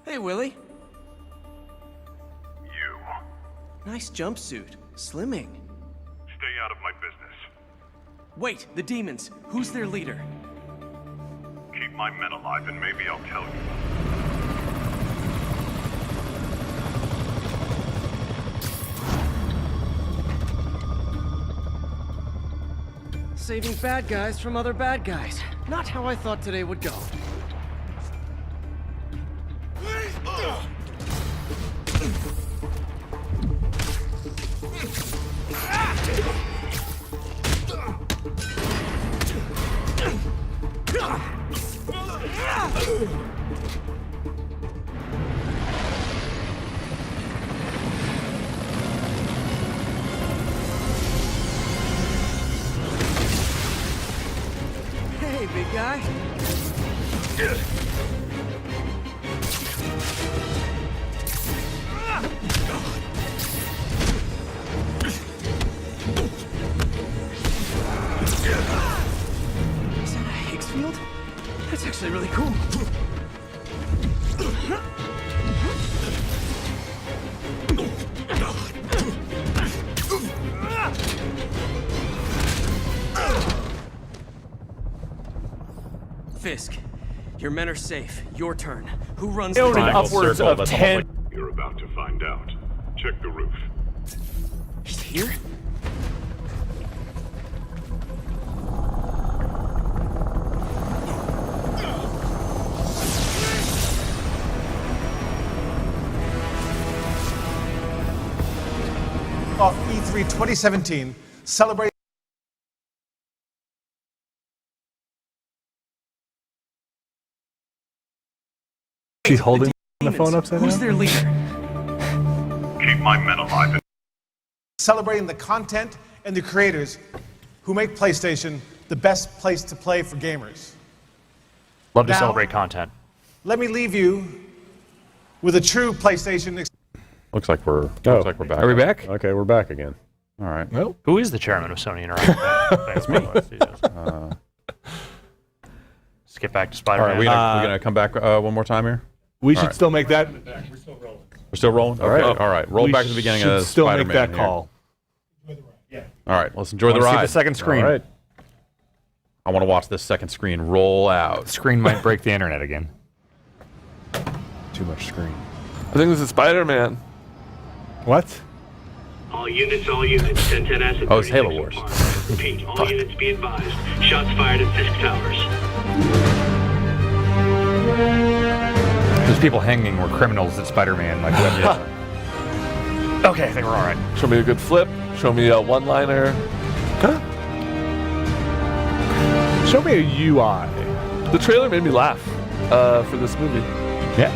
Hey, Willie. You. Nice jumpsuit. Slimming. Stay out of my business. Wait, the demons. Who's their leader? Keep my men alive and maybe I'll tell you. Saving bad guys from other bad guys. Not how I thought today would go. Hey, big guy. Is that a Higgs field? That's actually really cool. Fisk, your men are safe. Your turn. Who runs the upwards of 10. You're about to find out. Check the roof. He's here? Off E3 2017, celebrate. She's holding the phone upside down? Who's their leader? Keep my men alive and Celebrating the content and the creators who make PlayStation the best place to play for gamers. Love to Now- celebrate content. Let me leave you with a true PlayStation Looks like we're back. Are we back? Okay, we're back again. All right. Nope. Who is the chairman of Sony Interactive? That's me. Skip back to All Spider-Man. right, we gonna come back one more time here? We All should right. still make that. We're still rolling? Okay, all right. Roll We back to the beginning should of still Spider-Man make that here. call. All right, let's enjoy the Wanna see ride. the second screen. All right. I want to watch this second screen roll out. Screen might break the internet again. Too much screen. I think this is Spider-Man. What? All units, 1010 acid. Oh, it's Halo Wars. Repeat, all units be advised. Shots fired at Fisk Towers. Those people hanging were criminals at Spider-Man. Like, Okay, I think we're all right. Show me a good flip. Show me a one-liner. Show me a UI. The trailer made me laugh for this movie. Yeah.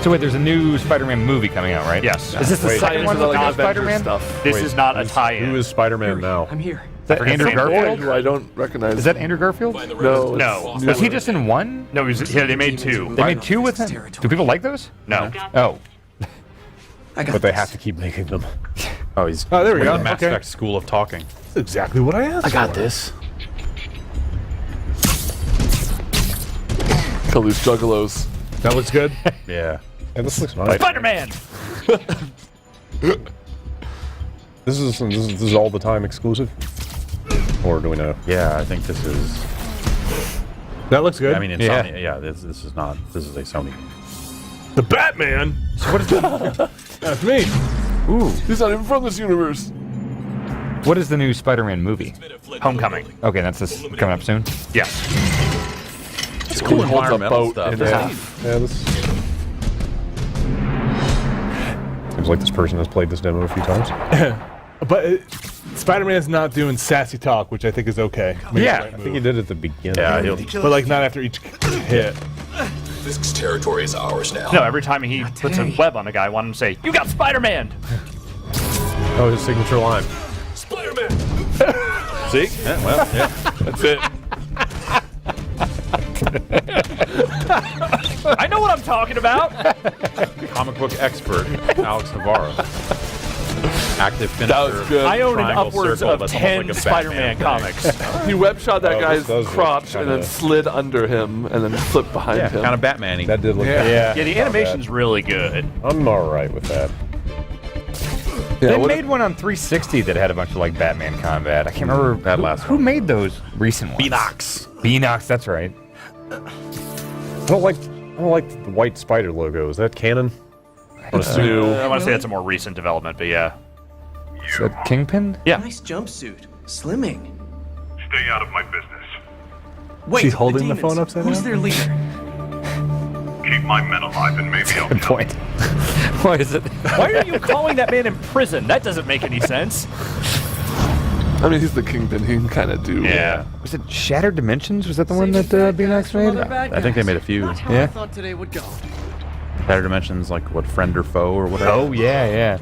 So wait, there's a new Spider-Man movie coming out, right? Yes. Is this the Wait. second one with Like the Avengers Spider-Man? stuff. This is not a tie-in. Who is Spider-Man now? I'm here. Is that Andrew Garfield? Who I don't recognize. Is that Andrew Garfield? No. No. it's Was he newer. just in one? No, they made two. They made two with him? Do people like those? No. Oh. But they have to keep making them. Oh, he's Oh, there we go. the Mass Okay. Effect School of Talking. That's exactly what I asked for. this. Kill these juggalos. That looks good. Yeah. Hey, this looks nice. Spider-Man! This is all the time exclusive? Or do we know? Yeah, I think this is. That looks good. I mean, Insomnia. Yeah, this is not. This is a Sony. The Batman. So what is that? That's me. Ooh. He's not even from this universe. What is the new Spider-Man movie? Homecoming. Okay, that's this coming up soon. Yes. It's cool He holds a environmental boat stuff. in This half. Yeah, this seems like this person has played this demo a few times. But Spider-Man's not doing sassy talk, which I think is okay. I think he did at the beginning. Yeah, but like not after each hit. Fisk's territory is ours now. No, every time he puts a web on a guy, I want him to say, "You got Spider-Man." Oh, his signature line. Spider-Man. See? Yeah, well, yeah, that's it. I know what I'm talking about. Comic book expert Alex Navarro. Active finisher. That was good. I own an triangle upwards circle of that's 10 almost like a Spider-Man Batman comics. He web shot that guy's this does crotch look and then kinda- slid under him and then flipped behind him. kind of Batman-y. That did look Yeah, the animation's really good. I'm alright with that. Yeah, They what made one on 360 that had a bunch of like Batman combat. I can't remember That last who one. made those recent ones. Beanox, that's right. I don't like the white spider logo. Is that canon? I want to say that's a more recent development, but yeah. Is that Kingpin? Yeah. Nice jumpsuit. Slimming. Stay out of my business. Wait, She's holding the demons. phone upside Who's down? their leader? Keep my men alive and maybe I'll Good tell point. Why is it? Why are you calling that man in prison? That doesn't make any sense. I mean, he's the Kingpin. He can kind of do. Yeah. Was it Shattered Dimensions? Was that the one that Beanox made? I think they made a few. Not how I Yeah. thought today would go. Better Dimensions, like what, friend or foe or whatever. Oh yeah.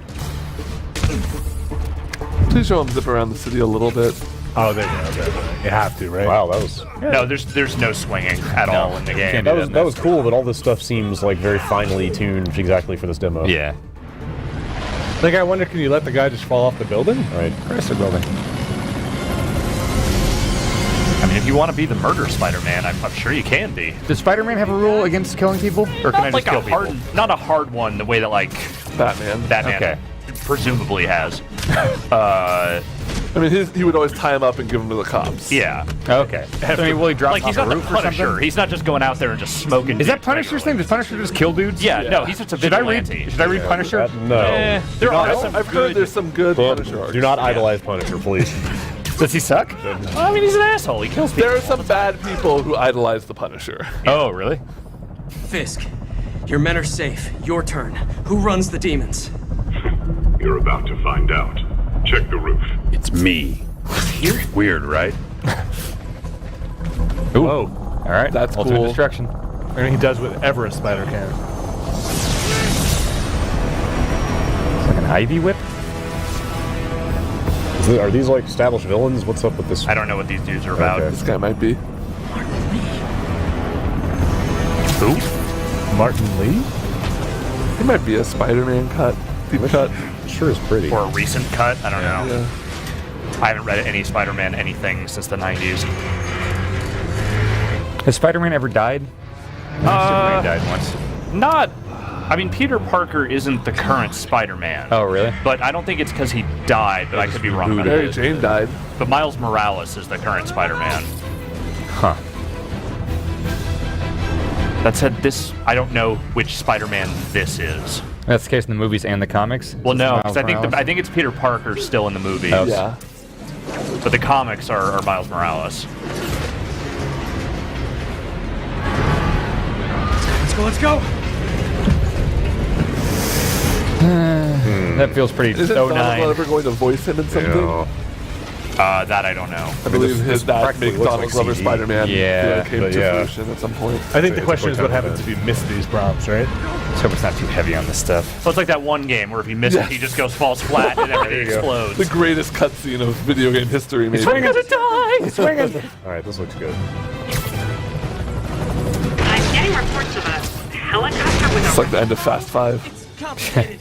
Please show him zip around the city a little bit. Oh, there you go. You have to, right? Wow, that was No, there's no swinging at all in the game. that was cool, but all this stuff seems like very finely tuned exactly for this demo. Yeah. Like, I wonder, can you let the guy just fall off the building? Right. Chrysler Building. I mean, if you want to be the murder Spider-Man, I'm sure you can be. Does Spider-Man have a rule against killing people, or can I Not just like kill a people? hard, not a hard one. The way that like Batman. Okay. presumably has. I mean, he would always tie him up and give him to the cops. Yeah. Okay. I mean, will he drop Like off he's a not the roof or something? Punisher. He's not just going out there and just smoking. Is that dudes Punisher's thing? Does Punisher just kill dudes? Yeah, no, he's just a Should I read? vigilante. Should I read Punisher? No. There are some I've heard there's some good Punisher arcs. Do not idolize Punisher, please. Does he suck? I mean, he's an asshole. He kills people. There are some bad people who idolize the Punisher. Oh, really? Fisk, your men are safe. Your turn. Who runs the demons? You're about to find out. Check the roof. It's me. Here? Weird, right? Ooh. All right. That's Ultimate cool. Destruction. I mean, he does whatever a spider can. It's like an Ivy Whip. Are these like established villains? What's up with this? I don't know what these dudes are about. Okay. This guy might be. Who? Martin Lee? He might be a Spider-Man cut. Deep cut. Sure is pretty. Or a recent cut? I don't know. Yeah. I haven't read any Spider-Man anything since the 90s. Has Spider-Man ever died? Superman died once. Not. I mean, Peter Parker isn't the current Spider-Man. Oh, really? But I don't think it's because he died, but I could be wrong about Mary it. Jane died. But Miles Morales is the current Spider-Man. Huh. That said, I don't know which Spider-Man this is. That's the case in the movies and the comics? Well, no, Miles because I Morales? think it's Peter Parker still in the movie. Oh. Yeah. But the comics are Miles Morales. Let's go. That feels pretty Isn't Donald 09. Glover going to voice him in something? That I don't know. I believe his dad practically made looks Donald like Glover CG. Spider-Man. Yeah, came but to yeah. fruition at some point. I think the It's question is what quite happens if you miss these prompts, right? Let's hope it's not too heavy on this stuff. So it's like that one game where if you miss it, he just falls flat and everything explodes. The greatest cutscene of video game history, maybe. I'm gonna die! Swinging. All right, this looks good. I'm getting reports of a helicopter with It's a like the end of Fast 5. It's complicated.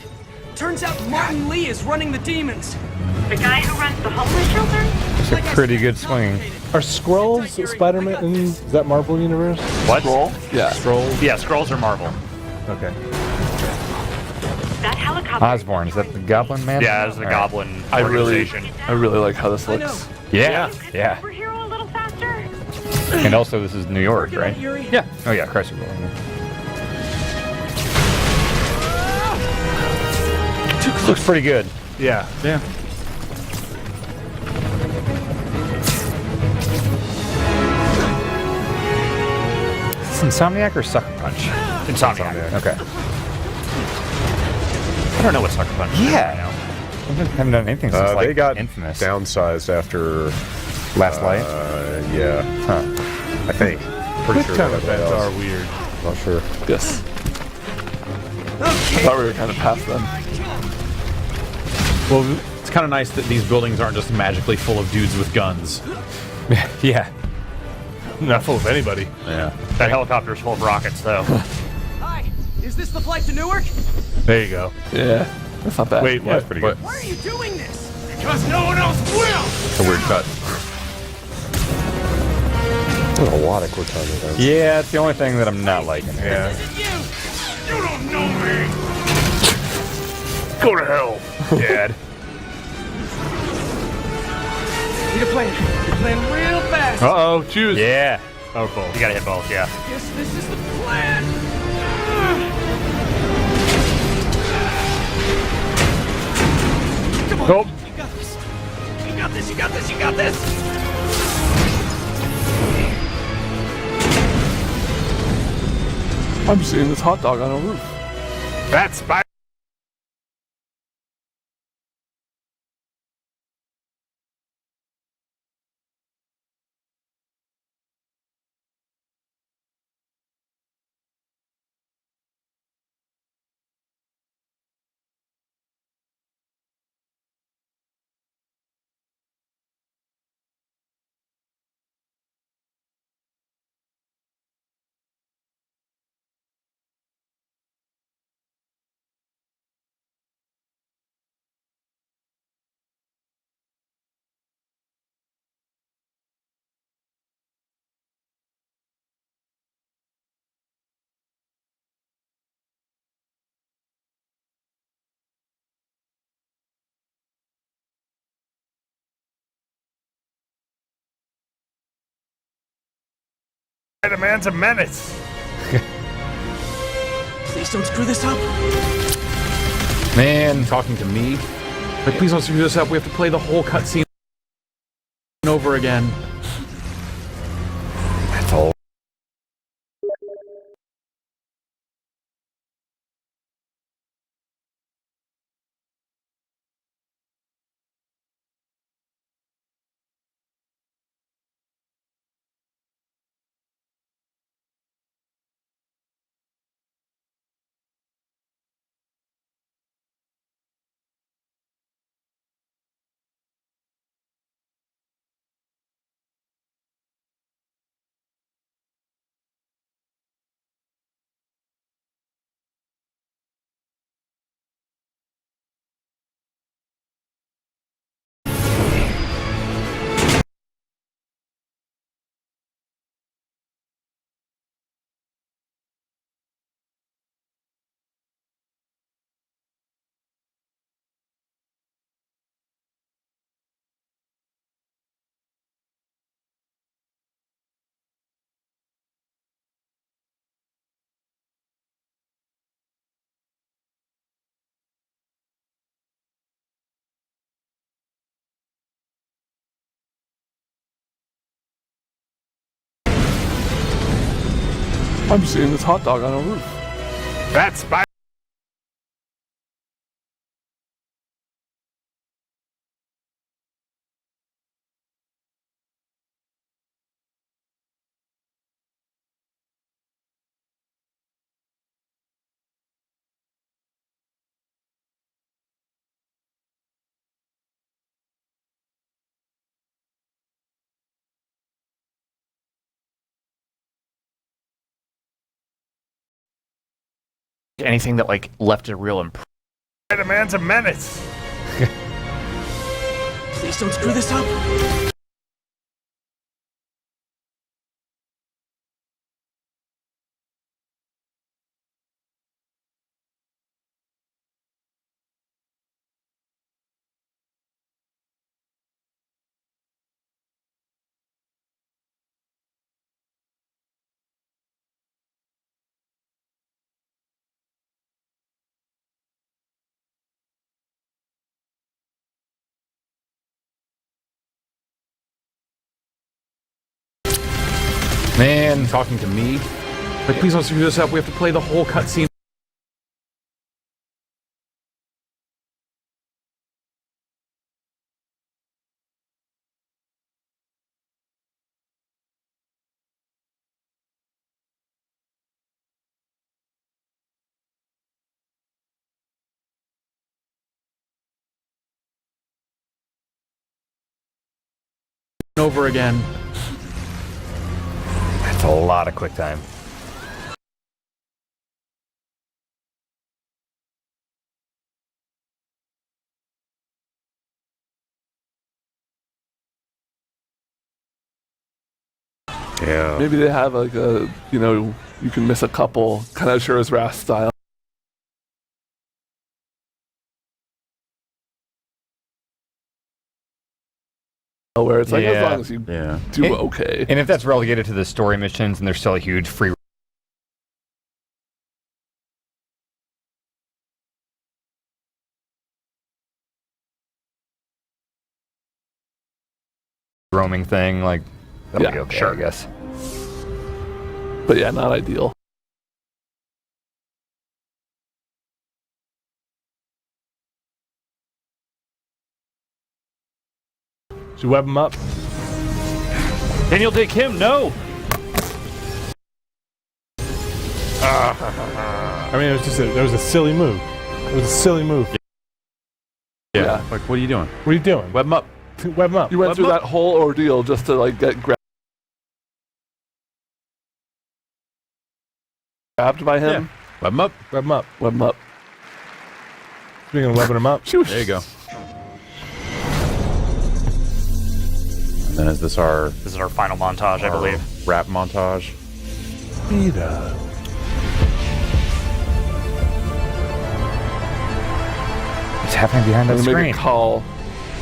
Turns out Martin Lee is running the demons. the guy who runs the homeless shelter. It's a pretty good swing. Are Skrulls Spider-Man in is that Marvel Universe? What? Scroll? Yeah. Skrulls? Yeah, Skrulls are Marvel. Okay. That helicopter. Osborn, is that the Goblin Man? Yeah, as the All right. Goblin I really organization. like how this looks. Yeah, yeah. Superhero a little faster. And also, this is New York, right? Yeah. Oh yeah, Chrysler Building. Looks pretty good. Yeah. Yeah. Is this Insomniac or Sucker Punch? Insomniac. Okay. I don't know what Sucker Punch is Yeah. right now. haven't done anything since like they got Infamous. downsized after Last Light. Yeah, I think. Pretty sure. Kind of events are weird. Not sure. Yes. I thought we were kind of past them. Well, it's kind of nice that these buildings aren't just magically full of dudes with guns. Yeah. Not full of anybody. Yeah. That helicopter's full of rockets, though. Hi, is this the flight to Newark? There you go. Yeah, that's not bad. Wait, what? That's pretty good. Why are you doing this? Because no one else will! It's a weird cut. There's a lot of Cortana there. Yeah, it's the only thing that I'm not liking. Yeah. You don't know me! Go to hell, Dad. Need a plan. You're playing real fast. Uh-oh, choose. Yeah. Oh, both. You gotta hit both, yeah. Guess this is the plan. Come on. Nope. You got this. You got this. You got this. You got this. I'm seeing this hot dog on a roof. That's Spider. Spider-Man's a menace. Please don't screw this up. Man, talking to me? Like, please don't screw this up. We have to play the whole cutscene over again. That's all. I'm seeing this hot dog on a roof. That's Spider. Anything that like left a real impression. Spider-Man's a menace. Please don't screw this up. Man, talking to me? Like, please don't screw this up. We have to play the whole cutscene over again. That's a lot of quick time. Yeah. Maybe they have like a, you can miss a couple, kind of Shura's Wrath style. Where it's like, as long as you do okay. And if that's relegated to the story missions and there's still a huge free roaming thing, like, that'll be okay, I guess. But yeah, not ideal. Should we web him up? Daniel Day Kim, no! I mean, it was a silly move. It was a silly move. Yeah. Like, what are you doing? What are you doing? Web him up. Web him up. You went through that whole ordeal just to like get grabbed by him. Yeah. Web him up. Web him up. Web him up. Speaking of webbing him up. There you go. And then is our final montage, I believe. Rap montage. Vita. What's happening behind that screen? Make a call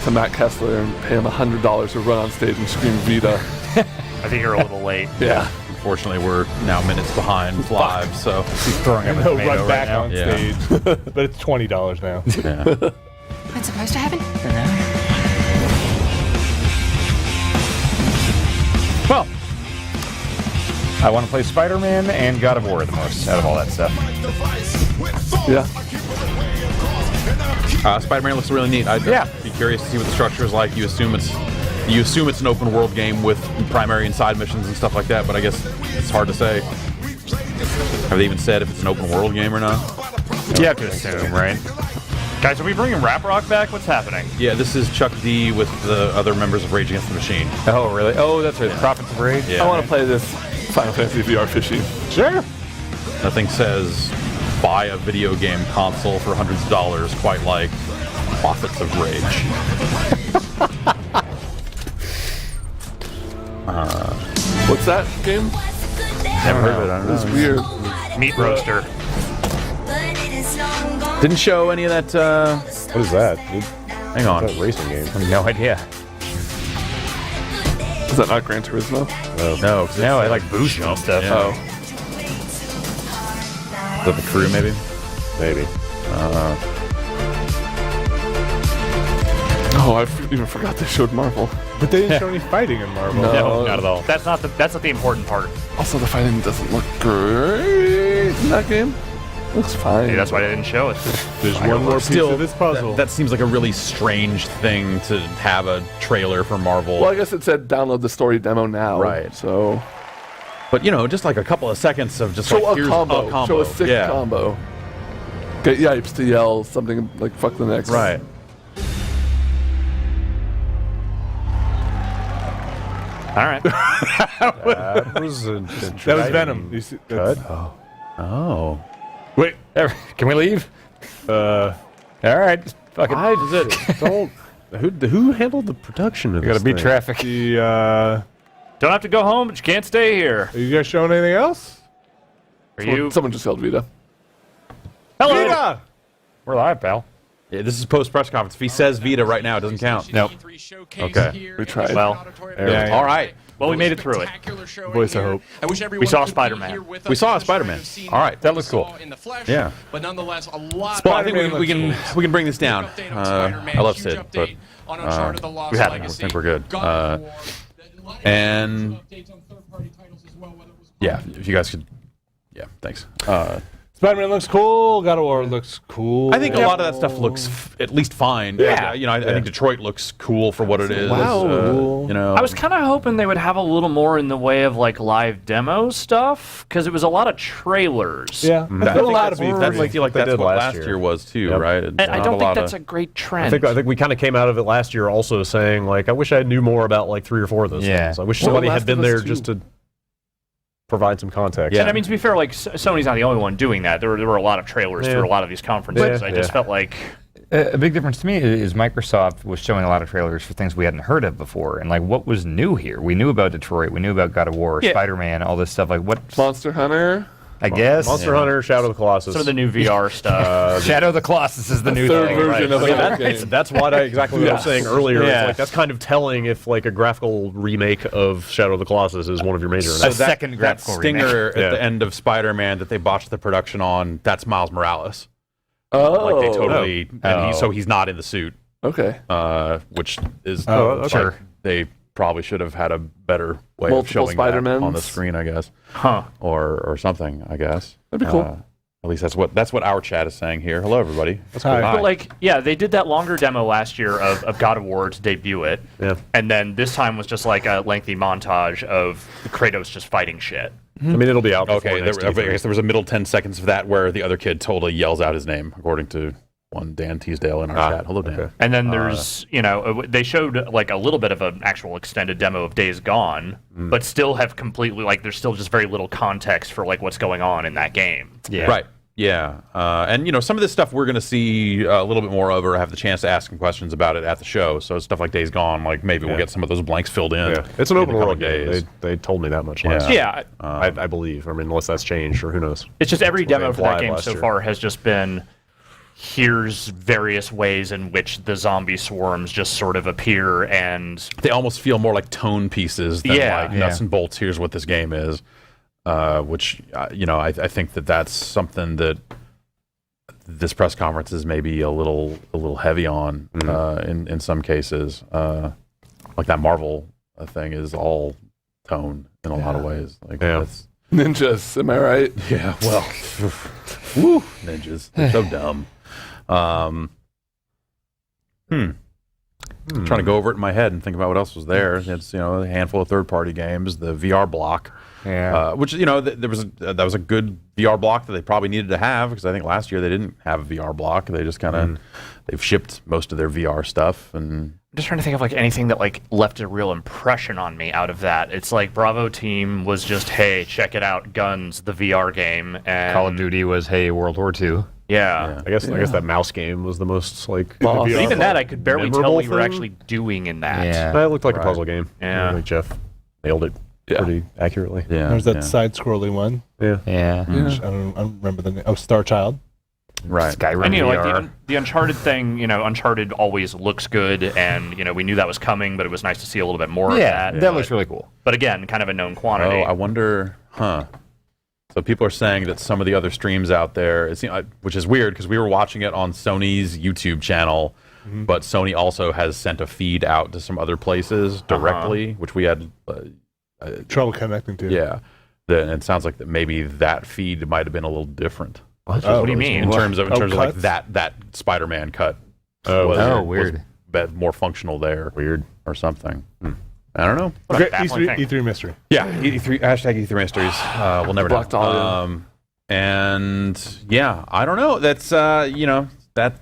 to Matt Kessler and pay him $100 to run on stage and scream Vita. I think you're a little late. Yeah. Unfortunately, we're now minutes behind live, so he's throwing up a tomato run right back now. on stage. But it's $20 now. Yeah. What's supposed to happen? Well, I want to play Spider-Man and God of War the most out of all that stuff. Yeah. Spider-Man looks really neat. I'd be curious to see what the structure is like. You assume it's an open world game with primary and side missions and stuff like that, but I guess it's hard to say. Have they even said if it's an open world game or not? You have to assume, right? Guys, are we bringing Rap Rock back? What's happening? Yeah, this is Chuck D with the other members of Rage Against the Machine. Oh, really? Oh, that's right. The Prophets of Rage? Yeah. I want to play this Final Fantasy VR fishy. Sure. Nothing says buy a video game console for hundreds of dollars quite like Prophets of Rage. What's that game? Never heard of it. I don't know. It's weird. Meat Roaster. Didn't show any of that. What is that? Hang on. That racing game. I have no idea. Is that not Gran Turismo? No, I like boost and stuff. Yeah. Oh. Is that the crew, maybe? Maybe. Oh, I even forgot they showed Marvel. But they didn't show any fighting in Marvel. No, not at all. That's not the important part. Also, the fighting doesn't look great in that game. Looks fine. Maybe that's why they didn't show it. There's one more piece of this puzzle. That seems like a really strange thing to have a trailer for Marvel. Well, I guess it said download the story demo now. Right. So. But, just like a couple of seconds of just Show like, a here's combo. a combo. Show a sick combo. Get Yipes to yell something like fuck the next. Right. All right. That was Venom. You see, cut. Oh. Wait, can we leave? All right, just fucking. Why does it? Don't. Who handled the production of We this? gotta beat thing? traffic. Don't have to go home, but you can't stay here. Are you guys showing anything else? Are you? Someone just yelled Vita. Hello. Vita! We're live, pal. Yeah, this is post press conference. If he says Vita right now, it doesn't count. Nope. Okay. We tried. Well, Yeah. All right. well, we made it through it. Voice of hope. We saw Spider-Man. We saw a Spider-Man. All right. That looks cool. Yeah. But nonetheless, a lot. Well, I think we can bring this down. I love Sid, but We have I think we're good. And yeah, if you guys could, yeah, thanks. Spider-Man looks cool. God of War looks cool. I think a lot of that stuff looks at least fine. Yeah. I think Detroit looks cool for what it is. Wow. I was kind of hoping they would have a little more in the way of like live demo stuff because it was a lot of trailers. Yeah, I feel like that's what last year was too, right? And I don't think that's a great trend. I think we kind of came out of it last year also saying like, I wish I knew more about like 3 or 4 of those things. I wish somebody had been there just to provide some context. And I mean, to be fair, like Sony's not the only one doing that. There were a lot of trailers through a lot of these conferences. I just felt like a big difference to me is Microsoft was showing a lot of trailers for things we hadn't heard of before, and like what was new here. We knew about Detroit, we knew about God of War, Spider-Man, all this stuff. Like what? Monster Hunter. I guess Monster Hunter, Shadow of the Colossus. Some of the new VR stuff. Shadow of the Colossus is the new third thing. version of that game. That's what exactly what I was saying earlier. It's like, that's kind of telling if like a graphical remake of Shadow of the Colossus is one of your major A second graphical stinger remake. at the end of Spider-Man that they botched the production on, that's Miles Morales. Oh. Like they totally... And he's not in the suit. Okay. Which is... sure. They probably should have had a better way Multiple of showing Spider-Mans that on the screen, I guess. Huh. Or something, I guess. That'd be cool. At least that's what our chat is saying here. Hello, everybody. But like, yeah, they did that longer demo last year of God of War to debut it. Yeah. And then this time was just like a lengthy montage of Kratos just fighting shit. I mean, it'll be out. Okay, I guess there was a middle 10 seconds of that where the other kid totally yells out his name, according to one Dan Teasdale in our chat. Hello, Dan. Okay. And then there's, they showed like a little bit of an actual extended demo of Days Gone, but still have completely, like, there's still just very little context for like what's going on in that game. Yeah. Right. Yeah. And, some of this stuff we're going to see a little bit more of or have the chance to ask some questions about it at the show. So stuff like Days Gone, like maybe we'll get some of those blanks filled in. Yeah. It's an open world game. They told me that much last year. Yeah. I believe. I mean, unless that's changed or who knows. It's just every That's what demo they for that implied game last so year. far has just been, here's various ways in which the zombie swarms just sort of appear, and they almost feel more like tone pieces than like nuts and bolts. Here's what this game is, which I think that's something that this press conference is maybe a little heavy on in some cases. Like that Marvel thing is all tone in a lot of ways. Like that's ninjas, am I right? Yeah. Well, woo, ninjas. They're so dumb. Trying to go over it in my head and think about what else was there. It's a handful of third-party games, the VR block, which that was a good VR block that they probably needed to have, because I think last year they didn't have a VR block. They just kind of they've shipped most of their VR stuff, and I'm just trying to think of like anything that like left a real impression on me out of that. It's like Bravo Team was just, hey, check it out, Guns, the VR game, and Call of Duty was, hey, World War II. Yeah. I guess that mouse game was the most like. Well, even that I could barely tell what you were thing. actually doing in that. Yeah. It looked like a puzzle game. Yeah. I think Jeff nailed it pretty accurately. Yeah. There's that side-scrolling one. Yeah. Yeah. Which I don't remember the name. Oh, Star Child. Right. Skyrim And VR. like the Uncharted thing, Uncharted always looks good, and we knew that was coming, but it was nice to see a little bit more of that. That looks really cool. But again, kind of a known quantity. I wonder, So people are saying that some of the other streams out there, which is weird because we were watching it on Sony's YouTube channel, but Sony also has sent a feed out to some other places directly, which we had trouble connecting to. Yeah, and it sounds like that maybe that feed might have been a little different. What do you mean? In terms of like cuts? that Spider-Man cut. Weird. Was more functional there. Weird or something. I don't know. Okay, E3 mystery. Yeah, E3 #E3 mysteries. We'll never know. And yeah, I don't know. That's that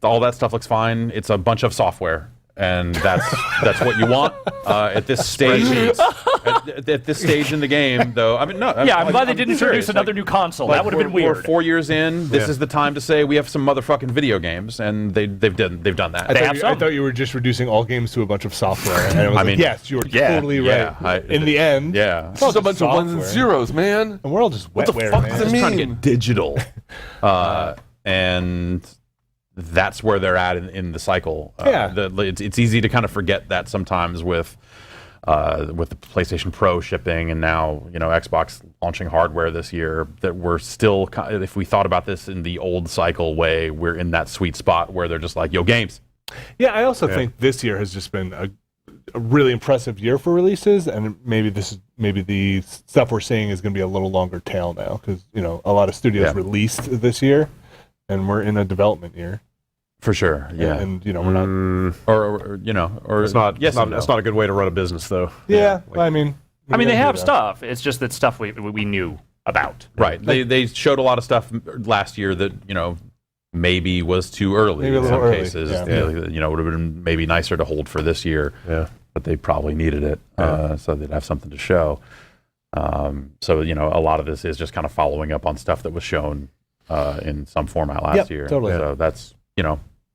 all that stuff looks fine. It's a bunch of software, and that's what you want at this stage. At this stage in the game, though, I mean, no. I'm glad they didn't introduce another new console. That would have been weird. We're 4 years in. This is the time to say we have some motherfucking video games, and they've done that. I thought you were just reducing all games to a bunch of software. And I mean, yes, you were totally right. In the end, it's just a bunch of ones and zeros, man. And we're all just what the wetware, fuck man. does it Just trying to mean? get digital, and that's where they're at in the cycle. It's easy to kind of forget that sometimes with the PlayStation Pro shipping, and now Xbox launching hardware this year, that we're still, if we thought about this in the old cycle way, we're in that sweet spot where they're just like, yo, games. Yeah, I also think this year has just been a really impressive year for releases, and maybe the stuff we're seeing is going to be a little longer tail now because a lot of studios released this year, and we're in a development year. For sure, yeah, and we're not, or it's not. Yes, it's not a good way to run a business, though. Yeah, I mean, they have stuff. It's just that stuff we knew about. Right. They showed a lot of stuff last year that maybe was too early in some cases. It would have been maybe nicer to hold for this year. Yeah. But they probably needed it, so they'd have something to show. So a lot of this is just kind of following up on stuff that was shown in some format last year. Totally. So that's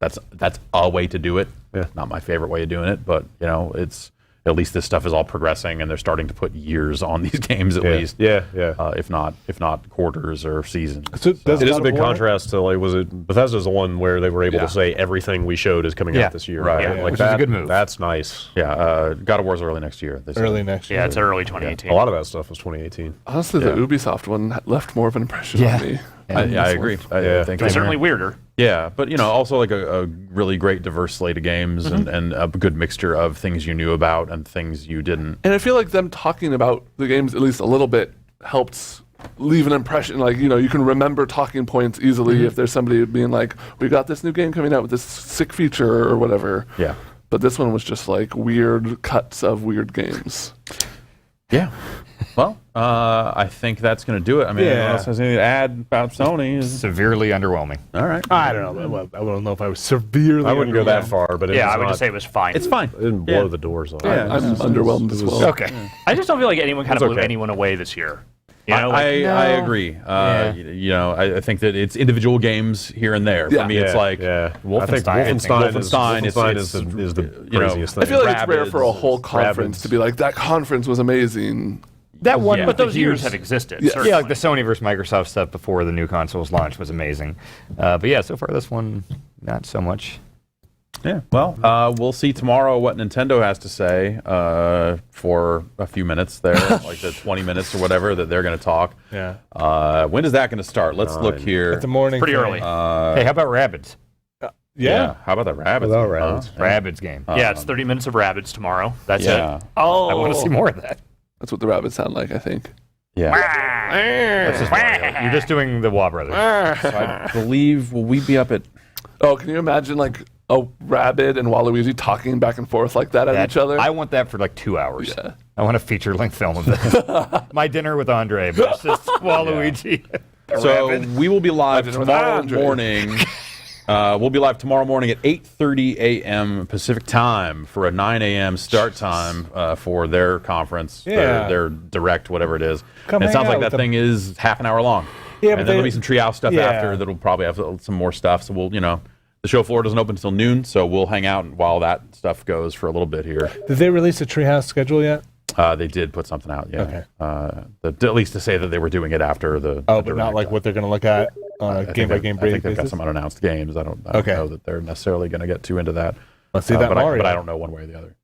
that's a way to do it. Yeah. Not my favorite way of doing it, but it's at least this stuff is all progressing, and they're starting to put years on these games at least. Yeah. If not quarters or seasons. So it is a big contrast to was it Bethesda's the one where they were able to say everything we showed is coming out this year, right? Yeah. Which is a good move. That's nice. Yeah, God of War's early next year. Early next year. Yeah, it's early 2018. A lot of that stuff was 2018. Honestly, the Ubisoft one left more of an impression on me. I agree. I think it's certainly weirder. Yeah, but also like a really great diverse slate of games and a good mixture of things you knew about and things you didn't. And I feel like them talking about the games at least a little bit helps leave an impression. Like, you can remember talking points easily if there's somebody being like, we got this new game coming out with this sick feature or whatever. Yeah. But this one was just like weird cuts of weird games. Yeah. Well, I think that's going to do it. I mean, anyone else has anything to add about Sony? Severely underwhelming. All right. I don't know. I don't know if I was severely. I wouldn't go that far, but I would just say it was fine. It's fine. It didn't blow the doors off. Yeah, I'm underwhelmed as well. Okay. I just don't feel like anyone kind of blew anyone away this year. I agree. I think that it's individual games here and there. For me, it's like Wolfenstein is the craziest thing. I feel like it's rare for a whole conference to be like, that conference was amazing. That one, but those years have existed. Yeah, like the Sony versus Microsoft stuff before the new consoles launched was amazing. But yeah, so far this one, not so much. Yeah, well, we'll see tomorrow what Nintendo has to say for a few minutes there, like the 20 minutes or whatever that they're going to talk. Yeah. When is that going to start? Let's look here. It's the morning. Pretty early. Hey, how about Rabbids? Yeah. How about the Rabbids? Rabbids game. Yeah, it's 30 minutes of Rabbids tomorrow. That's it. Oh, I want to see more of that. That's what the rabbits sound like, I think. Yeah. That's just Mario. You're just doing the Wah Brothers. So I believe, will we be up at... Oh, can you imagine like a rabbit and Waluigi talking back and forth like that at each other? I want that for like 2 hours. Yeah. I want a feature-length film of this. My dinner with Andre, but it's just Waluigi. So we will be live tomorrow morning. We'll be live tomorrow morning at 8:30 a.m. Pacific time for a 9 a.m. start time for their conference, their direct, whatever it is. And it sounds like that thing is half an hour long. Yeah, and then there'll be some Treehouse stuff after that'll probably have some more stuff. So we'll, the show floor doesn't open until noon, so we'll hang out while that stuff goes for a little bit here. Did they release a Treehouse schedule yet? They did put something out, yeah. Okay. At least to say that they were doing it after the. Oh, but not like what they're going to look at on a game-by-game basis? I think they've got some unannounced games. I don't know that they're necessarily going to get too into that. Let's see that Mario. But I don't know one way or the other.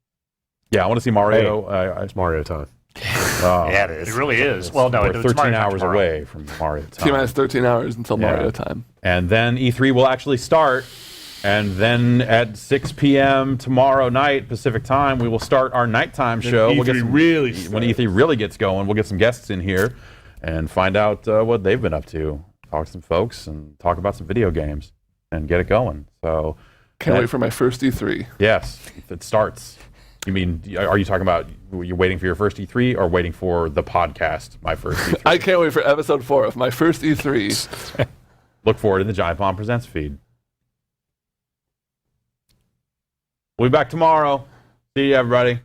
Yeah, I want to see Mario. It's Mario time. Yeah, it is. It really is. Well, no, we're 13 hours away from Mario time. T-minus 13 hours until Mario time. And then E3 will actually start. And then at 6 p.m. tomorrow night, Pacific time, we will start our nighttime show. When E3 really gets going, we'll get some guests in here and find out what they've been up to. Talk to some folks and talk about some video games and get it going. So can't wait for my first E3. Yes, it starts. You mean, are you talking about you're waiting for your first E3 or waiting for the podcast, my first E3? I can't wait for episode 4 of my first E3. Look for it in the Giant Bomb Presents feed. We'll be back tomorrow. See you, everybody.